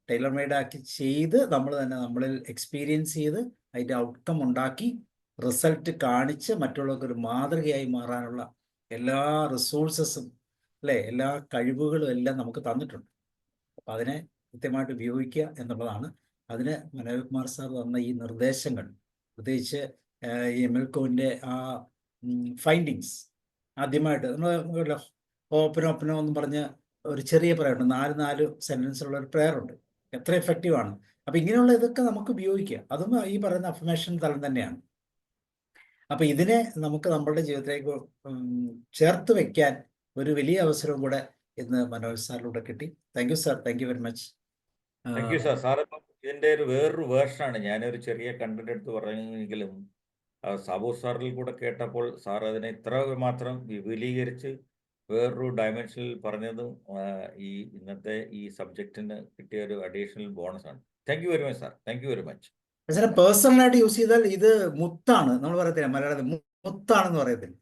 ടൈലർ മെയ്ഡ് ആക്കി ചെയ്ത് നമ്മൾ തന്നെ നമ്മളിൽ എക്സ്പീരിയൻസ് ചെയ്ത് അതിൻ്റെ ഔട്ട്കം ഉണ്ടാക്കി റിസൾട്ട് കാണിച്ച് മറ്റുള്ളവർക്ക് ഒരു മാതൃകയായി മാറാനുള്ള എല്ലാ റിസോഴ്സസും അല്ലേ, എല്ലാ കഴിവുകളും എല്ലാം നമുക്ക് തന്നിട്ടുണ്ട്. അപ്പം അതിനെ കൃത്യമായിട്ട് ഉപയോഗിക്കുക എന്നുള്ളതാണ്. അതിന് മനോജ് കുമാർ സാർ തന്ന ഈ നിർദ്ദേശങ്ങൾ, പ്രത്യേകിച്ച് ഈ എമിൽകോവിൻ്റെ ആ ഫൈൻഡിങ്സ്, ആദ്യമായിട്ട് നമ്മൾ ഓപ്പനോ എന്ന് പറഞ്ഞ് ഒരു ചെറിയ പ്രയർ ഉണ്ട്, 4 സെൻറ്റൻസുള്ള ഒരു പ്രയർ ഉണ്ട്, എത്ര എഫക്റ്റീവാണ്. അപ്പം ഇങ്ങനെയുള്ള ഇതൊക്കെ നമുക്ക് ഉപയോഗിക്കുക. അതും ഈ പറയുന്ന അഫർമേഷൻ തലം തന്നെയാണ്. അപ്പം ഇതിനെ നമുക്ക് നമ്മളുടെ ജീവിതത്തിലേക്ക് ചേർത്ത് വെക്കാൻ ഒരു വലിയ അവസരവും കൂടെ ഇന്ന് മനോജ് സാറിലൂടെ കിട്ടി. Thank you sir, thank you very much. Thank you sir. Sir ഇപ്പം ഇതിൻ്റെ വേറൊരു വേർഷനാണ് ഞാനൊരു ചെറിയ കണ്ടന്റ് എടുത്ത് പറഞ്ഞെങ്കിലും സാബു സാറിൽ കൂടെ കേട്ടപ്പോൾ സാർ അതിനെ ഇത്ര മാത്രം വിപുലീകരിച്ച് വേറൊരു ഡയമെൻഷനിൽ പറഞ്ഞതും ഈ ഇന്നത്തെ ഈ സബ്ജക്റ്റിന് കിട്ടിയ ഒരു അഡീഷണൽ ബോണസ് ആണ്. Thank you very much sir. Thank you very much. പേഴ്സണലായിട്ട് യൂസ് ചെയ്താൽ ഇത് മുത്താണ്, നമ്മൾ പറയത്തില്ല മലയാളത്തിൽ മുത്താണെന്ന് പറയത്തില്ല.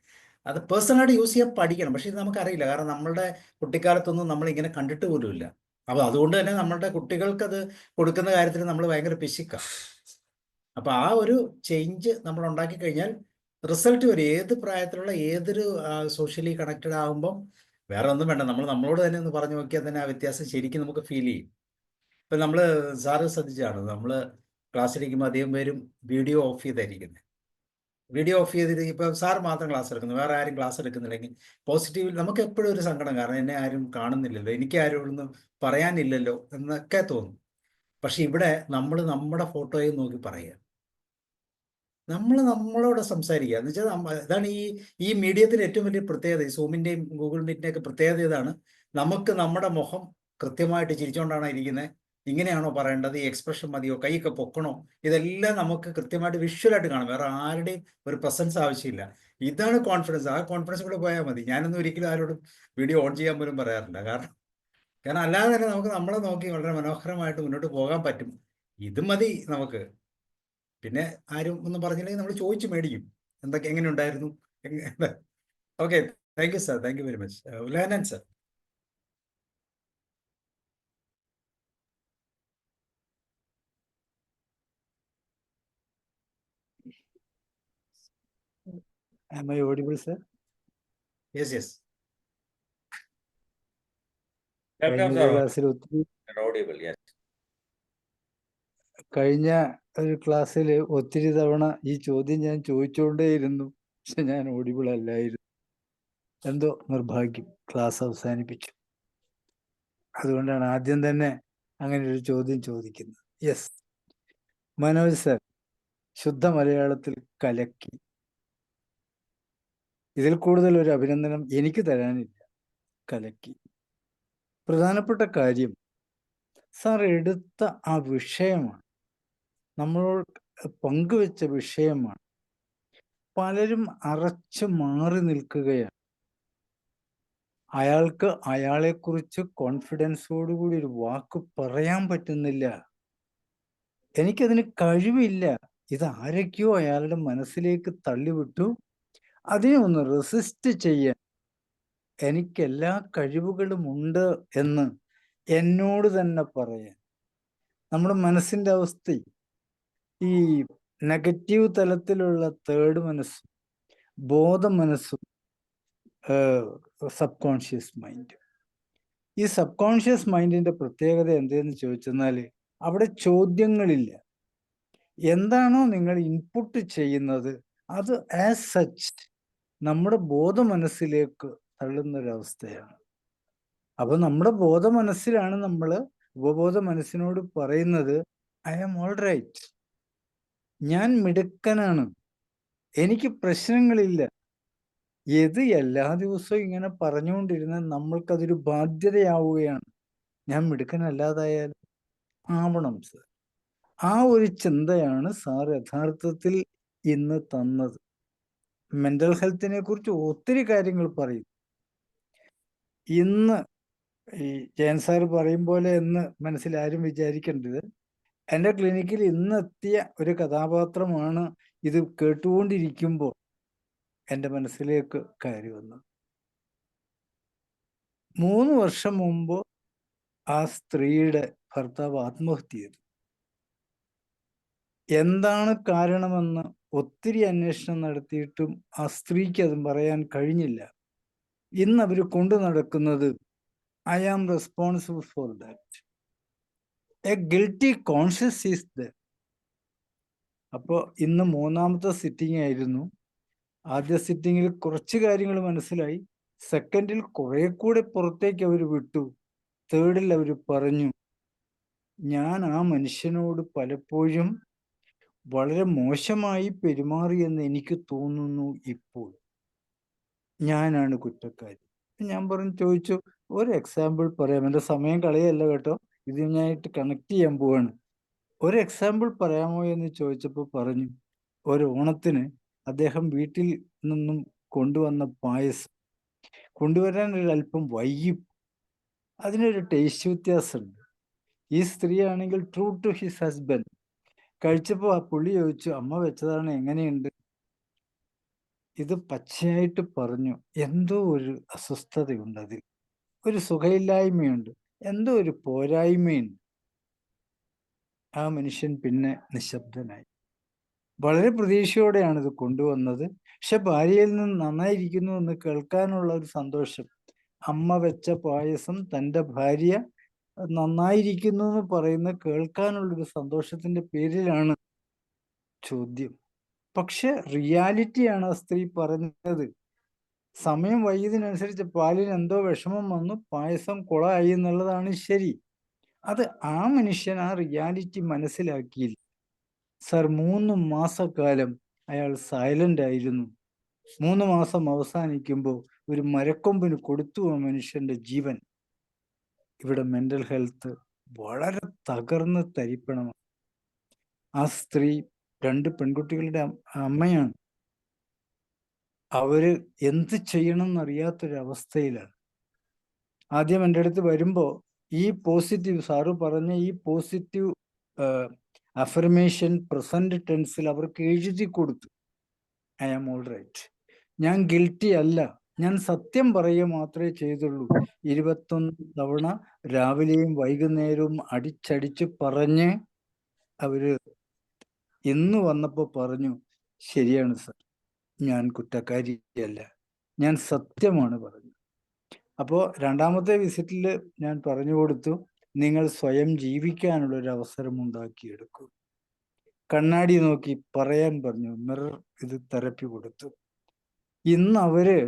അത് പേഴ്സണലായിട്ട് യൂസ് ചെയ്യാൻ പഠിക്കണം. പക്ഷെ ഇത് നമുക്കറിയില്ല, കാരണം നമ്മളുടെ കുട്ടിക്കാലത്തൊന്നും നമ്മൾ ഇങ്ങനെ കണ്ടിട്ട് പോലുമില്ല. അപ്പോൾ അതുകൊണ്ട് തന്നെ നമ്മളുടെ കുട്ടികൾക്കത് കൊടുക്കുന്ന കാര്യത്തിൽ നമ്മൾ ഭയങ്കര പിശുക്കാണ്. അപ്പോൾ ആ ഒരു ചേഞ്ച് നമ്മൾ ഉണ്ടാക്കി കഴിഞ്ഞാൽ റിസൾട്ട് വരും. ഏത് പ്രായത്തിലുള്ള ഏതൊരു സോഷ്യലി കണക്റ്റഡ് ആകുമ്പം വേറെ ഒന്നും വേണ്ട, നമ്മളോട് തന്നെ ഒന്ന് പറഞ്ഞു നോക്കിയാൽ തന്നെ ആ വ്യത്യാസം ശരിക്കും നമുക്ക് ഫീൽ ചെയ്യും. ഇപ്പം നമ്മൾ സാറ് ശ്രദ്ധിച്ചാണ്, നമ്മൾ ക്ലാസ്സിലിരിക്കുമ്പോൾ അധികം പേരും വീഡിയോ ഓഫ് ചെയ്തായിരിക്കുന്നത്. വീഡിയോ ഓഫ് ചെയ്തിട്ട് ഇപ്പോൾ സാർ മാത്രം ക്ലാസ് എടുക്കുന്നു, വേറെ ആരും ക്ലാസ് എടുക്കുന്നില്ലെങ്കിൽ പോസിറ്റീവ് നമുക്ക് എപ്പോഴും ഒരു സങ്കടം, കാരണം എന്നെ ആരും കാണുന്നില്ലല്ലോ, എനിക്ക് ആരും ഒന്നും പറയാനില്ലല്ലോ എന്നൊക്കെ തോന്നും. പക്ഷെ ഇവിടെ നമ്മൾ നമ്മുടെ ഫോട്ടോയെ നോക്കി പറയുക, നമ്മളോട് സംസാരിക്കുക എന്ന് വെച്ചാൽ ഇതാണ് ഈ മീഡിയത്തിൻ്റെ ഏറ്റവും വലിയ പ്രത്യേകത. ഈ സൂമിൻ്റെയും ഗൂഗിൾ മീറ്റിൻ്റെയൊക്കെ പ്രത്യേകത ഇതാണ്. നമുക്ക് നമ്മുടെ മുഖം കൃത്യമായിട്ട് ചിരിച്ചുകൊണ്ടാണ് ഇരിക്കുന്നത്, ഇങ്ങനെയാണോ പറയേണ്ടത്, ഈ എക്സ്പ്രഷൻ മതിയോ, കൈയൊക്കെ പൊക്കണോ, ഇതെല്ലാം നമുക്ക് കൃത്യമായിട്ട് വിഷ്വലായിട്ട് കാണാം. വേറെ ആരുടെയും ഒരു പ്രസൻസ് ആവശ്യമില്ല. ഇതാണ് കോൺഫിഡൻസ്. ആ കോൺഫിഡൻസ് കൂടെ പോയാൽ മതി. ഞാനൊന്നും ഒരിക്കലും ആരോടും വീഡിയോ ഓൺ ചെയ്യാൻ പോലും പറയാറില്ല. കാരണം അല്ലാതെ തന്നെ നമുക്ക് നമ്മളെ നോക്കി വളരെ മനോഹരമായിട്ട് മുന്നോട്ട് പോകാൻ പറ്റും. ഇത് മതി നമുക്ക്. പിന്നെ ആരും ഒന്നും പറഞ്ഞില്ലെങ്കിൽ നമ്മൾ ചോദിച്ചു മേടിക്കും, എങ്ങനെ ഉണ്ടായിരുന്നു. Okay, thank you sir, thank you very much. Ulahannan sir. Am I audible, sir? Yes yes. ക്ലാസ്സിൽ കഴിഞ്ഞ ഒരു ക്ലാസ്സിൽ ഒത്തിരി തവണ ഈ ചോദ്യം ഞാൻ ചോദിച്ചുകൊണ്ടേയിരുന്നു, പക്ഷെ ഞാൻ ഓഡിബിൾ അല്ലായിരുന്നു. എന്തോ നിർഭാഗ്യം, ക്ലാസ് അവസാനിപ്പിച്ചു. അതുകൊണ്ടാണ് ആദ്യം തന്നെ അങ്ങനെ ഒരു ചോദ്യം ചോദിക്കുന്നത്. യെസ്, മനോജ് സർ ശുദ്ധ മലയാളത്തിൽ കലക്കി. ഇതിൽ കൂടുതൽ ഒരു അഭിനന്ദനം എനിക്ക് തരാനില്ല. കലക്കി. പ്രധാനപ്പെട്ട കാര്യം സാർ എടുത്ത ആ വിഷയമാണ്, നമ്മളോട് പങ്കുവെച്ച വിഷയമാണ്. പലരും അറച്ചു മാറി നിൽക്കുകയാണ്. അയാൾക്ക് അയാളെക്കുറിച്ച് കോൺഫിഡൻസോടുകൂടി ഒരു വാക്ക് പറയാൻ പറ്റുന്നില്ല. എനിക്കതിന് കഴിവില്ല. ഇത് ആരൊക്കെയോ അയാളുടെ മനസ്സിലേക്ക് തള്ളിവിട്ടു. അതിനെ ഒന്ന് റെസിസ്റ്റ് ചെയ്യാൻ എനിക്കെല്ലാ കഴിവുകളും ഉണ്ട് എന്ന് എന്നോട് തന്നെ പറയാൻ. നമ്മുടെ മനസ്സിൻ്റെ അവസ്ഥ ഈ നെഗറ്റീവ് തലത്തിലുള്ള തേർഡ് മനസ്സും ബോധ മനസ്സും സബ് കോൺഷ്യസ് മൈൻഡ്. ഈ സബ് കോൺഷ്യസ് മൈൻഡിന്റെ പ്രത്യേകത എന്തെന്ന് ചോദിച്ചെന്നാൽ അവിടെ ചോദ്യങ്ങളില്ല. എന്താണോ നിങ്ങൾ ഇൻപുട്ട് ചെയ്യുന്നത് അത് ആസ് സച്ച് നമ്മുടെ ബോധ മനസ്സിലേക്ക് തള്ളുന്നൊരവസ്ഥയാണ്. അപ്പൊ നമ്മുടെ ബോധ മനസ്സിലാണ് നമ്മൾ ഉപബോധ മനസ്സിനോട് പറയുന്നത് ഐ ആം ഓൾ റൈറ്റ്, ഞാൻ മിടുക്കനാണ്, എനിക്ക് പ്രശ്നങ്ങളില്ല. ഇത് എല്ലാ ദിവസവും ഇങ്ങനെ പറഞ്ഞുകൊണ്ടിരുന്ന നമ്മൾക്കതൊരു ബാധ്യതയാവുകയാണ്. ഞാൻ മിടുക്കനല്ലാതായാൽ ആവണം സർ. ആ ഒരു ചിന്തയാണ് സാർ യഥാർത്ഥത്തിൽ ഇന്ന് തന്നത്. മെന്റൽ ഹെൽത്തിനെ കുറിച്ച് ഒത്തിരി കാര്യങ്ങൾ പറയും. ഇന്ന് ഈ ജയൻ സാർ പറയും പോലെ എന്ന് മനസ്സിൽ ആരും വിചാരിക്കേണ്ടത്, എൻ്റെ ക്ലിനിക്കിൽ ഇന്നെത്തിയ ഒരു കഥാപാത്രമാണ് ഇത് കേട്ടുകൊണ്ടിരിക്കുമ്പോൾ എൻ്റെ മനസ്സിലേക്ക് കയറി വന്നത്. 3 വർഷം മുമ്പ് ആ സ്ത്രീയുടെ ഭർത്താവ് ആത്മഹത്യ ചെയ്തു. എന്താണ് കാരണമെന്ന് ഒത്തിരി അന്വേഷണം നടത്തിയിട്ടും ആ സ്ത്രീക്ക് അതും പറയാൻ കഴിഞ്ഞില്ല. ഇന്ന് അവർ കൊണ്ടു നടക്കുന്നത് I am responsible for that, a guilty conscious is the. അപ്പോൾ ഇന്ന് 3ാമത്തെ സിറ്റിംഗ് ആയിരുന്നു. ആദ്യ സിറ്റിങ്ങിൽ കുറച്ച് കാര്യങ്ങൾ മനസ്സിലായി, സെക്കൻഡിൽ കുറെ കൂടെ പുറത്തേക്ക് അവർ വിട്ടു, തേർഡിൽ അവർ പറഞ്ഞു, ഞാൻ ആ മനുഷ്യനോട് പലപ്പോഴും വളരെ മോശമായി പെരുമാറിയെന്ന് എനിക്ക് തോന്നുന്നു ഇപ്പോൾ, ഞാനാണ് കുറ്റക്കാരി. ഞാൻ ചോദിച്ചു, ഒരു എക്സാമ്പിൾ പറയാം, എൻ്റെ സമയം കളയല്ല കേട്ടോ, ഇത് ഞാനായിട്ട് കണക്ട് ചെയ്യാൻ പോവാണ്. ഒരു എക്സാമ്പിൾ പറയാമോ എന്ന് ചോദിച്ചപ്പോൾ പറഞ്ഞു, ഒരു ഓണത്തിന് അദ്ദേഹം വീട്ടിൽ നിന്നും കൊണ്ടുവന്ന പായസം കൊണ്ടുവരാൻ ഒരല്പം വൈകി, അതിനൊരു ടേസ്റ്റ് വ്യത്യാസമുണ്ട്. ഈ സ്ത്രീ ആണെങ്കിൽ ട്രൂ ടു ഹിസ് ഹസ്ബൻഡ്, കഴിച്ചപ്പോൾ ആ പുള്ളി ചോദിച്ചു, അമ്മ വെച്ചതാണ്, എങ്ങനെയുണ്ട്? ഇത് പച്ചയായിട്ട് പറഞ്ഞു. എന്തോ ഒരു അസ്വസ്ഥതയുണ്ട്, അതിൽ ഒരു സുഖമില്ലായ്മയുണ്ട്, എന്തോ ഒരു പോരായ്മയുണ്ട്. ആ മനുഷ്യൻ പിന്നെ നിശബ്ദനായി. വളരെ പ്രതീക്ഷയോടെയാണ് ഇത് കൊണ്ടുവന്നത്. പക്ഷെ ഭാര്യയിൽ നിന്ന് നന്നായിരിക്കുന്നു എന്ന് കേൾക്കാനുള്ള ഒരു സന്തോഷം, അമ്മ വെച്ച പായസം തൻ്റെ ഭാര്യ നന്നായിരിക്കുന്നു എന്ന് പറയുന്ന കേൾക്കാനുള്ളൊരു സന്തോഷത്തിന്റെ പേരിലാണ് ചോദ്യം. പക്ഷെ റിയാലിറ്റിയാണ് ആ സ്ത്രീ പറഞ്ഞത്. സമയം വൈകിയതിനനുസരിച്ച് പാലിന് എന്തോ വിഷമം വന്നു, പായസം കുളമായി എന്നുള്ളതാണ് ശരി. അത് ആ മനുഷ്യൻ ആ റിയാലിറ്റി മനസ്സിലാക്കിയില്ല. സർ, 3 മാസക്കാലം അയാൾ സൈലന്റ് ആയിരുന്നു. 3 മാസം അവസാനിക്കുമ്പോൾ ഒരു മരക്കൊമ്പിന് കൊടുത്തു ആ മനുഷ്യന്റെ ജീവൻ. ഇവിടെ മെന്റൽ ഹെൽത്ത് വളരെ തകർന്ന് തരിപ്പണമാണ്. ആ സ്ത്രീ 2 പെൺകുട്ടികളുടെ അമ്മയാണ്. അവര് എന്ത് ചെയ്യണം എന്നറിയാത്തൊരവസ്ഥയിലാണ്. ആദ്യം എൻ്റെ അടുത്ത് വരുമ്പോൾ ഈ പോസിറ്റീവ്, സാറ് പറഞ്ഞ ഈ പോസിറ്റീവ് അഫർമേഷൻ പ്രസന്റ് ടെൻസിൽ അവർക്ക് എഴുതി കൊടുത്തു, ഐ ആം ഓൾ റൈറ്റ്, ഞാൻ ഗിൽറ്റി അല്ല, ഞാൻ സത്യം പറയുക മാത്രമേ ചെയ്തുള്ളൂ. 21 തവണ രാവിലെയും വൈകുന്നേരവും അടിച്ചടിച്ച് പറഞ്ഞ് അവര് ഇന്ന് വന്നപ്പോൾ പറഞ്ഞു, ശരിയാണ് സർ, ഞാൻ കുറ്റക്കാരിയല്ല, ഞാൻ സത്യമാണ് പറഞ്ഞത്. അപ്പോൾ 2ാമത്തെ വിസിറ്റിൽ ഞാൻ പറഞ്ഞു കൊടുത്തു, നിങ്ങൾ സ്വയം ജീവിക്കാനുള്ള ഒരു അവസരം ഉണ്ടാക്കിയെടുക്കൂ. കണ്ണാടി നോക്കി പറയാൻ പറഞ്ഞു, മിറർ ഇത് തെറപ്പി കൊടുത്തു. ഇന്ന് അവര്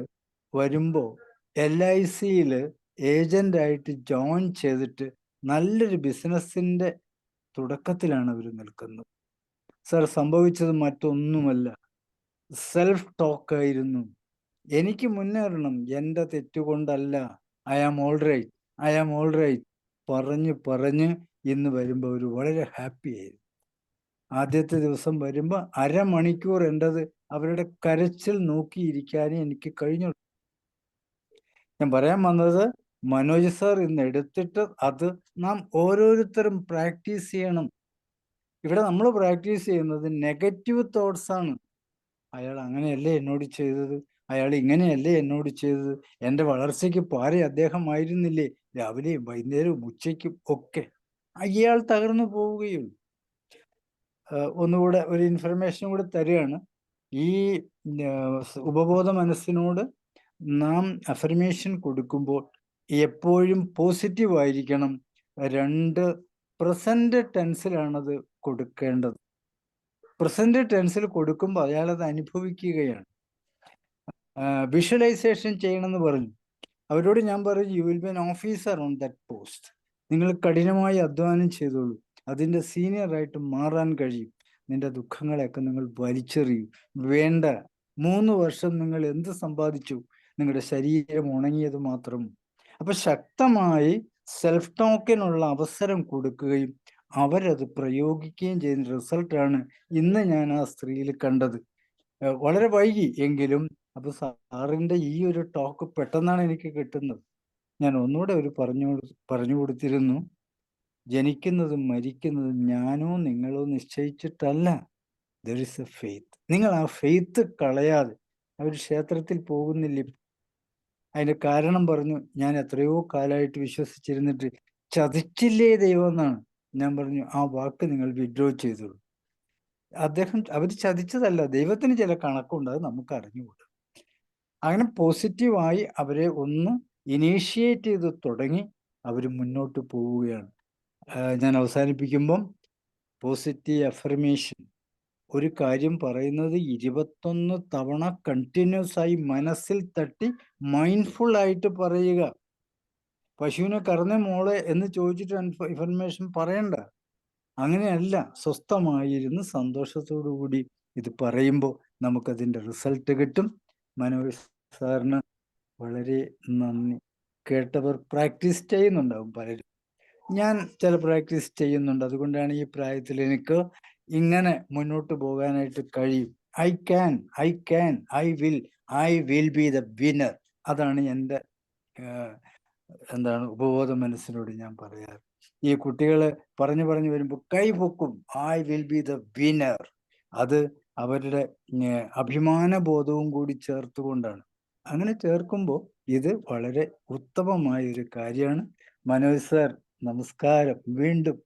വരുമ്പോ LICയിൽ ഏജന്റായിട്ട് ജോയിൻ ചെയ്തിട്ട് നല്ലൊരു ബിസിനസിന്റെ തുടക്കത്തിലാണ് അവർ നിൽക്കുന്നത്. സർ, സംഭവിച്ചത് മറ്റൊന്നുമല്ല, സെൽഫ് ടോക്കായിരുന്നു. എനിക്ക് മുന്നേറണം, എൻ്റെ തെറ്റുകൊണ്ടല്ല, I am all right, I am all right പറഞ്ഞ് ഇന്ന് വരുമ്പോൾ അവർ വളരെ ഹാപ്പി ആയിരുന്നു. ആദ്യത്തെ ദിവസം വരുമ്പോൾ അരമണിക്കൂർ എൻ്റെത് അവരുടെ കരച്ചിൽ നോക്കിയിരിക്കാനേ എനിക്ക് കഴിഞ്ഞുള്ളൂ. ഞാൻ പറയാൻ വന്നത്, മനോജ് സാർ ഇന്ന് എടുത്തിട്ട് അത് നാം ഓരോരുത്തരും പ്രാക്ടീസ് ചെയ്യണം. ഇവിടെ നമ്മൾ പ്രാക്ടീസ് ചെയ്യുന്നത് നെഗറ്റീവ് തോട്ട്സ് ആണ്. അയാൾ അങ്ങനെയല്ലേ എന്നോട് ചെയ്തത്, അയാൾ ഇങ്ങനെയല്ലേ എന്നോട് ചെയ്തത്, എൻ്റെ വളർച്ചയ്ക്ക് പാര അദ്ദേഹമായിരുന്നില്ലേ, രാവിലെയും വൈകുന്നേരവും ഉച്ചയ്ക്കും ഒക്കെ. അയാൾ തകർന്നു പോവുകയുള്ളൂ. ഒന്നുകൂടെ ഒരു ഇൻഫർമേഷൻ കൂടെ തരികയാണ്. ഈ ഉപബോധ മനസ്സിനോട് നാം അഫർമേഷൻ കൊടുക്കുമ്പോൾ എപ്പോഴും പോസിറ്റീവ് ആയിരിക്കണം. 2 പ്രസന്റ് ടെൻസിലാണത് കൊടുക്കേണ്ടത്. പ്രസന്റ് ടെൻസിൽ കൊടുക്കുമ്പോൾ അയാളത് അനുഭവിക്കുകയാണ്. വിഷ്വലൈസേഷൻ ചെയ്യണമെന്ന് പറഞ്ഞു. അവരോട് ഞാൻ പറഞ്ഞു, you will be an officer on that post. നിങ്ങൾ കഠിനമായി അധ്വാനം ചെയ്തോളൂ. അതിൻ്റെ സീനിയറായിട്ട് മാറാൻ കഴിയും. നിന്റെ ദുഃഖങ്ങളെയൊക്കെ നിങ്ങൾ വലിച്ചെറിയൂ. വേണ്ട. 3 വർഷം നിങ്ങൾ എന്ത് സമ്പാദിച്ചു? നിങ്ങളുടെ ശരീരം ഉണങ്ങിയത് മാത്രം. അപ്പൊ ശക്തമായി സെൽഫ് ടോക്കിനുള്ള അവസരം കൊടുക്കുകയും അവരത് പ്രയോഗിക്കുകയും ചെയ്യുന്ന റിസൾട്ടാണ് ഇന്ന് ഞാൻ ആ സ്ത്രീയിൽ കണ്ടത്. വളരെ വൈകി എങ്കിലും അപ്പൊ സാറിന്റെ ഈ ഒരു ടോക്ക് പെട്ടെന്നാണ് എനിക്ക് കിട്ടുന്നത്. ഞാൻ ഒന്നുകൂടെ പറഞ്ഞു കൊടുത്തിരുന്നു, ജനിക്കുന്നതും മരിക്കുന്നതും ഞാനോ നിങ്ങളോ നിശ്ചയിച്ചിട്ടല്ല. There is a faith. നിങ്ങൾ ആ ഫെയ്ത്ത് കളയാതെ, അവർ ക്ഷേത്രത്തിൽ പോകുന്നില്ല. അതിന്റെ കാരണം പറഞ്ഞു, ഞാൻ എത്രയോ കാലമായിട്ട് വിശ്വസിച്ചിരുന്നിട്ട് ചതിച്ചില്ലേ ദൈവം എന്നാണ്. ഞാൻ പറഞ്ഞു, ആ വാക്ക് നിങ്ങൾ വിഡ്രോ ചെയ്തോളൂ. അവർ ചതിച്ചതല്ല, ദൈവത്തിന് ചില കണക്കുണ്ട്, അത് നമുക്ക് അറിഞ്ഞുകൂടാ. അങ്ങനെ പോസിറ്റീവായി അവരെ ഒന്ന് ഇനീഷ്യേറ്റ് ചെയ്ത് തുടങ്ങി അവർ മുന്നോട്ട് പോവുകയാണ്. ഞാൻ അവസാനിപ്പിക്കുമ്പം പോസിറ്റീവ് അഫർമേഷൻ, ഒരു കാര്യം പറയുന്നത് 21 തവണ കണ്ടിന്യൂസ് ആയി മനസ്സിൽ തട്ടി മൈൻഡ്ഫുൾ ആയിട്ട് പറയുക. പശുവിനെ കറന്നേ മോളെ എന്ന് ചോദിച്ചിട്ട് ഇൻഫർമേഷൻ പറയണ്ട. അങ്ങനെയല്ല, സ്വസ്ഥമായിരുന്ന് സന്തോഷത്തോടു കൂടി ഇത് പറയുമ്പോൾ നമുക്കതിൻ്റെ റിസൾട്ട് കിട്ടും. മനോജ് സാറിന് വളരെ നന്ദി. കേട്ടവർ പ്രാക്ടീസ് ചെയ്യുന്നുണ്ടാവും പലരും. ഞാൻ ചില പ്രാക്ടീസ് ചെയ്യുന്നുണ്ട്. അതുകൊണ്ടാണ് ഈ പ്രായത്തിൽ എനിക്ക് ഇങ്ങനെ മുന്നോട്ട് പോകാനായിട്ട് കഴിയും. I will be the winner. അതാണ് എൻ്റെ ഉപബോധ മനസ്സിനോട് ഞാൻ പറയാറ്. ഈ കുട്ടികള് പറഞ്ഞു വരുമ്പോൾ കൈപൊക്കും, I will be the winner. അത് അവരുടെ അഭിമാന ബോധവും കൂടി ചേർത്തുകൊണ്ടാണ്. അങ്ങനെ ചേർക്കുമ്പോൾ ഇത് വളരെ ഉത്തമമായ ഒരു കാര്യമാണ്. മനോജ് സാർ, നമസ്കാരം. വീണ്ടും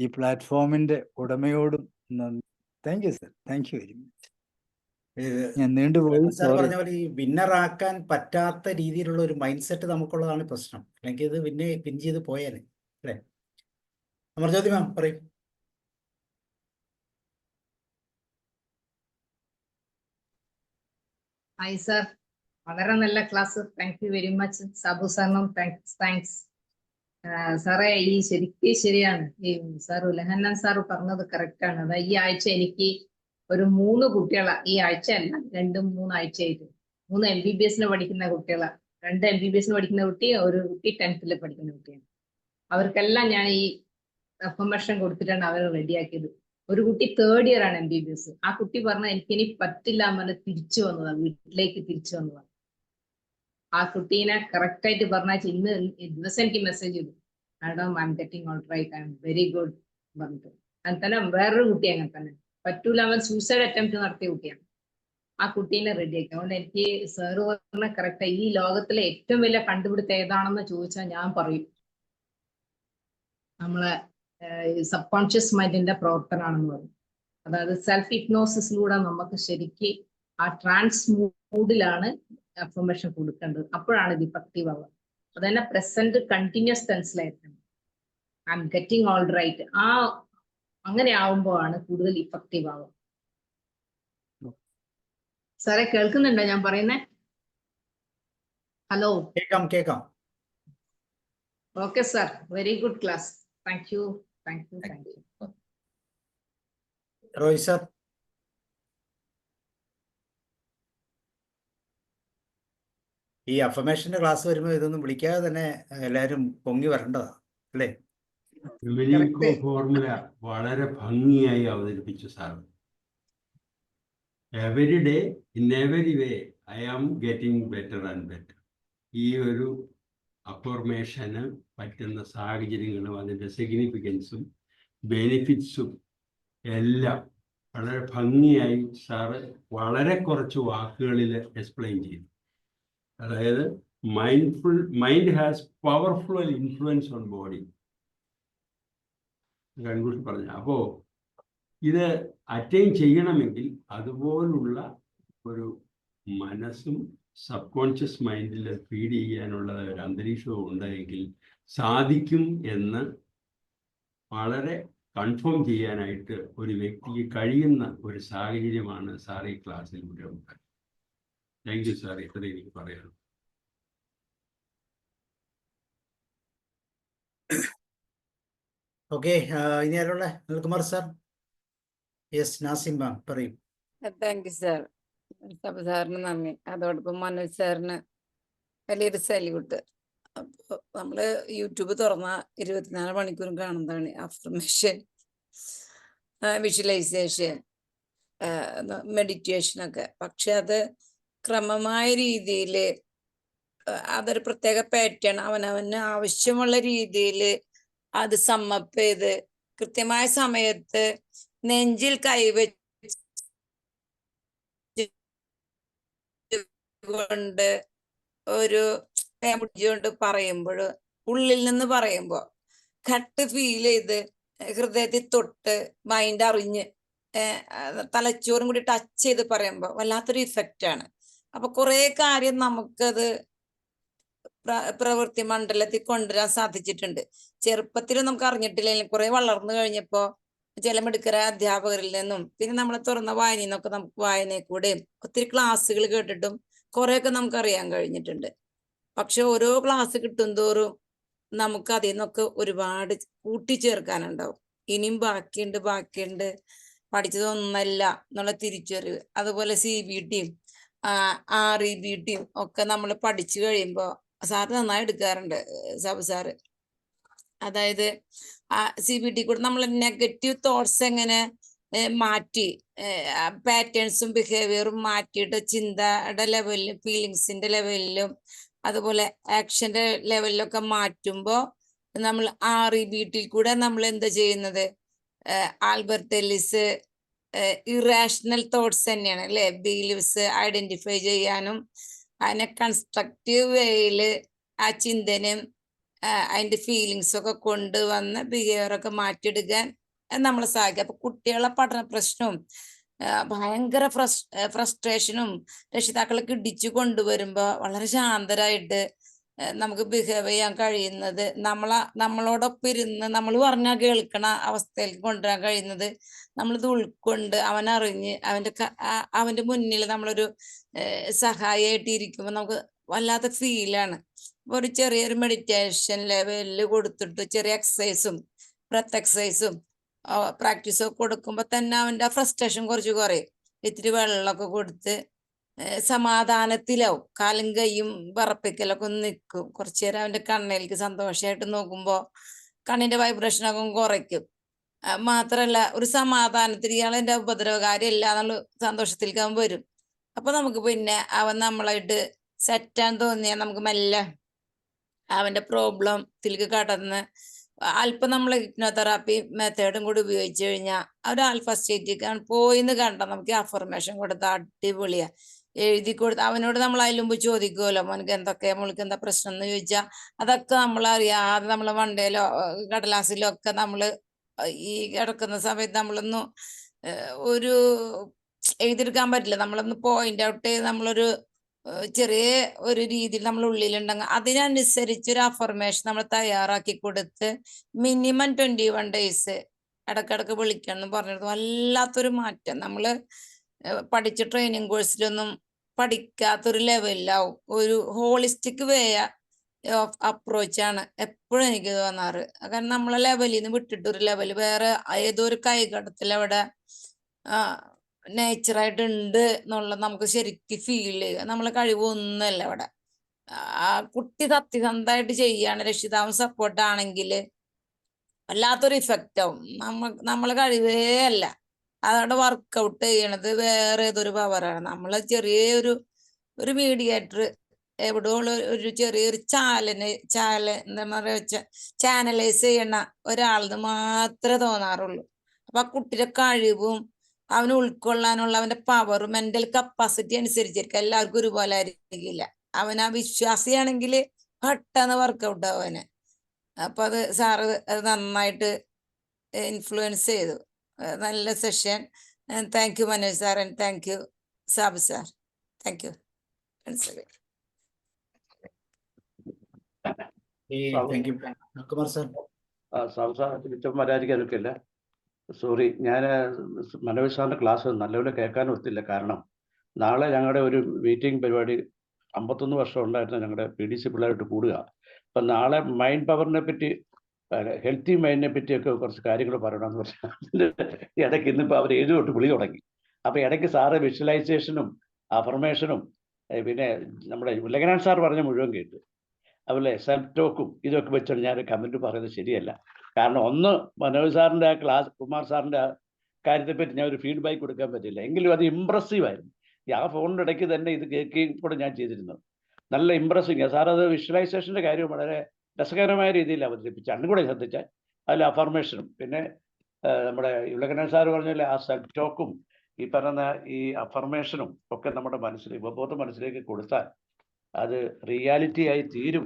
ഈ പ്ലാറ്റ്ഫോമിന്റെ ഉടമയോടും നന്ദി. Thank you sir, thank you very much. ഞാൻ നീണ്ടുപോയി, സാർ സോറി. പറഞ്ഞ പോലെ ഈ വിന്നറാക്കാൻ പറ്റാത്ത രീതിയിലുള്ള ഒരു മൈൻഡ് സെറ്റ് നമുക്കുള്ളതാണ് പ്രശ്നം. അല്ലെങ്കിൽ ഇത് പിന്നെ പിൻ ചെയ്ത് പോയാലേ അല്ലേ? അമർജ്യോതി മാം പറയും. ഹായ് സാർ, വളരെ നല്ല class. Thank you very much. Sabu സാറിനും താങ്ക്സ്. സാറേ, ഈ ശരിയാണ് ഈ സാർ ഉലഹന്നൻ സാറ് പറഞ്ഞത് കറക്റ്റാണ്. അതായത് ഈ ആഴ്ച എനിക്ക് ഒരു 3 കുട്ടികളാ, ഈ ആഴ്ച അല്ല 2-3 ആഴ്ചയായിട്ട് 3 MBBS പഠിക്കുന്ന കുട്ടികളാ. 2 MBBS പഠിക്കുന്ന കുട്ടി, ഒരു കുട്ടി 10th പഠിക്കുന്ന കുട്ടിയാണ്. അവർക്കെല്ലാം ഞാൻ ഈ അഫർമേഷൻ കൊടുത്തിട്ടാണ് അവരെ റെഡിയാക്കിയത്. ഒരു കുട്ടി 3rd ഇയർ ആണ് MBBS. ആ കുട്ടി പറഞ്ഞ എനിക്കിനി പറ്റില്ല എന്ന് തിരിച്ചു വന്നതാണ്, വീട്ടിലേക്ക് തിരിച്ചു വന്നതാണ്. ആ കുട്ടീനെ കറക്റ്റ് ആയിട്ട് പറഞ്ഞാൽ ഇന്ന് ദിവസം എനിക്ക് മെസ്സേജ് ചെയ്തു, madam I'm getting all right, I'm very good പറഞ്ഞിട്ട്. അങ്ങനെ തന്നെ വേറൊരു കുട്ടി അങ്ങനെ തന്നെ പറ്റൂല, അവൻ സൂസൈഡ് അറ്റംപ്റ്റ് നടത്തിയ കുട്ടിയാണ്. ആ കുട്ടീനെ റെഡിയാക്കി. അതുകൊണ്ട് എനിക്ക് സാറ് പറഞ്ഞ കറക്റ്റ്, ഈ ലോകത്തിലെ ഏറ്റവും വലിയ കണ്ടുപിടുത്തം ഏതാണെന്ന് ചോദിച്ചാൽ ഞാൻ പറയും നമ്മളെ സബ് കോൺഷ്യസ് മൈൻഡിന്റെ പ്രവർത്തനമാണെന്ന് പറയും. അതായത് സെൽഫ് ഹിപ്നോസിസിലൂടെ നമുക്ക് ശരിക്ക് ആ ട്രാൻസ് മൂഡിലാണ് അഫർമേഷൻ കൊടുക്കേണ്ടത്. അപ്പോഴാണ് ഇത് ഇഫക്റ്റീവ് ആവുക. അത് തന്നെ പ്രസന്റ് കണ്ടിന്യൂസ് ടെൻസിലായിരിക്കണം. I'm getting all right. അങ്ങനെ ആവുമ്പോഴാണ് കൂടുതൽ ഇഫക്റ്റീവ് ആവുക. സാറേ, കേൾക്കുന്നുണ്ടോ ഞാൻ പറയുന്നേ? ഹലോ, കേൾക്കാം. Okay sir, very good class. Thank you. Roy sir. ഈ അഫർമേഷന്റെ ക്ലാസ് വരുമ്പോൾ ഇതൊന്നും വിളിക്കാതെ തന്നെ എല്ലാവരും പൊങ്ങി വരേണ്ടതാണ് അല്ലേ? ഡൊമിനിക്കോ ഫോർമുല വളരെ ഭംഗിയായി അവതരിപ്പിച്ചു sir. Every day in every way I am getting better and better. ഈ ഒരു അഫർമേഷന് പറ്റുന്ന സാഹചര്യങ്ങളും അതിൻ്റെ സിഗ്നിഫിക്കൻസും ബെനിഫിറ്റ്സും എല്ലാം വളരെ ഭംഗിയായി സാറ് വളരെ കുറച്ച് വാക്കുകളിൽ എക്സ്പ്ലെയിൻ ചെയ്തു. അതായത് mind has powerful influence on body conclusion പറഞ്ഞു. അപ്പോൾ ഇത് അറ്റൈൻ ചെയ്യണമെങ്കിൽ അതുപോലുള്ള ഒരു മനസ്സും സബ് കോൺഷ്യസ് മൈൻഡിൽ ഫീഡ് ചെയ്യാനുള്ള ഒരു അന്തരീക്ഷവും ഉണ്ടെങ്കിൽ സാധിക്കും എന്ന് വളരെ കൺഫേം ചെയ്യാനായിട്ട് ഒരു വ്യക്തിക്ക് കഴിയുന്ന ഒരു സാഹചര്യമാണ് സാർ ഈ ക്ലാസ്സിലൂടെ ഉണ്ടായത്. താങ്ക് യു സാർ, ഇത്രയും എനിക്ക് പറയാനുള്ളൂ. ഓക്കെ, ഇനി ആരുള്ള അനിൽകുമാർ സാർ? യെസ്, നാസിം മാം പറയും. Thank you sir. സബ് സാറിന് നന്ദി. അതോടൊപ്പം മനോജ് സാറിന് വലിയൊരു സല്യൂട്ട്. അപ്പോൾ നമ്മള് യൂട്യൂബ് തുറന്ന 24 മണിക്കൂറും കാണുന്നതാണ് അഫർമേഷൻ, വിഷ്വലൈസേഷൻ, മെഡിറ്റേഷൻ ഒക്കെ. പക്ഷെ അത് ക്രമമായ രീതിയിൽ അതൊരു പ്രത്യേക പാറ്റേൺ അവനവന് ആവശ്യമുള്ള രീതിയിൽ അത് സമ്മപ്പ് ചെയ്ത് കൃത്യമായ സമയത്ത് നെഞ്ചിൽ കൈവച്ച് കൊണ്ട് ഒരു കൊണ്ട് പറയുമ്പോൾ, ഉള്ളിൽ നിന്ന് പറയുമ്പോൾ ഘട്ട് ഫീൽ ചെയ്ത് ഹൃദയത്തിൽ തൊട്ട് മൈൻഡ് അറിഞ്ഞ് തലച്ചോറും കൂടി ടച്ച് ചെയ്ത് പറയുമ്പോൾ വല്ലാത്തൊരു ഇഫക്റ്റ് ആണ്. അപ്പൊ കുറെ കാര്യം നമുക്കത് പ്രവൃത്തി മണ്ഡലത്തിൽ കൊണ്ടുവരാൻ സാധിച്ചിട്ടുണ്ട്. ചെറുപ്പത്തിൽ നമുക്ക് അറിഞ്ഞിട്ടില്ലെങ്കിൽ കുറെ വളർന്നു കഴിഞ്ഞപ്പോ ചില മിടുക്കരായ അധ്യാപകരിൽ നിന്നും പിന്നെ നമ്മളെ തുറന്ന വായനയിൽ നിന്നൊക്കെ നമുക്ക് വായനയിൽ കൂടെയും ഒത്തിരി ക്ലാസ്സുകൾ കേട്ടിട്ടും കുറെയൊക്കെ നമുക്ക് അറിയാൻ കഴിഞ്ഞിട്ടുണ്ട്. പക്ഷെ ഓരോ ക്ലാസ് കിട്ടും തോറും നമുക്ക് അതിൽ നിന്നൊക്കെ ഒരുപാട് കൂട്ടിച്ചേർക്കാനുണ്ടാവും. ഇനിയും ബാക്കിയുണ്ട് പഠിച്ചതൊന്നല്ല എന്നുള്ള തിരിച്ചറിവ്. അതുപോലെ CBTയും REBTയും ഒക്കെ നമ്മൾ പഠിച്ചു കഴിയുമ്പോൾ സാറ് നന്നായി എടുക്കാറുണ്ട് സാബു സാറ്. അതായത് CBT കൂടെ നമ്മൾ നെഗറ്റീവ് തോട്ട്സ് എങ്ങനെ മാറ്റി പാറ്റേൺസും ബിഹേവിയറും മാറ്റിയിട്ട് ചിന്തയുടെ ലെവലിലും ഫീലിങ്സിന്റെ ലെവലിലും അതുപോലെ ആക്ഷന്റെ ലെവലിലൊക്കെ മാറ്റുമ്പോൾ നമ്മൾ REBT കൂടെ നമ്മൾ എന്താ ചെയ്യുന്നത്? ആൽബർട്ട് എല്ലിസ് ഇറാഷണൽ തോട്ട്സ് തന്നെയാണ് അല്ലെ, ബിലീവ്സ് ഐഡന്റിഫൈ ചെയ്യാനും അതിനെ കൺസ്ട്രക്റ്റീവ് വേയിൽ ആ ചിന്തനും അതിന്റെ ഫീലിങ്സും ഒക്കെ കൊണ്ടുവന്ന് ബിഹേവിയർ ഒക്കെ മാറ്റിയെടുക്കാൻ നമ്മളെ സഹായിക്കും. അപ്പൊ കുട്ടികളെ പഠന പ്രശ്നവും ഭയങ്കര ഫ്രസ്ട്രേഷനും രക്ഷിതാക്കളൊക്കെ ഇടിച്ചു കൊണ്ടുവരുമ്പോ വളരെ ശാന്തരായിട്ട് നമുക്ക് ബിഹേവ് ചെയ്യാൻ കഴിയുന്നത്, നമ്മളോടൊപ്പം ഇരുന്ന് നമ്മൾ പറഞ്ഞാൽ കേൾക്കണ അവസ്ഥയിലേക്ക് കൊണ്ടുവരാൻ കഴിയുന്നത് നമ്മളിത് ഉൾക്കൊണ്ട് അവനറിഞ്ഞ് അവന്റെ മുന്നിൽ നമ്മളൊരു സഹായിയായിട്ട് ഇരിക്കുമ്പോൾ നമുക്ക് വല്ലാത്ത ഫീലാണ്. ഒരു ചെറിയൊരു മെഡിറ്റേഷൻ ലെവലിൽ കൊടുത്തിട്ട് ചെറിയ എക്സസൈസും ബ്രത്ത് എക്സസൈസും പ്രാക്ടീസും ഒക്കെ കൊടുക്കുമ്പോൾ തന്നെ അവന്റെ ഫ്രസ്ട്രേഷൻ കുറച്ച് കുറയും. ഇത്തിരി വെള്ളമൊക്കെ കൊടുത്ത് സമാധാനത്തിലാവും. കാലും കൈയും വിറപ്പിക്കലൊക്കെ ഒന്ന് നിൽക്കും. കുറച്ചു നേരം അവന്റെ കണ്ണിലേക്ക് സന്തോഷമായിട്ട് നോക്കുമ്പോ കണ്ണിന്റെ വൈബ്രേഷനൊക്കെ കുറയ്ക്കും. മാത്രല്ല ഒരു സമാധാനത്തിൽ ഇയാളെന്റെ ഉപദ്രവകാരിയല്ല എന്നുള്ള സന്തോഷത്തിലേക്ക് അവൻ വരും. അപ്പൊ നമുക്ക് പിന്നെ അവൻ നമ്മളായിട്ട് സെറ്റാന്ന് തോന്നിയാൽ നമുക്ക് മെല്ലെ അവന്റെ പ്രോബ്ലത്തിലേക്ക് കടന്ന് അല്പം നമ്മൾ ഹിപ്നോതെറാപ്പി മെത്തേഡും കൂടി ഉപയോഗിച്ചു കഴിഞ്ഞാൽ ഒരു ആൽഫ സ്റ്റേറ്റിലേക്ക് പോയിന്ന് കണ്ട നമുക്ക് അഫർമേഷൻ കൊടുത്ത അടിപൊളിയാ. എഴുതി കൊടുത്ത് അവനോട് നമ്മൾ അതിൽ മുമ്പ് ചോദിക്കുമല്ലോ, മോനക്ക് എന്തൊക്കെയാ മോൾക്ക് എന്താ പ്രശ്നം എന്ന് ചോദിച്ചാൽ അതൊക്കെ നമ്മൾ അറിയാതെ നമ്മളെ വണ്ടയിലോ കടലാസിലോ ഒക്കെ നമ്മൾ ഈ കിടക്കുന്ന സമയത്ത് നമ്മളൊന്നും ഒരു എഴുതിയെടുക്കാൻ പറ്റില്ല. നമ്മളൊന്ന് പോയിന്റ് ഔട്ട് ചെയ്ത് നമ്മളൊരു ചെറിയ ഒരു രീതിയിൽ നമ്മൾ ഉള്ളിലുണ്ടെങ്കിൽ അതിനനുസരിച്ച് ഒരു അഫർമേഷൻ നമ്മൾ തയ്യാറാക്കി കൊടുത്ത് മിനിമം 21 ഡേയ്സ് ഇടക്കിടക്ക് വിളിക്കണം എന്ന് പറഞ്ഞത് വല്ലാത്തൊരു മാറ്റം. നമ്മള് പഠിച്ച ട്രെയിനിങ് കോഴ്സിലൊന്നും പഠിക്കാത്തൊരു ലെവലിലാവും. ഒരു ഹോളിസ്റ്റിക് വേ ഓഫ് അപ്രോച്ചാണ് എപ്പോഴും എനിക്ക് തോന്നാറ്. കാരണം നമ്മളെ ലെവലിൽ നിന്ന് വിട്ടിട്ടൊരു ലെവൽ വേറെ ഏതോ ഒരു കൈകടത്തിൽ അവിടെ നേച്ചറായിട്ട് ഉണ്ട് എന്നുള്ളത് നമുക്ക് ശരിക്കും ഫീൽ ചെയ്യുക. നമ്മളെ കഴിവൊന്നുമല്ല അവിടെ. ആ കുട്ടി സത്യസന്ധമായിട്ട് ചെയ്യാണ്, രക്ഷിതാവും സപ്പോർട്ടാണെങ്കിൽ വല്ലാത്തൊരു ഇഫക്റ്റ് ആവും. നമ്മളെ കഴിവേ അല്ല അതവിടെ വർക്കൗട്ട് ചെയ്യണത് വേറെ ഏതൊരു പവറാണ്. നമ്മളെ ചെറിയൊരു മീഡിയേറ്റർ എവിടെ ഉള്ള ഒരു ചെറിയൊരു എന്താ പറയുക ചാനലൈസ് ചെയ്യണ ഒരാളെന്ന് മാത്രമേ തോന്നാറുള്ളൂ. അപ്പൊ ആ കുട്ടിയുടെ കഴിവും അവന് ഉൾക്കൊള്ളാനുള്ള അവന്റെ പവർ മെന്റൽ കപ്പാസിറ്റി അനുസരിച്ചിരിക്കും. എല്ലാവർക്കും ഒരുപോലെ ആയിരിക്കില്ല. അവൻ ആ വിശ്വാസിയാണെങ്കിൽ പെട്ടെന്ന് വർക്കൗട്ട് ആവും അവന്. അപ്പൊ അത് സാറ് അത് നന്നായിട്ട് ഇൻഫ്ലുവൻസ് ചെയ്തു. നല്ല session. Thank you Manoj sir and thank you Sabu sir. Thank you. വരാതിരിക്കാനൊക്കെയില്ല. സോറി, ഞാൻ മനോജ് സാറിൻ്റെ ക്ലാസ് നല്ലപോലെ കേൾക്കാൻ ഒത്തില്ല. കാരണം നാളെ ഞങ്ങളുടെ ഒരു മീറ്റിംഗ് പരിപാടി 51 വർഷം ഉണ്ടായിരുന്ന ഞങ്ങളുടെ PDC പിള്ളേരായിട്ട് കൂടുക. അപ്പം നാളെ മൈൻഡ് പവറിനെ പറ്റി ഹെൽത്തി മൈൻഡിനെ പറ്റിയൊക്കെ കുറച്ച് കാര്യങ്ങൾ പറയണമെന്ന് പറഞ്ഞാൽ ഇടയ്ക്ക് ഇന്നിപ്പോൾ അവർ 7 തൊട്ട് വിളി തുടങ്ങി. അപ്പോൾ ഇടയ്ക്ക് സാറ് വിഷ്വലൈസേഷനും അഫർമേഷനും പിന്നെ നമ്മുടെ ലഗനാൻ സാർ പറഞ്ഞ മുഴുവൻ കേട്ടു. അതുപോലെ സെൽഫ് ടോക്കും ഇതൊക്കെ വെച്ചാണ് ഞാൻ കമൻറ്റ് പറയുന്നത് ശരിയല്ല. കാരണം ഒന്ന് മനോജ് സാറിൻ്റെ ആ ക്ലാസ്, കുമാർ സാറിൻ്റെ ആ കാര്യത്തെപ്പറ്റി ഞാൻ ഒരു ഫീഡ്ബാക്ക് കൊടുക്കാൻ പറ്റില്ല. എങ്കിലും അത് ഇമ്പ്രസീവ് ആയിരുന്നു. ആ ഫോണിൻ്റെ ഇടയ്ക്ക് തന്നെ ഇത് കേൾക്കുകയും കൂടെ ഞാൻ ചെയ്തിരുന്നു. നല്ല ഇമ്പ്രസിങ്. സാർ അത് വിഷ്വലൈസേഷൻ്റെ കാര്യം വളരെ രസകരമായ രീതിയിൽ അവതരിപ്പിച്ചു. അന്നും കൂടെ ശ്രദ്ധിച്ചാൽ അതിൽ അഫർമേഷനും പിന്നെ നമ്മുടെ യുലകനൻ സാർ പറഞ്ഞ ആ സെൽഫ് ടോക്കും ഈ പറയുന്ന ഈ അഫർമേഷനും ഒക്കെ നമ്മുടെ മനസ്സിൽ ഉപബോധ മനസ്സിലേക്ക് കൊടുത്താൽ അത് റിയാലിറ്റി ആയി തീരും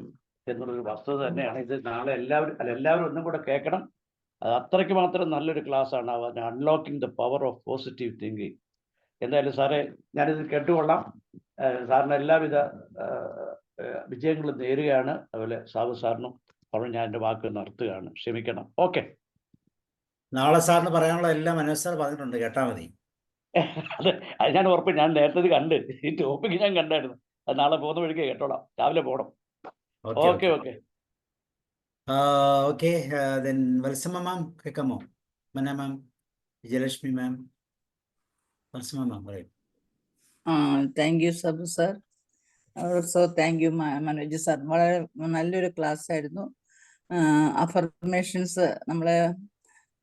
എന്നുള്ളൊരു വസ്തുത തന്നെയാണ്. ഇത് നാളെ എല്ലാവരും ഒന്നും കൂടെ കേൾക്കണം. അത് അത്രയ്ക്ക് മാത്രം നല്ലൊരു ക്ലാസ്സാണ്. Unlocking the power of positive thinking. എന്തായാലും സാറേ ഞാനിത് കേട്ടുകൊള്ളാം. സാറിന് എല്ലാവിധ വിജയങ്ങളും നേരുകയാണ്. അതുപോലെ സാബു സാറിനും അവിടെ ഞാൻ എൻ്റെ വാക്ക് നിർത്തുകയാണ്. ക്ഷമിക്കണം. ഓക്കെ. നാളെ സാറിന് പറയാനുള്ള എല്ലാം മനോജ് സാർ പറഞ്ഞിട്ടുണ്ട്, കേട്ടാ മതി. അത് ഞാൻ ഉറപ്പ്. ഞാൻ നേരത്തെ കണ്ട് ഈ ടോപ്പിക്ക് ഞാൻ കണ്ടായിരുന്നു. അത് നാളെ പോകുന്ന വഴിക്ക് കേട്ടോളാം. രാവിലെ പോകണം. Okay okay okay. Then Valsamma ma'am കേൾക്കാമോ? Mana ma'am, Vijayalakshmi ma'am, Valsamma ma'am പറയും. Thank you Sabu sir. Also thank you Manoj sir. വളരെ നല്ലൊരു ക്ലാസ് ആയിരുന്നു. അഫർമേഷൻസ് നമ്മളെ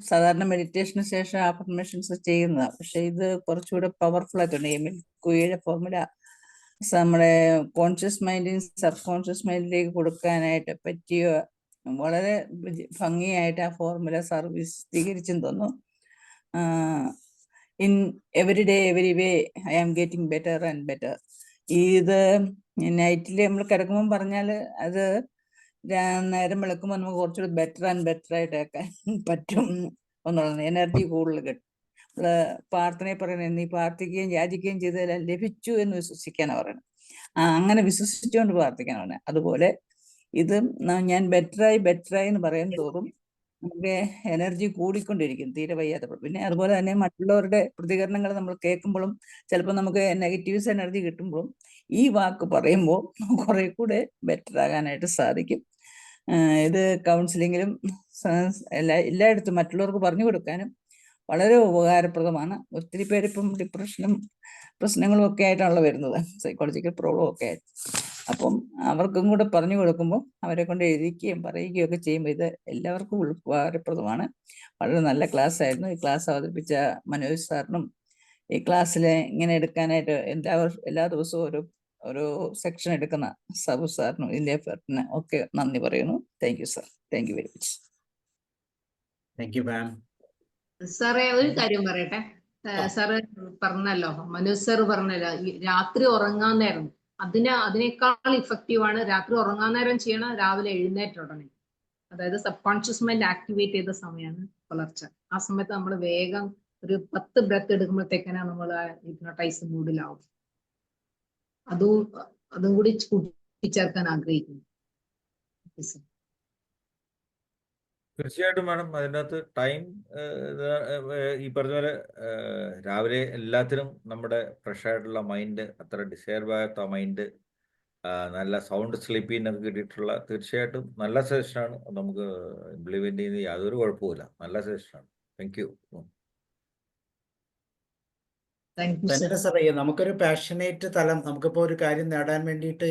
സാധാരണ മെഡിറ്റേഷന് ശേഷം അഫർമേഷൻസ് ചെയ്യുന്നതാണ്. പക്ഷെ ഇത് കുറച്ചുകൂടെ പവർഫുൾ ആയിട്ടുണ്ട്. എമിൽ കുയിയുടെ ഫോർമുല നമ്മുടെ കോൺഷ്യസ് മൈൻഡിന് സബ് കോൺഷ്യസ് മൈൻഡിലേക്ക് കൊടുക്കാനായിട്ട് പറ്റിയ വളരെ ഭംഗിയായിട്ട് ആ ഫോർമുല സാർ വിശദീകരിച്ചെന്ന് തോന്നുന്നു. In every day every way I am getting better and better. ഇത് നൈറ്റിൽ നമ്മൾ കിടക്കുമ്പോൾ പറഞ്ഞാൽ അത് നേരം വെളുക്കുമ്പോൾ നമുക്ക് കുറച്ചുകൂടി ബെറ്റർ ആൻഡ് ബെറ്റർ ആയിട്ടൊക്കെ പറ്റും എന്നുള്ളത്. എനർജി കൂടുതൽ കിട്ടും. പ്രാർത്ഥനയെ പറയുന്നത് നീ പ്രാർത്ഥിക്കുകയും യാചിക്കുകയും ചെയ്താൽ ലഭിച്ചു എന്ന് വിശ്വസിക്കാനാണ് പറയുന്നത്. അങ്ങനെ വിശ്വസിച്ചുകൊണ്ട് പ്രാർത്ഥിക്കാനാണ് പറയുന്നത്. അതുപോലെ ഇത് ഞാൻ ബെറ്ററായി എന്ന് പറയും തോറും നമുക്ക് എനർജി കൂടിക്കൊണ്ടിരിക്കും തീരെ വയ്യാത്തപ്പോൾ. പിന്നെ അതുപോലെ തന്നെ മറ്റുള്ളവരുടെ പ്രതികരണങ്ങൾ നമ്മൾ കേൾക്കുമ്പോഴും ചിലപ്പോൾ നമുക്ക് നെഗറ്റീവ്സ് എനർജി കിട്ടുമ്പോഴും ഈ വാക്ക് പറയുമ്പോൾ കുറെ കൂടെ ബെറ്റർ ആകാനായിട്ട് സാധിക്കും. ഇത് കൗൺസിലിങ്ങിലും എല്ലായിടത്തും മറ്റുള്ളവർക്ക് പറഞ്ഞു കൊടുക്കാനും വളരെ ഉപകാരപ്രദമാണ്. ഒത്തിരി പേര് ഇപ്പം ഡിപ്രഷനും പ്രശ്നങ്ങളും ഒക്കെ ആയിട്ടാണല്ലോ വരുന്നത്, സൈക്കോളജിക്കൽ പ്രോബ്ലം ഒക്കെ ആയിട്ട്. അപ്പം അവർക്കും കൂടെ പറഞ്ഞു കൊടുക്കുമ്പോൾ അവരെ കൊണ്ട് എഴുതിക്കുകയും പറയുകയും ഒക്കെ ചെയ്യുമ്പോൾ ഇത് എല്ലാവർക്കും ഉപകാരപ്രദമാണ്. വളരെ നല്ല ക്ലാസ് ആയിരുന്നു. ഈ ക്ലാസ് അവതരിപ്പിച്ച മനോജ് സാറിനും ഈ ക്ലാസ്സിൽ ഇങ്ങനെ എടുക്കാനായിട്ട് എല്ലാ ദിവസവും ഒരു സെക്ഷൻ എടുക്കുന്ന സബു സാറിനും ഇതിൻ്റെ എഫർട്ടിന് ഒക്കെ നന്ദി പറയുന്നു. Thank you sir. Thank you very much. Thank you ma'am. സാറേ ഒരു കാര്യം പറയട്ടെ. സാറ് പറഞ്ഞല്ലോ, മനോജ് സാർ പറഞ്ഞല്ലോ, ഈ രാത്രി ഉറങ്ങാൻ നേരം അതിനേക്കാൾ ഇഫക്റ്റീവ് ആണ് രാത്രി ഉറങ്ങാൻ നേരം ചെയ്യണം രാവിലെ എഴുന്നേറ്റ ഉടനെ. അതായത് സബ് കോൺഷ്യസ് മൈൻഡ് ആക്ടിവേറ്റ് ചെയ്ത സമയമാണ് പുലർച്ചെ. ആ സമയത്ത് നമ്മൾ വേഗം ഒരു 10 ബ്രെത്ത് എടുക്കുമ്പോഴത്തേക്കാണ് നമ്മൾ ഹിപ്നോട്ടൈസ് മൂഡിലാവും. അതും കൂടി കൂട്ടിച്ചേർക്കാൻ ആഗ്രഹിക്കുന്നു. തീർച്ചയായിട്ടും വേണം. അതിനകത്ത് ടൈം ഈ പറഞ്ഞ പോലെ രാവിലെ എല്ലാത്തിനും നമ്മുടെ ഫ്രഷ് ആയിട്ടുള്ള മൈൻഡ്, അത്ര ഡിസ്റ്റർബ് ആകാത്ത മൈൻഡ്, നല്ല സൗണ്ട് സ്ലീപ്പിനൊക്കെ കിട്ടിയിട്ടുള്ള തീർച്ചയായിട്ടും നല്ല സജഷനാണ്. നമുക്ക് ഇംപ്ലിമെന്റ് ചെയ്യുന്ന യാതൊരു കുഴപ്പമില്ല. നല്ല സജഷനാണ്. Thank you. തന്നെ സാറേ, നമുക്കൊരു പാഷനേറ്റ് തലം, നമുക്കിപ്പോൾ ഒരു കാര്യം നേടാൻ വേണ്ടിയിട്ട്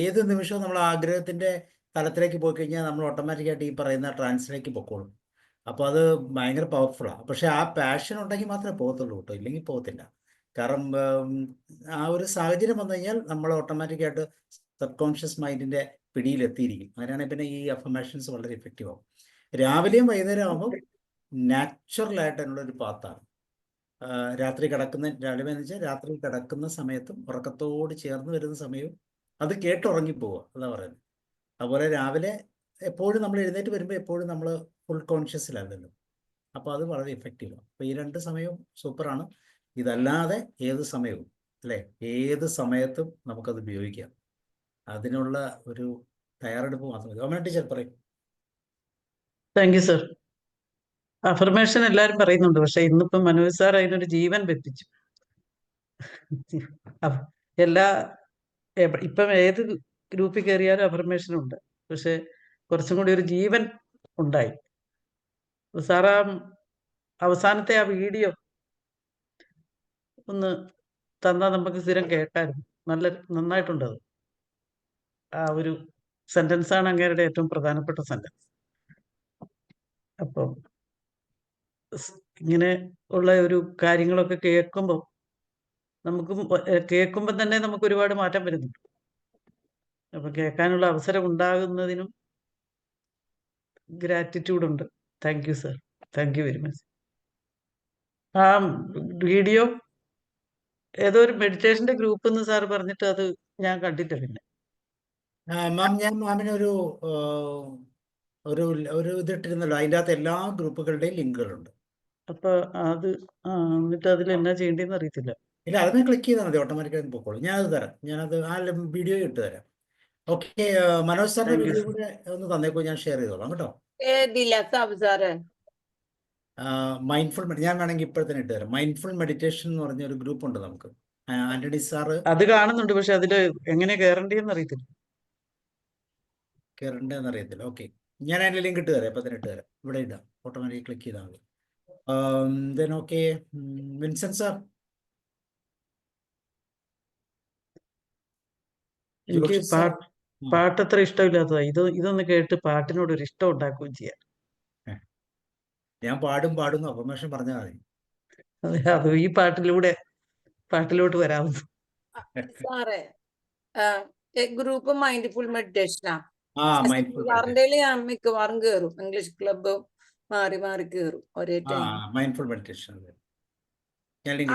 ഏത് നിമിഷവും നമ്മൾ ആഗ്രഹത്തിന്റെ തലത്തിലേക്ക് പോയി കഴിഞ്ഞാൽ നമ്മൾ ഓട്ടോമാറ്റിക്കായിട്ട് ഈ പറയുന്ന ട്രാൻസിലേക്ക് പൊക്കോളും. അപ്പോൾ അത് ഭയങ്കര പവർഫുള്ളാണ്. പക്ഷെ ആ പാഷൻ ഉണ്ടെങ്കിൽ മാത്രമേ പോകത്തുള്ളൂ കേട്ടോ, ഇല്ലെങ്കിൽ പോകത്തില്ല. കാരണം ആ ഒരു സാഹചര്യം വന്നു കഴിഞ്ഞാൽ നമ്മൾ ഓട്ടോമാറ്റിക്കായിട്ട് സബ് കോൺഷ്യസ് മൈൻഡിന്റെ പിടിയിലെത്തിയിരിക്കും. അങ്ങനെയാണെങ്കിൽ പിന്നെ ഈ അഫർമേഷൻസ് വളരെ ഇഫക്റ്റീവ് ആവും. രാവിലെയും വൈകുന്നേരം ആകുമ്പോൾ നാച്ചുറലായിട്ടുള്ളൊരു പാത്താണ്. രാവിലെ എന്ന് വെച്ചാൽ രാത്രി കിടക്കുന്ന സമയത്തും ഉറക്കത്തോട് ചേർന്ന് വരുന്ന സമയവും അത് കേട്ടുറങ്ങിപ്പോവുക, അതാ പറയുന്നത്. അതുപോലെ രാവിലെ എപ്പോഴും നമ്മൾ എഴുന്നേറ്റ് വരുമ്പോൾ എപ്പോഴും നമ്മൾ ഫുൾ കോൺഷ്യസിലാണല്ലോ. അപ്പോൾ അത് വളരെ ഇഫക്റ്റീവാണ്. അപ്പോൾ ഈ 2 സമയവും സൂപ്പറാണ്. ഇതല്ലാതെ ഏത് സമയവും അല്ലേ, ഏത് സമയത്തും നമുക്കത് ഉപയോഗിക്കാം. അതിനുള്ള ഒരു തയ്യാറെടുപ്പ് മാത്രം മതി. ഓമന ടീച്ചർ പറയും. Thank you sir. അഫർമേഷൻ എല്ലാവരും പറയുന്നുണ്ട്, പക്ഷെ ഇന്നിപ്പം മനോജ് സാർ അതിനൊരു ജീവൻ വെപ്പിച്ചു. ഇപ്പം ഏത് ഗ്രൂപ്പിൽ കയറിയാലും അഫർമേഷൻ ഉണ്ട്, പക്ഷെ കുറച്ചും കൂടി ഒരു ജീവൻ ഉണ്ടായി. സാർ ആ അവസാനത്തെ ആ വീഡിയോ ഒന്ന് തന്നാൽ നമുക്ക് സ്ഥിരം കേൾക്കായിരുന്നു. നന്നായിട്ടുണ്ട് അത്. ആ ഒരു സെന്റൻസ് ആണ് അങ്ങേരുടെ ഏറ്റവും പ്രധാനപ്പെട്ട സെന്റൻസ്. അപ്പം ഇങ്ങനെ ഉള്ള ഒരു കാര്യങ്ങളൊക്കെ കേൾക്കുമ്പോൾ കേൾക്കുമ്പോൾ തന്നെ നമുക്ക് ഒരുപാട് മാറ്റം വരുന്നുണ്ട്. അപ്പൊ കേൾക്കാനുള്ള അവസരം ഉണ്ടാകുന്നതിനും ഗ്രാറ്റിറ്റ്യൂഡ് ഉണ്ട്. Thank you sir, thank you very much. ആ വീഡിയോ ഏതോ ഒരു മെഡിറ്റേഷന്റെ ഗ്രൂപ്പ് എന്ന് സാർ പറഞ്ഞിട്ട് അത് ഞാൻ കണ്ടില്ല. പിന്നെ മാം, ഞാൻ മാമിനൊരു ഒരു ഒരു ഇതിട്ടിരുന്നല്ലോ, അതിൻ്റെ അകത്ത് എല്ലാ ഗ്രൂപ്പുകളുടെയും ലിങ്കുകളുണ്ട്. അപ്പൊ അത് എന്നിട്ട് അതിൽ എന്നാ ചെയ്യേണ്ടതെന്ന് അറിയത്തില്ല. ഇല്ല, അതിനെ ക്ലിക്ക് ചെയ്താൽ മതി, ഓട്ടോമാറ്റിക്കായി പൊക്കോളൂ. ഞാനത് തരാം, ഞാനത് ആ വീഡിയോ ഇട്ട് തരാം. ഓക്കെ, മനോജ് സാറിന്റെ താങ്ക് യു വീഡിയോ സർ. കൂടെ ഒന്ന് തന്നേക്കോ, ഞാൻ ഷെയർ ചെയ്തോളാം കേട്ടോ. ഏതില്ല സാബു സാറ്? മൈൻഡ്ഫുൾ, ഞാൻ വേണമെങ്കിൽ ഇപ്പോഴത്തന്നെ ഇട്ട് തരാം. മൈൻഡ്ഫുൾ മെഡിറ്റേഷൻ എന്ന് പറഞ്ഞ ഒരു ഗ്രൂപ്പ് ഉണ്ട് നമുക്ക്. ആന്റണി സാറ് അത് കാണുന്നുണ്ട്, പക്ഷെ അതില് എങ്ങനെ കയറേണ്ടതെന്ന് അറിയത്തില്ല. കയറേണ്ടതെന്ന് അറിയത്തില്ല. ഓക്കെ, ഞാൻ അതിൻ്റെ ലിങ്ക് ഇട്ട് തരാം, ഇപ്പം തന്നെ ഇട്ട് തരാം. ഇവിടെ ഇടാം, ഓട്ടോമാറ്റിക് ക്ലിക്ക് ചെയ്താൽ മതി. Then okay, Vincent sir. എനിക്ക് ജോഷി സാർ. പാട്ട് അത്ര ഇഷ്ടമില്ലാത്തതാ. ഇതൊന്ന് കേട്ട് പാട്ടിനോട് ഒരു ഇഷ്ടം ഉണ്ടാക്കുകയും ചെയ്യാം. ഞാൻ പാടുന്നു അഫർമേഷൻ പറഞ്ഞാൽ മതി. അത് ഈ പാട്ടിലോട്ട് വരാവുന്നു. സാറേ, ഗ്രൂപ്പ് മൈൻഡ്ഫുൾ മെഡിറ്റേഷനാ. മൈൻഡ്ഫുൾ സാറിന്റെ ഞാൻ മിക്കവാറും കേറും. ഇംഗ്ലീഷ് ക്ലബ്ബ് മാറി മാറി കേറും ഒരേ ടൈം. മൈൻഡ്ഫുൾ മെഡിറ്റേഷൻ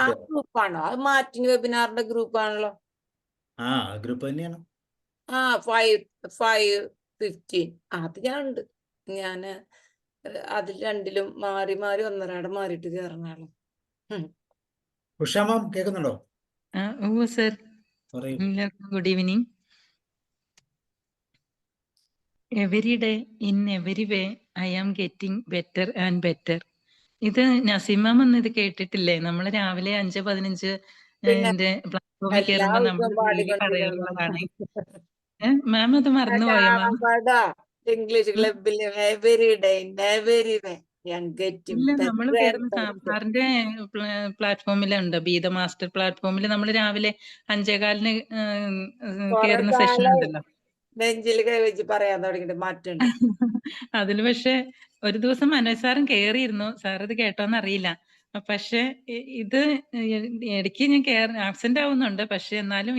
ആ ഗ്രൂപ്പാണോ? അത് മാറ്റിന് വെബിനാറിന്റെ ഗ്രൂപ്പാണല്ലോ. ഗ്രൂപ്പ് തന്നെയാണ്. 5:15 അത് ഞാൻ ഉണ്ട്. ഞാന് അതിൽ രണ്ടിലും മാറി മാറി ഒന്നരാടെ മാറിയിട്ട് കയറണാളോ. ഉഷാമാം കേൾക്കുന്നുണ്ടോ? സർ, പറയൂ. Good evening. Every day in every way I am getting better and better. ഇത് നസീമാം എന്ന് ഇത് കേട്ടിട്ടില്ലേ? നമ്മൾ രാവിലെ 5:15 പ്ലാറ്റ്ഫോമിൽ കയറുമ്പോൾ നമ്മൾ ഡെയിലി പറയാറുള്ളതാണ്. മാം അത് മറന്നുപോയോ മാം? ഇംഗ്ലീഷ് ക്ലബിൽ എവരി ഡേ ഇൻ എവരി വേ ഇല്ല, നമ്മൾ കയറുന്ന സാറിന്റെ പ്ലാറ്റ്ഫോമിലുണ്ട്. ബി ദ മാസ്റ്റർ പ്ലാറ്റ്ഫോമിൽ നമ്മൾ രാവിലെ 5:15 കയറുന്ന സെഷൻ ഉണ്ടല്ലോ. നെഞ്ചിൽ കൈവച്ച് പറയാൻ തുടങ്ങിയിട്ട് മാറ്റുണ്ട്. അതില് പക്ഷെ ഒരു ദിവസം മനോജ് സാറും കയറിയിരുന്നു. സാർ ഇത് കേട്ടോന്ന് അറിയില്ല. പക്ഷെ ഇത് ഇടയ്ക്ക് ഞാൻ ആബ്സെന്റ് ആവുന്നുണ്ട്. പക്ഷെ എന്നാലും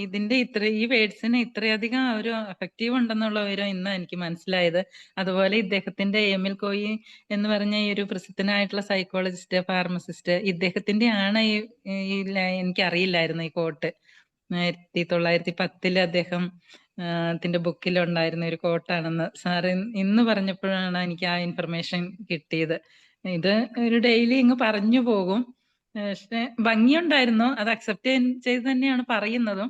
ഇതിന്റെ ഈ വേർഡ്സിന് ഇത്രയധികം ഒരു എഫക്റ്റീവ് ഉണ്ടെന്നുള്ള വിവരം ഇന്ന് എനിക്ക് മനസ്സിലായത്. അതുപോലെ ഇദ്ദേഹത്തിന്റെ എമിൽ കോയി എന്ന് പറഞ്ഞ ഈ ഒരു പ്രസിദ്ധനായിട്ടുള്ള സൈക്കോളജിസ്റ്റ്, ഫാർമസിസ്റ്റ്, ഇദ്ദേഹത്തിന്റെ ആണ് എനിക്ക് അറിയില്ലായിരുന്നു ഈ കോട്ട്. 1910 അദ്ദേഹം ത്തിന്റെ ബുക്കിലുണ്ടായിരുന്ന ഒരു കോട്ടാണെന്ന് സാറ് ഇന്ന് പറഞ്ഞപ്പോഴാണ് എനിക്ക് ആ ഇൻഫർമേഷൻ കിട്ടിയത്. ഇത് ഒരു ഡെയിലി ഇങ്ങ് പറഞ്ഞു പോകും. പക്ഷെ ഭംഗിയുണ്ടായിരുന്നു, അത് അക്സെപ്റ്റ് ചെയ്ത് തന്നെയാണ് പറയുന്നതും.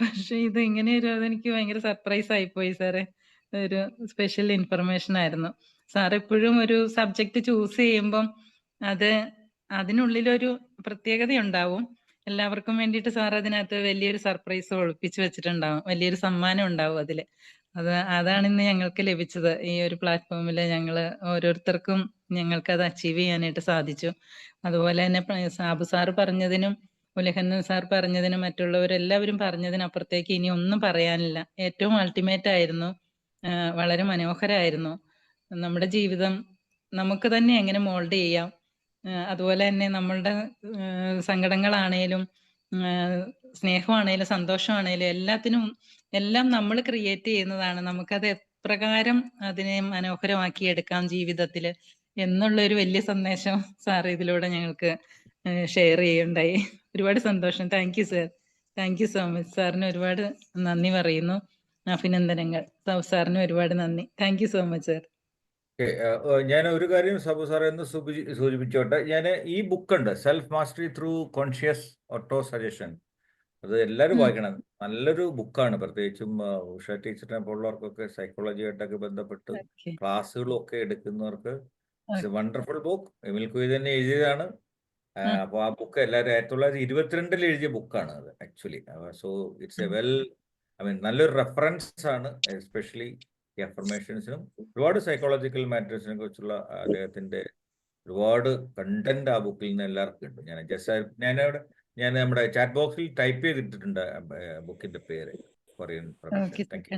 പക്ഷെ ഇത് ഇങ്ങനെ അതെനിക്ക് ഭയങ്കര സർപ്രൈസ് ആയിപ്പോയി സാറേ. ഒരു സ്പെഷ്യൽ ഇൻഫർമേഷൻ ആയിരുന്നു. സാർ എപ്പോഴും ഒരു സബ്ജക്റ്റ് ചൂസ് ചെയ്യുമ്പം അതിനുള്ളിലൊരു പ്രത്യേകത ഉണ്ടാവും. എല്ലാവർക്കും വേണ്ടിയിട്ട് സാർ അതിനകത്ത് വലിയൊരു സർപ്രൈസ് ഒളിപ്പിച്ചു വെച്ചിട്ടുണ്ടാവും, വലിയൊരു സമ്മാനം ഉണ്ടാവും അതില്. അതാണ് ഇന്ന് ഞങ്ങൾക്ക് ലഭിച്ചത്. ഈ ഒരു പ്ലാറ്റ്ഫോമിൽ ഓരോരുത്തർക്കും ഞങ്ങൾക്ക് അത് അച്ചീവ് ചെയ്യാനായിട്ട് സാധിച്ചു. അതുപോലെ തന്നെ സാബു സാർ പറഞ്ഞതിനും ഉലഹന്നൻ സാർ പറഞ്ഞതിനും മറ്റുള്ളവരെല്ലാവരും പറഞ്ഞതിനപ്പുറത്തേക്ക് ഇനി ഒന്നും പറയാനില്ല. ഏറ്റവും അൾട്ടിമേറ്റ് ആയിരുന്നു, വളരെ മനോഹരമായിരുന്നു. നമ്മുടെ ജീവിതം നമുക്ക് തന്നെ എങ്ങനെ മോൾഡ് ചെയ്യാം, അതുപോലെ തന്നെ നമ്മളുടെ സങ്കടങ്ങളാണേലും സ്നേഹമാണേലും സന്തോഷമാണേലും എല്ലാം നമ്മൾ ക്രിയേറ്റ് ചെയ്യുന്നതാണ്. നമുക്കത് എപ്രകാരം അതിനെ മനോഹരമാക്കി എടുക്കാം ജീവിതത്തിൽ എന്നുള്ള ഒരു വലിയ സന്ദേശം സാർ ഇതിലൂടെ ഞങ്ങൾക്ക് ഷെയർ ചെയ്യുണ്ടായി. ഒരുപാട് സന്തോഷം. Thank you sir, thank you so much. സാറിന് ഒരുപാട് നന്ദി പറയുന്നു, അഭിനന്ദനങ്ങൾ. സാറിന് ഒരുപാട് നന്ദി. Thank you so much sir. ഞാൻ ഒരു കാര്യം സാബു സാറെ ഒന്ന് സൂചിപ്പിച്ചോട്ടെ. ഞാൻ ഈ ബുക്കുണ്ട്, self mastery through conscious autosuggestion. അത് എല്ലാവരും വായിക്കണം. നല്ലൊരു ബുക്കാണ്. പ്രത്യേകിച്ചും ഉഷ ടീച്ചറിനെ പോലുള്ളവർക്കൊക്കെ സൈക്കോളജിയായിട്ടൊക്കെ ബന്ധപ്പെട്ട് ക്ലാസ്സുകളും ഒക്കെ എടുക്കുന്നവർക്ക് ഇറ്റ്സ് എ വണ്ടർഫുൾ ബുക്ക്. എമിൽ കോയി തന്നെ എഴുതിയതാണ്. അപ്പോൾ ആ ബുക്ക് എല്ലാവരും 1922 എഴുതിയ ബുക്കാണ് അത് ആക്ച്വലി. സോ ഇറ്റ്സ് എ നല്ലൊരു റെഫറൻസ് ആണ്, എസ്പെഷ്യലി ഈ അഫർമേഷൻസിനും ഒരുപാട് സൈക്കോളജിക്കൽ മാറ്റേഴ്സിനെ കുറിച്ചുള്ള അദ്ദേഹത്തിന്റെ ഒരുപാട് കണ്ടന്റ് ആ ബുക്കിൽ നിന്ന് എല്ലാവർക്കും ഉണ്ട്. ഞാൻ നമ്മുടെ ചാറ്റ് ബോക്സിൽ ടൈപ്പ് ചെയ്തിട്ടുണ്ട് ബുക്കിന്റെ പേര്. Okay thank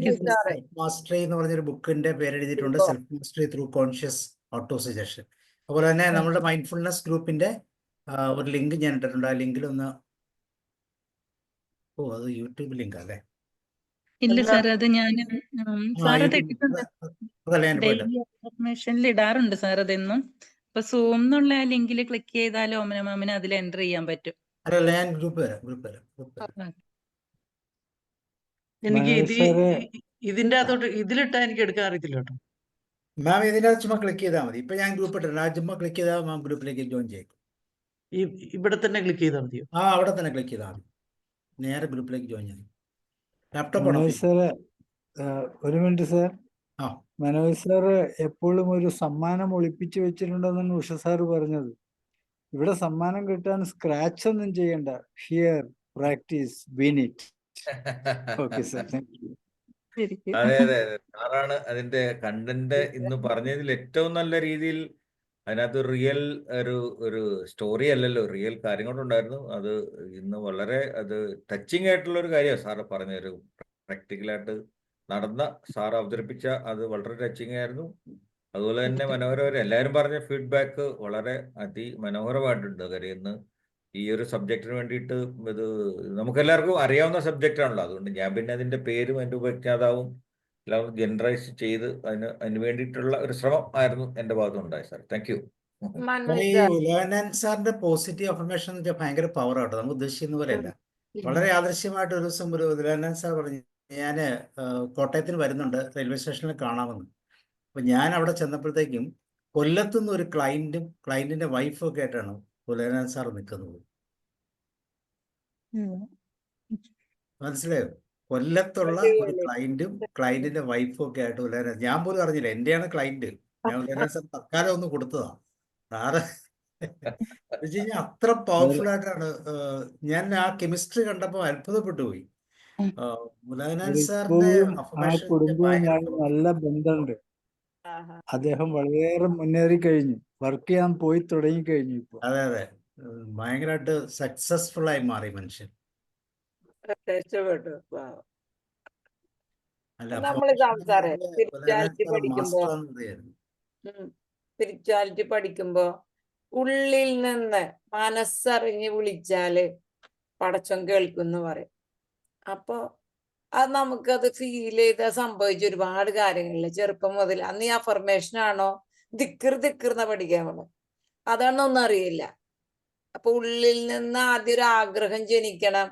U. മതി സാറേ. സെൽഫ് മാസ്റ്ററി എന്ന് പറഞ്ഞൊരു ബുക്കിന്റെ പേര് എഴുതിയിട്ടുണ്ട്, self mastery through conscious auto suggestion. അതുപോലെ തന്നെ നമ്മുടെ മൈൻഡ്ഫുൾനെസ് ഗ്രൂപ്പിന്റെ ഒരു ലിങ്ക് ഞാൻ ഇട്ടിട്ടുണ്ട്. ആ ലിങ്കിൽ ഒന്ന്, അത് യൂട്യൂബ് ലിങ്ക് അല്ലേ? ഇല്ല അല്ല, സാർ, അത് ഞാൻ സാർ അത് യൂട്യൂബ് ഇട്ടിട്ടുണ്ട്. അതല്ല ഞാൻ പോയിട്ട് ഡെയിലി അഫർമേഷനിൽ ഇടാറുണ്ട് സാർ അതെന്നും. ഇപ്പൊ സൂം എന്നുള്ള ലിങ്കിൽ ക്ലിക്ക് ചെയ്താൽ ഓമന മാമിന് അതിൽ എൻ്റർ ചെയ്യാൻ പറ്റും. അതല്ല, ഞാൻ ഗ്രൂപ്പ് വരാം. എനിക്ക് മനോജ് സാറ് ഇതിന്റെ അകത്തോട്ട് ഇതിലിട്ടാ എനിക്ക് എടുക്കാൻ അറിയത്തില്ല കേട്ടോ. മാം ഇതിൻ്റെ ചുമ്മാ ക്ലിക്ക് ചെയ്താൽ മതി. ഇപ്പൊ ഞാൻ ഗ്രൂപ്പ് ഇട്ടിട്ടുണ്ട്. ആ ചുമ്മാ ക്ലിക്ക് ചെയ്താൽ മാം ഗ്രൂപ്പിലേക്ക് ജോയിൻ ചെയ്യും. ഇവിടെ തന്നെ ക്ലിക്ക് ചെയ്താൽ മതിയോ? അവിടെ തന്നെ ക്ലിക്ക് ചെയ്താൽ മതി, നേരെ ഗ്രൂപ്പിലേക്ക് ജോയിൻ ചെയ്യും. ലാപ്ടോപ്പ് ആണോ? മനോജ് സാറ് ഒരു മിനിറ്റ് സാർ. ആ, മനോജ് സാറ് എപ്പോഴും ഒരു സമ്മാനം ഒളിപ്പിച്ചു വെച്ചിട്ടുണ്ടെന്നാണ് ഉഷ സാറ് പറഞ്ഞത്. ഇവിടെ സമ്മാനം കിട്ടാൻ സ്ക്രാച്ച് ഒന്നും ചെയ്യണ്ട. Here practice win it. Okay sir, thank U. അതെ. സാറാണ് അതിന്റെ കണ്ടന്റ് ഇന്ന് പറഞ്ഞതിൽ ഏറ്റവും നല്ല രീതിയിൽ. അതിനകത്ത് റിയൽ ഒരു സ്റ്റോറി അല്ലല്ലോ, റിയൽ കാര്യങ്ങളുണ്ടായിരുന്നു. അത് ഇന്ന് വളരെ ടച്ചിങ് ആയിട്ടുള്ള ഒരു കാര്യമാണ് സാറ് പറഞ്ഞൊരു പ്രാക്ടിക്കലായിട്ട് നടന്ന സാർ അവതരിപ്പിച്ച അത് വളരെ ടച്ചിങ് ആയിരുന്നു. അതുപോലെ തന്നെ മനോഹരമായിരുന്നു. എല്ലാവരും പറഞ്ഞ ഫീഡ്ബാക്ക് വളരെ അതിമനോഹരമായിട്ടുണ്ട്. കാര്യം ഇന്ന് ഈ ഒരു സബ്ജക്റ്റിന് വേണ്ടിയിട്ട് ഇത് നമുക്കെല്ലാവർക്കും അറിയാവുന്ന സബ്ജക്റ്റ് ആണല്ലോ. അതുകൊണ്ട് ഞാൻ പിന്നെ അതിന്റെ പേരും അതിന്റെ ഉപജ്ഞാതാവും എല്ലാം ജനറൈസ് ചെയ്ത് അതിന് വേണ്ടിയിട്ടുള്ള ഒരു ശ്രമം ആയിരുന്നു എൻ്റെ ഭാഗത്തുണ്ടായി സാർ. Thank U. ഈ ഉലഗനാഥൻ സാറിന്റെ പോസിറ്റീവ് അഫർമേഷൻ എന്ന് വെച്ചാൽ ഭയങ്കര പവർ ആട്ടോ. നമുക്ക് ഉദ്ദേശിക്കുന്ന പോലെയല്ല. വളരെ ആദർശ്യമായിട്ട് ഒരു ദിവസം ഒരു ഉലഗനാഥൻ സാർ പറഞ്ഞു, ഞാൻ കോട്ടയത്തിന് വരുന്നുണ്ട്, റെയിൽവേ സ്റ്റേഷനിൽ കാണാമെന്ന്. അപ്പൊ ഞാൻ അവിടെ ചെന്നപ്പോഴത്തേക്കും കൊല്ലത്തുനിന്ന് ഒരു ക്ലൈന്റിന്റെ വൈഫും ഒക്കെ ആയിട്ടാണ് ഉലഗനാഥൻ സാർ നിൽക്കുന്നത്. മനസ്സിലായോ? കൊല്ലത്തുള്ള ഒരു ക്ലൈന്റിന്റെ വൈഫും ഒക്കെ ആയിട്ട് ഉലഗനാഥൻ, ഞാൻ പോലും അറിഞ്ഞില്ല എന്റെയാണ് ക്ലൈന്റ്. ഞാൻ ഉലഗനാഥൻ സാർ തൽക്കാലം ഒന്ന് കൊടുത്തതാ സാറ്. വെച്ച് കഴിഞ്ഞാൽ അത്ര പവർഫുൾ ആയിട്ടാണ്. ഞാൻ ആ കെമിസ്ട്രി കണ്ടപ്പോൾ അത്ഭുതപ്പെട്ടു പോയി. ഉലഗനാഥൻ സാറിന്റെ ഇപ്പോഴും ആ അഫർമേഷൻ കുടുംബവുമായി നല്ല ബന്ധമുണ്ട്. അദ്ദേഹം വളരെയേറെ മുന്നേറി കഴിഞ്ഞു, വർക്ക് ചെയ്യാൻ പോയി തുടങ്ങി കഴിഞ്ഞു ഇപ്പൊ. അതെ. ഭയങ്കരമായിട്ട് സക്സസ്ഫുൾ ആയി മാറി മനുഷ്യൻ. അല്ല, സ്പിരിച്വാലിറ്റി പഠിക്കുമ്പോ ഉള്ളിൽ നിന്ന് മനസ്സറിഞ്ഞ് വിളിച്ചാല് പടച്ചോൻ കേൾക്കുന്നു പറയും. അപ്പൊ അത് നമുക്കത് ഫീൽ ചെയ്ത് സംഭവിച്ച ഒരുപാട് കാര്യങ്ങളില്ല ചെറുപ്പം മുതൽ. അന്ന് ഈ അഫർമേഷൻ ആണോ ദിക്കർന്ന പഠിക്കാൻ പോണത്, അതാണൊന്നും അറിയില്ല. അപ്പൊ ഉള്ളിൽ നിന്ന് ആദ്യം ഒരു ആഗ്രഹം ജനിക്കണം,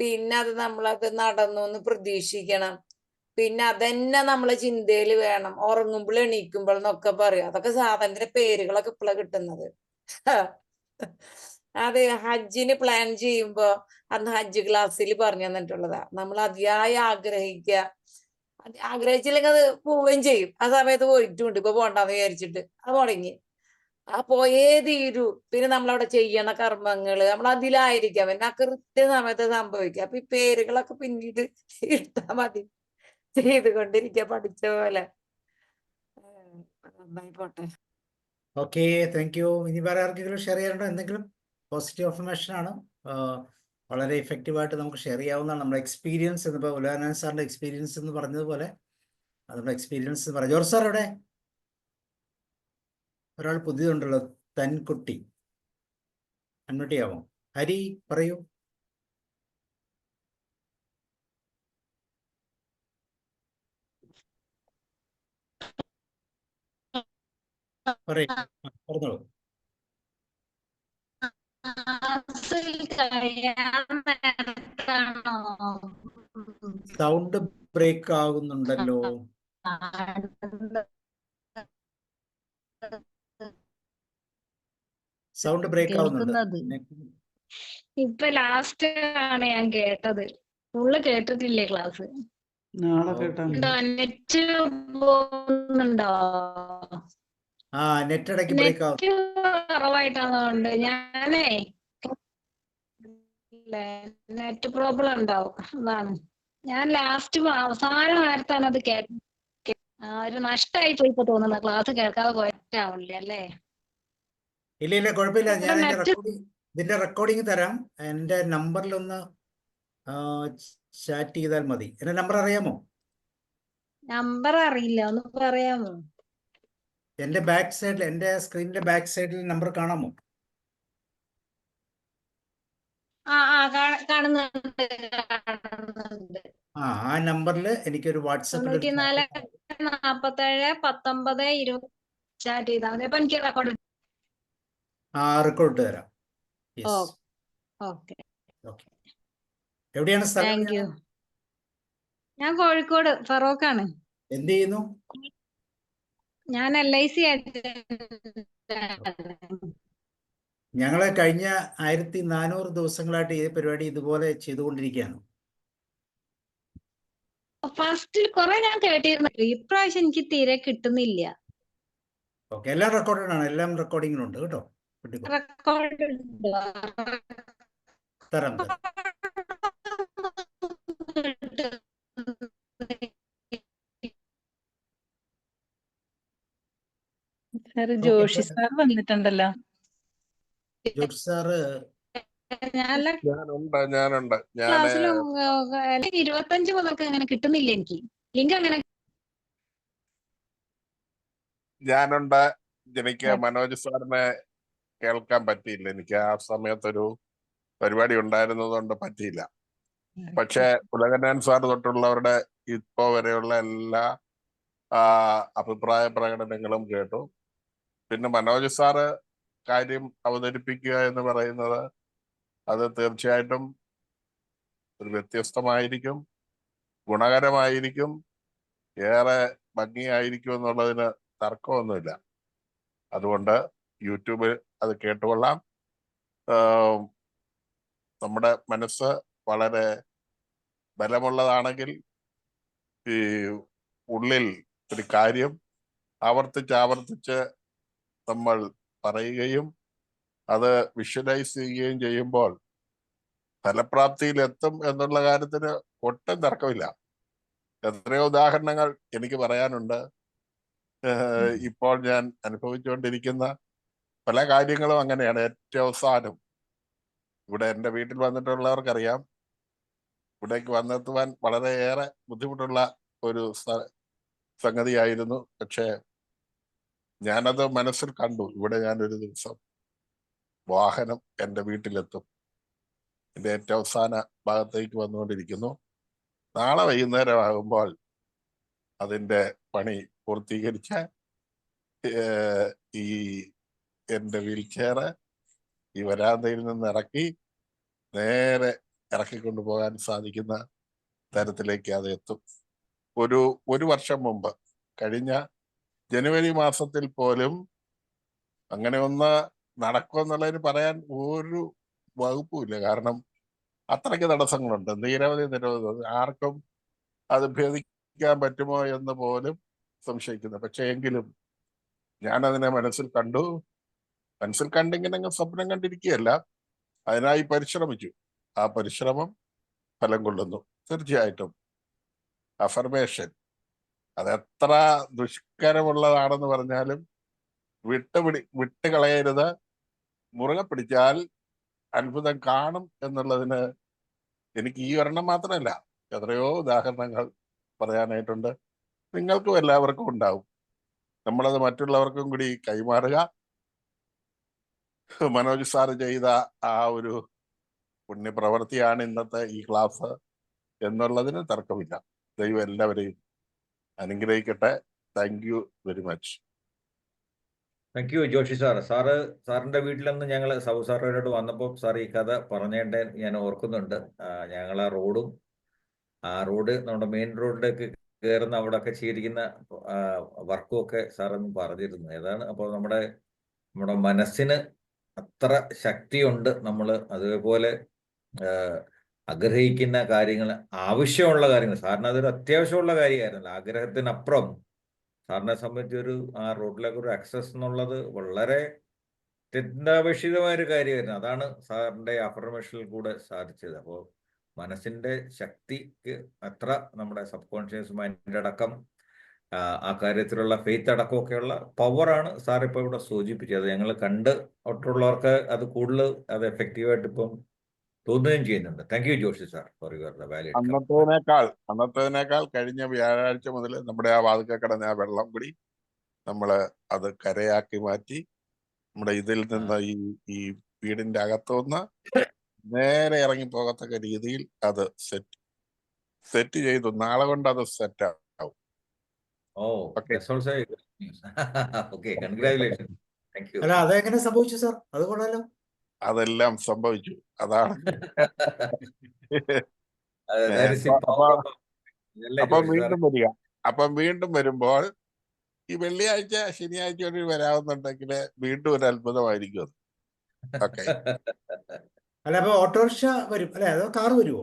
പിന്നെ അത് നമ്മളത് നടന്നു എന്ന് പ്രതീക്ഷിക്കണം, പിന്നെ അതന്നെ നമ്മളെ ചിന്തയിൽ വേണം, ഉറങ്ങുമ്പോൾ എണീക്കുമ്പോൾ എന്നൊക്കെ പറയും. അതൊക്കെ സാധനത്തിന്റെ പേരുകളൊക്കെ ഇപ്പോഴാണ് കിട്ടുന്നത്. അത് ഹജ്ജിന് പ്ലാൻ ചെയ്യുമ്പോ അന്ന് ഹജ്ജ് ക്ലാസ്സിൽ പറഞ്ഞു തന്നിട്ടുള്ളതാ. നമ്മൾ അതിയായി ആഗ്രഹിച്ചില്ലെങ്കിൽ അത് പോവുകയും ചെയ്യും. ആ സമയത്ത് പോയിട്ടുണ്ട്, ഇപ്പൊ പോണ്ടെന്ന് വിചാരിച്ചിട്ട് അത് മുടങ്ങി. ആ പോയേ തീരൂ. പിന്നെ നമ്മളവിടെ ചെയ്യണ കർമ്മങ്ങള് നമ്മൾ അതിലായിരിക്കാം, പിന്നെ ആ കൃത്യസമയത്ത് സംഭവിക്കാം. അപ്പൊ ഈ പേരുകളൊക്കെ പിന്നീട് ഇട്ടാ മതി, ചെയ്തുകൊണ്ടിരിക്കുക പഠിച്ച പോലെ. നന്നായി പോട്ടെ. Okay, thank U. ഇനി വേറെ ആർക്കെങ്കിലും ഷെയർ ചെയ്യാനുണ്ടോ? എന്തെങ്കിലും പോസിറ്റീവ് അഫർമേഷൻ ആണ്, വളരെ ഇഫക്റ്റീവായിട്ട് നമുക്ക് ഷെയർ ചെയ്യാവുന്നതാണ്. നമ്മുടെ എക്സ്പീരിയൻസ് എന്നിപ്പോൾ ഉലഗനാഥൻ സാറിന്റെ എക്സ്പീരിയൻസ് എന്ന് പറഞ്ഞതുപോലെ നമ്മുടെ എക്സ്പീരിയൻസ് പറയാം. ജോർജ് സാർ എവിടെ? ഒരാൾ പുതിയതുണ്ടല്ലോ, തൻകുട്ടി, അൺമ്യൂട്ടിയാമോ? ഹരി പറയൂ. പറഞ്ഞോളൂ. സൗണ്ട് ബ്രേക്ക് ആകുന്നുണ്ടല്ലോ. സൗണ്ട് ബ്രേക്ക് ആവുന്നുണ്ട്. ഇപ്പൊ ലാസ്റ്റ് ആണ് ഞാൻ കേട്ടത്, ഫുള്ള് കേട്ടിട്ടില്ലേ ക്ലാസ്? നെറ്റ് പോകുന്നുണ്ടോ? നെറ്റ് ഇടയ്ക്ക് ബ്രേക്ക് ആവും. കുറവായിട്ടാണോണ്ട് ഞാനേ നെറ്റ് പ്രോബ്ലം ഉണ്ടാവും, അതാണ്. ഞാൻ ലാസ്റ്റ് അവസാന നേരത്താണ് അത് ഒരു നഷ്ടമായി പോയി ഇപ്പൊ തോന്നുന്നു. ക്ലാസ് കേൾക്കാതെ പോയിട്ടാവില്ല അല്ലേ? ഇല്ല കുഴപ്പമില്ല. ഞാൻ ഇവിടെ നെറ്റ് ഇതിന്റെ റെക്കോർഡിംഗ് തരാം. എൻ്റെ നമ്പറിലൊന്ന് ചാറ്റ് ചെയ്താൽ മതി. എൻ്റെ നമ്പർ അറിയാമോ? നമ്പർ അറിയില്ല, ഒന്ന് പറയാമോ? എൻ്റെ ബാക്ക് സൈഡിൽ, എൻ്റെ സ്ക്രീനിന്റെ ബാക്ക് സൈഡിൽ നമ്പർ കാണാമോ? കാണുന്നുണ്ട്. ആ നമ്പറിൽ എനിക്കൊരു വാട്സപ്പിൽ 94 47 19 20 ചാറ്റ് ചെയ്താൽ മതി. അപ്പൊ എനിക്ക് റെക്കോർഡ്. റെക്കോർഡ് തരാം. ഓക്കെ, എവിടെയാണ് സ്ഥലം? Thank you. ഞാൻ കോഴിക്കോട് ഫറോക്കാണ്. എന്ത് ചെയ്യുന്നു? ഞാൻ LIC ഞങ്ങള് കഴിഞ്ഞ 1400 ദിവസങ്ങളായിട്ട് ഈ പരിപാടി ഇതുപോലെ ചെയ്തുകൊണ്ടിരിക്കുകയാണ്. ഫസ്റ്റ് കുറെ ഞാൻ കേട്ടിരുന്നു, ഇപ്രാവശ്യം എനിക്ക് തീരെ കിട്ടുന്നില്ല. എല്ലാം റെക്കോർഡഡ് ആണ്, എല്ലാം റെക്കോർഡിങ്ങിലുണ്ട് കേട്ടോ. റെക്കോർഡ് തരാം. ജോഷി സാർ വന്നിട്ടുണ്ടല്ലോ. ജോഷി സാറ് ഞാനുണ്ട്. 25 മുതൽക്ക് അങ്ങനെ കിട്ടുന്നില്ല എനിക്ക് ലിങ്ക്. അങ്ങനെ ഞാനുണ്ട്. എനിക്ക് മനോജ് സാറിനെ കേൾക്കാൻ പറ്റിയില്ല. എനിക്ക് ആ സമയത്തൊരു പരിപാടി ഉണ്ടായിരുന്നതുകൊണ്ട് പറ്റിയില്ല. പക്ഷെ ഉലകനാൻ സാർ തൊട്ടുള്ളവരുടെ ഇപ്പോ വരെയുള്ള എല്ലാ അഭിപ്രായ പ്രകടനങ്ങളും കേട്ടു. പിന്നെ മനോജ് സാറ് കാര്യം അവതരിപ്പിക്കുക എന്ന് പറയുന്നത് അത് തീർച്ചയായിട്ടും ഒരു വ്യത്യസ്തമായിരിക്കും, ഗുണകരമായിരിക്കും, ഏറെ ഭംഗിയായിരിക്കും എന്നുള്ളതിന് തർക്കമൊന്നുമില്ല. അതുകൊണ്ട് യൂട്യൂബിൽ അത് കേട്ടുകൊള്ളാം. നമ്മുടെ മനസ്സ് വളരെ ബലമുള്ളതാണെങ്കിൽ ഈ ഉള്ളിൽ ഒരു കാര്യം ആവർത്തിച്ച് നമ്മൾ പറയുകയും അത് വിഷ്വലൈസ് ചെയ്യുകയും ചെയ്യുമ്പോൾ ഫലപ്രാപ്തിയിൽ എത്തും എന്നുള്ള കാര്യത്തിന് ഒട്ടും തർക്കമില്ല. എത്രയോ ഉദാഹരണങ്ങൾ എനിക്ക് പറയാനുണ്ട്. ഇപ്പോൾ ഞാൻ അനുഭവിച്ചുകൊണ്ടിരിക്കുന്ന പല കാര്യങ്ങളും അങ്ങനെയാണ്. ഏറ്റവും അവസാനം ഇവിടെ എൻ്റെ വീട്ടിൽ വന്നിട്ടുള്ളവർക്കറിയാം, ഇവിടേക്ക് വന്നെത്തുവാൻ വളരെയേറെ ബുദ്ധിമുട്ടുള്ള ഒരു സംഗതിയായിരുന്നു. പക്ഷേ ഞാനത് മനസ്സിൽ കണ്ടു. ഇവിടെ ഞാനൊരു ദിവസം വാഹനം എൻ്റെ വീട്ടിലെത്തും. എൻ്റെ ഏറ്റവും അവസാന ഭാഗത്തേക്ക് വന്നുകൊണ്ടിരിക്കുന്നു. നാളെ വൈകുന്നേരമാകുമ്പോൾ അതിൻ്റെ പണി പൂർത്തീകരിച്ച് ഈ എൻ്റെ വീൽ ചെയർ ഈ വരാന്തയിൽ നിന്ന് ഇറക്കി നേരെ ഇറക്കിക്കൊണ്ടു പോകാൻ സാധിക്കുന്ന തരത്തിലേക്ക് അത് എത്തും. ഒരു വർഷം മുമ്പ്, കഴിഞ്ഞ ജനുവരി മാസത്തിൽ പോലും അങ്ങനെ ഒന്ന് നടക്കുമെന്നുള്ളതിന് പറയാൻ ഒരു വകുപ്പുമില്ല. കാരണം അത്രയ്ക്ക് തടസ്സങ്ങളുണ്ട്, നിരവധി. ആർക്കും അത് ഭേദിക്കാൻ പറ്റുമോ എന്ന് പോലും സംശയിക്കുന്നു. പക്ഷെ എങ്കിലും ഞാനതിനെ മനസ്സിൽ കണ്ടിങ്ങനെ സ്വപ്നം കണ്ടിരിക്കുകയല്ല, അതിനായി പരിശ്രമിച്ചു. ആ പരിശ്രമം ഫലം കൊള്ളുന്നു. തീർച്ചയായിട്ടും അഫർമേഷൻ അതെത്ര ദുഷ്കരമുള്ളതാണെന്ന് പറഞ്ഞാലും വിട്ടുകളയരുത്. മുറുകെ പിടിച്ചാൽ അത്ഭുതം കാണും എന്നുള്ളതിന് എനിക്ക് ഈ ഒരെണ്ണം മാത്രമല്ല, എത്രയോ ഉദാഹരണങ്ങൾ പറയാനായിട്ടുണ്ട്. നിങ്ങൾക്കും എല്ലാവർക്കും ഉണ്ടാവും. നമ്മളത് മറ്റുള്ളവർക്കും കൂടി കൈമാറുക. മനോജ് സാറ് ചെയ്ത ആ ഒരു പുണ്യപ്രവൃത്തിയാണ് ഇന്നത്തെ ഈ ക്ലാസ് എന്നുള്ളതിന് തർക്കമില്ല. ദൈവം എല്ലാവരെയും അനുഗ്രഹിക്കട്ടെ. Thank you very much. Thank you Joshi സാറിന്റെ വീട്ടിൽ നിന്ന് ഞങ്ങൾ സബു സാറിനോട് വന്നപ്പോൾ സാർ ഈ കഥ പറഞ്ഞേണ്ടേ ഞാൻ ഓർക്കുന്നുണ്ട്. ഞങ്ങൾ ആ റോഡ് നമ്മുടെ മെയിൻ റോഡിലേക്ക് കയറുന്ന അവിടെയൊക്കെ ചെയ്തിരിക്കുന്ന വർക്കും ഒക്കെ സാറൊന്നും പറഞ്ഞിരുന്നു. ഏതാണ് അപ്പോൾ നമ്മുടെ മനസ്സിന് അത്ര ശക്തിയുണ്ട്. നമ്മൾ അതേപോലെ ആഗ്രഹിക്കുന്ന കാര്യങ്ങൾ, ആവശ്യമുള്ള കാര്യങ്ങൾ, സാറിന് അതൊരു അത്യാവശ്യമുള്ള കാര്യമായിരുന്നല്ലോ. ആഗ്രഹത്തിനപ്പുറം സാറിനെ സംബന്ധിച്ചൊരു ആ റോഡിലേക്ക് ഒരു ആക്സസ് എന്നുള്ളത് വളരെ അത്യന്താപേക്ഷിതമായ ഒരു കാര്യമായിരുന്നു. അതാണ് സാറിന്റെ അഫർമേഷനിൽ കൂടെ സാധിച്ചത്. അപ്പോൾ മനസ്സിന്റെ ശക്തിക്ക് അത്ര നമ്മുടെ സബ് കോൺഷ്യസ് മൈൻഡ് അടക്കം ആ കാര്യത്തിലുള്ള ഫെയ്ത്ത് അടക്കമൊക്കെയുള്ള പവറാണ് സാർ ഇപ്പോൾ ഇവിടെ സൂചിപ്പിച്ചത്. ഞങ്ങൾ കണ്ട് ഒട്ടുള്ളവർക്ക് അത് കൂടുതൽ അത് എഫക്റ്റീവായിട്ട് ഇപ്പം തോന്നുകയും ചെയ്യുന്നുണ്ട്. Thank you Joshi sir for your valued അന്നത്തേതിനേക്കാൾ കഴിഞ്ഞ വ്യാഴാഴ്ച മുതൽ നമ്മുടെ ആ വാതിൽക്കൽ കിടന്ന ആ വെള്ളം കൂടി നമ്മൾ അത് കരയാക്കി മാറ്റി നമ്മുടെ ഇതിൽ നിന്ന് ഈ വീടിന്റെ അകത്തുനിന്ന് നേരെ ഇറങ്ങി പോകത്തക്ക രീതിയിൽ അത് സെറ്റ് ചെയ്തു. നാളെ കൊണ്ട് അത് സെറ്റ് ആവും. അല്ല അതെങ്ങനെ സംഭവിച്ചു സാർ? അത് കൊള്ളാലോ. അതെല്ലാം സംഭവിച്ചു. അതാണ് അപ്പം വീണ്ടും വരുമ്പോൾ ഈ വെള്ളിയാഴ്ച ശനിയാഴ്ച ഒരു വരാവുന്നുണ്ടെങ്കിൽ വീണ്ടും ഒരു അത്ഭുതമായിരിക്കും അത്. ഓക്കെ. അല്ല അപ്പൊ ഓട്ടോറിക്ഷ വരും അല്ലെ, അതോ കാർ വരുമോ?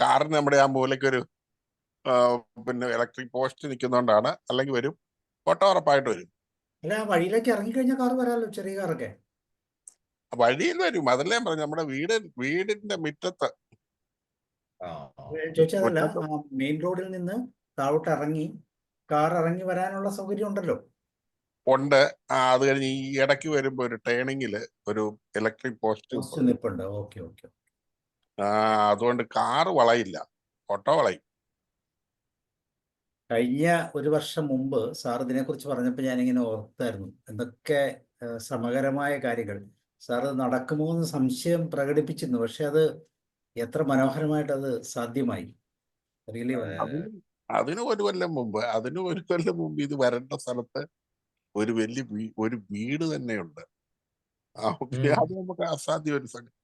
കാറിന് നമ്മുടെ ആ മൂലയ്ക്കൊരു പിന്നെ ഇലക്ട്രിക് പോസ്റ്റ് നിൽക്കുന്നോണ്ടാണ്. അല്ലെങ്കിൽ വരും, ഓട്ടോ ഉറപ്പായിട്ട് വരും. അല്ല വഴിയിലേക്ക് ഇറങ്ങിക്കഴിഞ്ഞാൽ കാർ വരാമല്ലോ, ചെറിയ കാറൊക്കെ വഴിയിൽ വരും. അതല്ലേ പറഞ്ഞു, നമ്മുടെ വീടിന്റെ മുറ്റത്ത്. ചോദിച്ചതല്ല, മെയിൻ റോഡിൽ നിന്ന് താഴോട്ട് ഇറങ്ങി കാർ ഇറങ്ങി വരാനുള്ള സൗകര്യം ഉണ്ടല്ലോ. ഉണ്ട്. അത് കഴിഞ്ഞ് ഈ ഇടയ്ക്ക് വരുമ്പോ ഒരു ടേണിങ്ങില് ഒരു ഇലക്ട്രിക് പോസ്റ്റ് നിൽപ്പുണ്ട്. Okay okay. അതുകൊണ്ട് കാറ് വളയില്ല, ഓട്ടോ വളയും. കഴിഞ്ഞ ഒരു വർഷം മുമ്പ് സാർ ഇതിനെക്കുറിച്ച് പറഞ്ഞപ്പോൾ ഞാനിങ്ങനെ ഓർത്തായിരുന്നു എന്തൊക്കെ ശ്രമകരമായ കാര്യങ്ങൾ. സാർ നടക്കുമോ എന്ന് സംശയം പ്രകടിപ്പിച്ചിരുന്നു, പക്ഷെ അത് എത്ര മനോഹരമായിട്ട് അത് സാധ്യമായി. അതിന് ഒരു കൊല്ലം മുമ്പ് ഇത് വരേണ്ട സ്ഥലത്ത് ഒരു വലിയ ഒരു വീട് തന്നെയുണ്ട്. അത് നമുക്ക് അസാധ്യം ഒരു സംഗതി.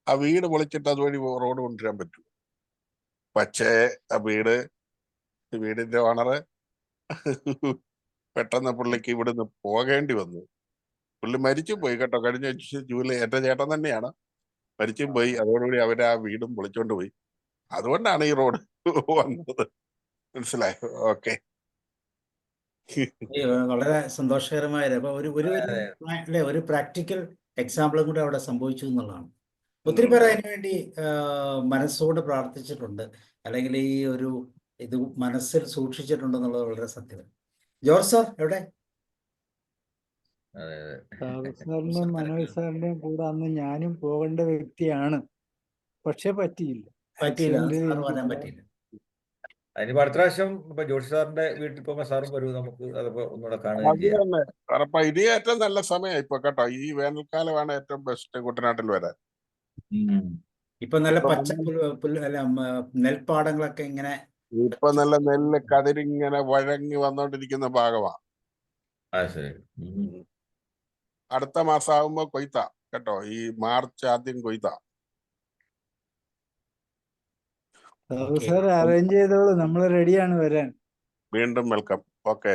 ആ വീട് പൊളിച്ചിട്ട് അതുവഴി റോഡ് കൊണ്ടുവരാൻ പറ്റും. പക്ഷേ ആ വീടിന്റെ ഓണറ് പെട്ടെന്ന് പുള്ളിക്ക് ഇവിടുന്ന് പോകേണ്ടി വന്നു. പുള്ളി മരിച്ചും പോയി കേട്ടോ. കഴിഞ്ഞ ജൂലൈ എന്റെ ചേട്ടൻ തന്നെയാണ്, മരിച്ചും പോയി. അതോടുകൂടി അവര് ആ വീടും പൊളിച്ചോണ്ട് പോയി. അതുകൊണ്ടാണ് ഈ റോഡ് വന്നത്. മനസ്സിലായോ? ഓക്കെ. വളരെ സന്തോഷകരമായ ഒരു പ്രാക്ടിക്കൽ എക്സാമ്പിളും കൂടെ അവിടെ സംഭവിച്ചു എന്നുള്ളതാണ്. ഒത്തിരി പേർ അതിനുവേണ്ടി മനസ്സോട് പ്രാർത്ഥിച്ചിട്ടുണ്ട്, അല്ലെങ്കിൽ ഈ ഒരു ഇത് മനസ്സിൽ സൂക്ഷിച്ചിട്ടുണ്ടെന്നുള്ളത് വളരെ സത്യമാണ്. ജോർജ് സാർ എവിടെ? സാറിന്റെയും മനോജ് സാറിന്റെയും കൂടെ അന്ന് ഞാനും പോകേണ്ട വ്യക്തിയാണ്, പക്ഷെ പറ്റിയില്ല. അതിനിപ്പോ അടുത്ത പ്രാവശ്യം ഇപ്പൊ ജോഷി സാറിന്റെ വീട്ടിൽ പോകുമ്പോ സാറും വരൂ, നമുക്ക് അതിപ്പോ ഒന്നുകൂടെ കാണുകയും ചെയ്യാം. ഇത് ഏറ്റവും നല്ല സമയം ഇപ്പൊ കേട്ടോ. ഈ വേനൽക്കാലമാണ് ഏറ്റവും ബെസ്റ്റ് കുട്ടനാട്ടിൽ വരാൻ. ഇപ്പൊ നല്ല പച്ച നെൽപ്പാടങ്ങളൊക്കെ ഇങ്ങനെ ഇപ്പൊ നല്ല നെല്ല് കതിരിങ്ങനെ വഴങ്ങി വന്നോണ്ടിരിക്കുന്ന ഭാഗമാണ്. അടുത്ത മാസം ആകുമ്പോ കൊയ്ത്ത കേട്ടോ. ഈ മാർച്ച് ആദ്യം കൊയ്ത്ത. സാർ അറേഞ്ച് ചെയ്തോളൂ, നമ്മൾ റെഡിയാണ് വരാൻ. വീണ്ടും വെൽക്കം. ഓക്കെ,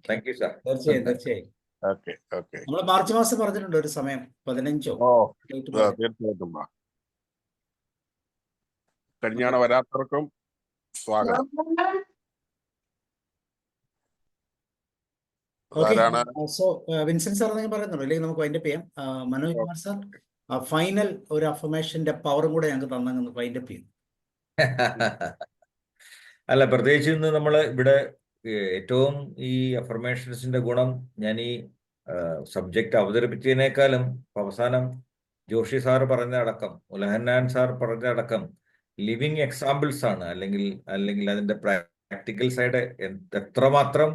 തീർച്ചയായും. നമ്മൾ മാർച്ച് മാസം പറഞ്ഞിട്ടുണ്ട് ഒരു സമയം 15. തീർച്ചയായിട്ടും. കല്യാണം വരാത്തവർക്കും സ്വാഗതം. വിൻസെന്റ് സാർ എന്തെങ്കിലും പറയുന്നുണ്ടോ? അല്ലെങ്കിൽ നമുക്ക് വൈൻഡപ്പ് ചെയ്യാം. മനോജ് കുമാർ സാർ ഫൈനൽ ഒരു അഫർമേഷന്റെ പവറും കൂടെ ഞങ്ങൾക്ക് തന്നു വൈൻഡപ്പ് ചെയ്യും. അല്ല, പ്രത്യേകിച്ച് ഇന്ന് നമ്മൾ ഇവിടെ ഏറ്റവും ഈ അഫർമേഷൻസിന്റെ ഗുണം ഞാൻ ഈ സബ്ജക്റ്റ് അവതരിപ്പിച്ചതിനേക്കാളും അവസാനം ജോഷി സാർ പറഞ്ഞ അടക്കം, ഉലഹന്നാൻ സാർ പറഞ്ഞ അടക്കം ലിവിങ് എക്സാമ്പിൾസ് ആണ്. അല്ലെങ്കിൽ അതിന്റെ പ്രാക്ടിക്കൽ സൈഡ് എത്രമാത്രം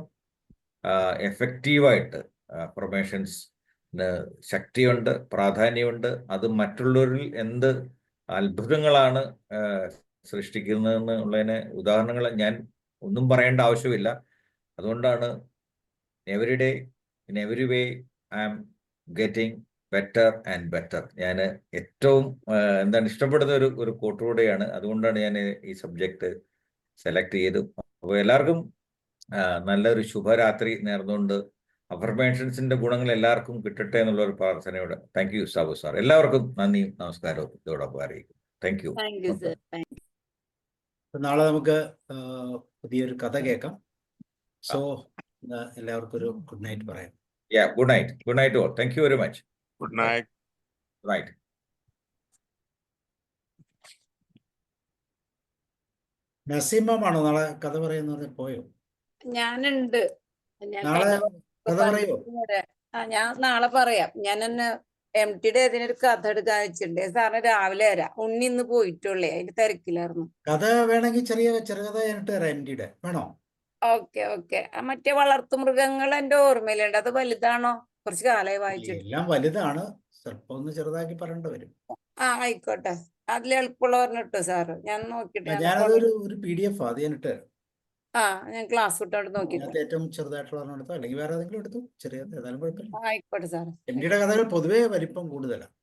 എഫക്റ്റീവായിട്ട് അഫർമേഷൻസിന് ശക്തിയുണ്ട്, പ്രാധാന്യമുണ്ട്, അത് മറ്റുള്ളവരിൽ എന്ത് അത്ഭുതങ്ങളാണ് സൃഷ്ടിക്കുന്നതെന്ന് ഉള്ളതിന് ഉദാഹരണങ്ങൾ ഞാൻ ഒന്നും പറയേണ്ട ആവശ്യമില്ല. അതുകൊണ്ടാണ് every day in every way I am getting better and better. ഞാൻ ഏറ്റവും ഇഷ്ടപ്പെടുന്ന ഒരു കോട്ടൂടെയാണ്. അതുകൊണ്ടാണ് ഞാൻ ഈ സബ്ജക്റ്റ് സെലക്ട് ചെയ്തു. അപ്പോൾ എല്ലാവർക്കും നല്ലൊരു ശുഭരാത്രി നേർന്നുകൊണ്ട് അഫർമേഷൻസിന്റെ ഗുണങ്ങൾ എല്ലാവർക്കും കിട്ടട്ടെ എന്നുള്ള ഒരു പ്രാർത്ഥനയോടെ താങ്ക് യു സാബു സാർ. എല്ലാവർക്കും നന്ദിയും നമസ്കാരവും ഇതോടൊപ്പം അറിയിക്കും. Thank you. നാളെ നമുക്ക് പുതിയൊരു കഥ കേൾക്കാം. സോ എല്ലാവർക്കും ഒരു ഗുഡ് നൈറ്റ് പറയാം. Good night all. Thank you very much. Good night. നസീമാണോ നാളെ കഥ പറയുന്ന പറഞ്ഞ് പോയോ? ഞാനുണ്ട്. ഞാൻ നാളെ കഴിഞ്ഞ കഥ പറയോ? ഞാൻ നാളെ പറയാം. ഞാൻ എന്നെ MTയുടെ ഏതിനൊരു കഥ എടുക്കാൻ വെച്ചിട്ടുണ്ട്. സാറിന് രാവിലെ വരാം. ഉണ്ണി ഇന്ന് പോയിട്ടുള്ളേ, അതിന്റെ തിരക്കിലായിരുന്നു. കഥ വേണമെങ്കിൽ ചെറുകഥ ഞാനിട്ട് തരാം. MTയുടെ വേണോ? ഓക്കെ. മറ്റേ വളർത്തുമൃഗങ്ങൾ എന്റെ ഓർമ്മയിലുണ്ട്. അത് വലുതാണോ? കുറച്ച് കാലമായി വായിച്ചിട്ട്. എല്ലാം വലുതാണ്, സ്വല്പം ഒന്ന് ചെറുതാക്കി പറയേണ്ടി വരും. ആയിക്കോട്ടെ. അതിൽ എളുപ്പമുള്ള പറഞ്ഞിട്ടോ സാറ്. ഞാൻ നോക്കിട്ട് ഞാനതൊരു PDF അത് ഞാൻ ഇട്ട് തരാം. ഞാൻ ക്ലാസ് വിട്ടോണ്ട് നോക്കിട്ട്. അതിനകത്ത് ഏറ്റവും ചെറുതായിട്ടുള്ള ഒരെണ്ണം എടുത്തോ, അല്ലെങ്കിൽ വേറെ ഏതെങ്കിലും എടുത്തു. ചെറിയത് ഏതായാലും കുഴപ്പമില്ല. ആയിക്കോട്ടെ സാറ്. MTയുടെ കഥകൾ പൊതുവേ വലിപ്പം കൂടുതലാണ്.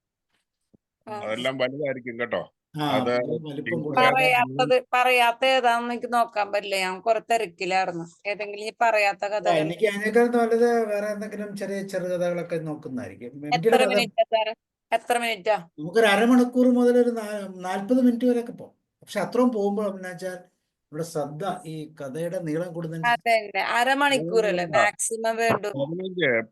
അതെല്ലാം വലുതായിരിക്കും കേട്ടോ. ആ അത് വലിപ്പം കൂടുതൽ. പറയാത്ത ഏതാന്ന് എനിക്ക് നോക്കാൻ പറ്റില്ല. ഞാൻ കുറെ തിരക്കിലായിരുന്നു. ഏതെങ്കിലും ഈ പറയാത്ത കഥ എനിക്ക് അതിനേക്കാൾ നല്ലത് വേറെ എന്തെങ്കിലും ചെറുകഥകളൊക്കെ നോക്കുന്നതായിരിക്കും. എത്ര MTയുടെ കഥ മിനിറ്റാ സാറ്? എത്ര മിനിറ്റാ? നമുക്കൊരു അരമണിക്കൂർ മുതൽ ഒരു 40 മിനിറ്റ് വരെയൊക്കെ പോകും. പക്ഷെ അത്രയും പോകുമ്പോൾ എന്താ വെച്ചാൽ ഇവിടെ ശ്രദ്ധ ഈ കഥയുടെ നീളം കൂടുന്നതിന് അതന്നെ, അരമണിക്കൂറല്ലേ മാക്സിമം വേണ്ടു.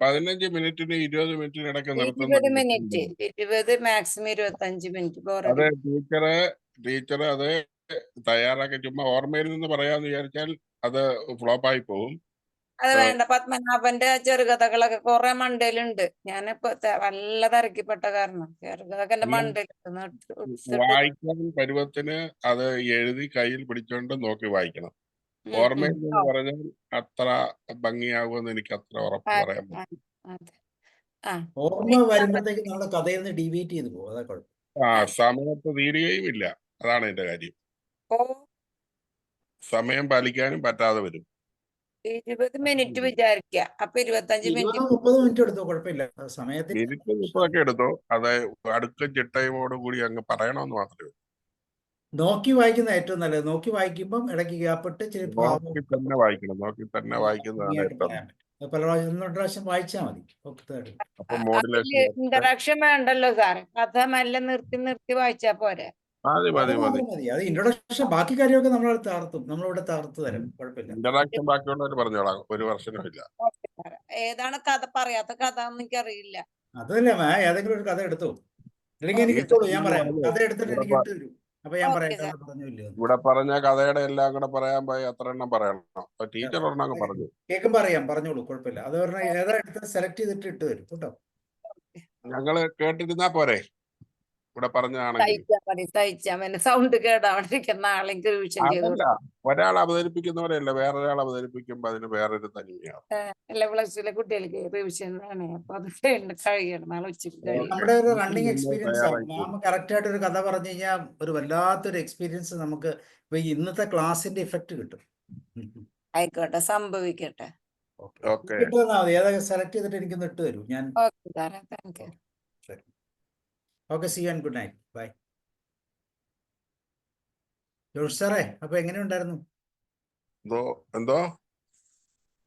15 മിനിറ്റിന് 20 മിനിറ്റിന് ഇടയ്ക്ക് 20 മിനിറ്റ്, 20 മാക്സിമം 25 മിനിറ്റ്. അതെ ടീച്ചർ അത് തയ്യാറാക്കി ചുമ്മാ ഓർമ്മയിൽ നിന്ന് പറയാന്ന് വിചാരിച്ചാൽ അത് ഫ്ലോപ്പായി പോകും. അത് വേണ്ട. പത്മനാഭന്റെ ചെറുകഥകളൊക്കെ കുറെ മണ്ടയിലുണ്ട്. ഞാനിപ്പോ നല്ല തിരക്കിപ്പെട്ട കാരണം ചെറുകഥയൊക്കെ എന്റെ മണ്ടയിലുണ്ട്. വായിക്കാൻ പരുവത്തിന് അത് എഴുതി കയ്യിൽ പിടിച്ചോണ്ട് നോക്കി വായിക്കണം. ഓർമ്മയിൽ നിന്ന് പറഞ്ഞാൽ അത്ര ഭംഗിയാകുമെന്ന് എനിക്ക് അത്ര ഉറപ്പ് പറയാൻ പറ്റും. ഓർമ്മ വരുമ്പോഴത്തേക്ക് നമ്മുടെ കഥയിൽ നിന്ന് ഡീവിയേറ്റ് ചെയ്ത് പോകും. അതാ കുഴപ്പം. സമയത്ത് തീരുകയും ഇല്ല. അതാണ് എന്റെ കാര്യം. സമയം പാലിക്കാനും പറ്റാതെ വരും. 20 മിനിറ്റ് വിചാരിക്കുക. അപ്പൊ 25 മിനിറ്റ് 30 മിനിറ്റ് എടുത്തോ, കുഴപ്പമില്ല. സമയത്തിന് മിനിറ്റ് 30 എടുത്തോ. അത് അടുക്കും ചിട്ടയോട് കൂടി അങ്ങ് പറയണമെന്ന് മാത്രമേ ഉള്ളൂ. നോക്കി വായിക്കുന്ന ഏറ്റവും നല്ലത്. നോക്കി വായിക്കുമ്പം ഇടയ്ക്ക് ഗ്യാപ്പിട്ട് നോക്കി തന്നെ വായിക്കണം. നോക്കി തന്നെ വായിക്കുന്നതാണ് ഏറ്റവും. പല പ്രാവശ്യം 1-2 പ്രാവശ്യം വായിച്ചാൽ മതി. അപ്പൊ മോഡുലേഷൻ ഇന്ററാക്ഷൻ വേണ്ടല്ലോ സാറ്. കഥ മെല്ലെ നിർത്തി വായിച്ചാ പോരെ. മതി. അത് ഇൻട്രൊഡക്ഷൻ, ബാക്കി കാര്യമൊക്കെ നമ്മളിവിടെ തകർത്തു തരും. കുഴപ്പമില്ല. ഇന്ററാക്ഷൻ ബാക്കിയുള്ളവർ പറഞ്ഞോളാം. ഒരു പ്രശ്നമില്ല. ഏതാണ് കഥ? പറയാത്ത കഥ എനിക്കറിയില്ല. അതല്ല, ഏതെങ്കിലും ഒരു കഥ എടുത്തു, അല്ലെങ്കിൽ എനിക്ക് ഇട്ടോളൂ. ഞാൻ പറയാം. കഥ എടുത്തിട്ട് എനിക്ക് ഇട്ട് തരൂ. അപ്പൊ ഞാൻ പറയാം. ഇവിടെ പറഞ്ഞ കഥയുടെ എല്ലാം കൂടെ പറയാൻ പോയി എത്ര എണ്ണം പറയണം. അപ്പൊ ടീച്ചർ ഒരെണ്ണം പറഞ്ഞു. കേൾക്കുമ്പോ അറിയാം, പറഞ്ഞോളൂ, കുഴപ്പമില്ല. അത് പറഞ്ഞാൽ ഏതാ എടുത്ത് സെലക്ട് ചെയ്തിട്ട് ഇട്ട് തരും കേട്ടോ. ഞങ്ങള് കേട്ടിരുന്നാ പോരെ? ഇവിടെ പറഞ്ഞാണെങ്കിൽ സൗണ്ട് കേടാവാണ്ടിരിക്കുന്ന ആളെങ്കിൽ റിവിഷൻ ചെയ്തു. ഒരാൾ അവതരിപ്പിക്കുന്നവരല്ല, വേറൊരാൾ അവതരിപ്പിക്കുമ്പോ അതിന് വേറൊരു തനിമയാണ്. പ്ലസ് കുട്ടികൾക്ക് റിവിഷൻ ആണ്. അപ്പൊ അത് കഴിയണം. നാളെ ഉച്ചയ്ക്ക് കഴിയും. നമ്മുടെ ഒരു റണ്ണിങ് എക്സ്പീരിയൻസ് ആണ്. മാം കറക്റ്റ് ആയിട്ട് ഒരു കഥ പറഞ്ഞു കഴിഞ്ഞാൽ ഒരു വല്ലാത്തൊരു എക്സ്പീരിയൻസ് നമുക്ക് ഇന്നത്തെ ക്ലാസിന്റെ ഇഫക്റ്റ് കിട്ടും. ആയിക്കോട്ടെ, സംഭവിക്കട്ടെ. ഏതൊക്കെ സെലക്ട് ചെയ്തിട്ട് എനിക്കൊന്ന് ഇട്ട് തരൂ. ഞാൻ okay. See you and good night. Bye. Josh സാറേ, അപ്പൊ എങ്ങനെയുണ്ടായിരുന്നു? എന്തോ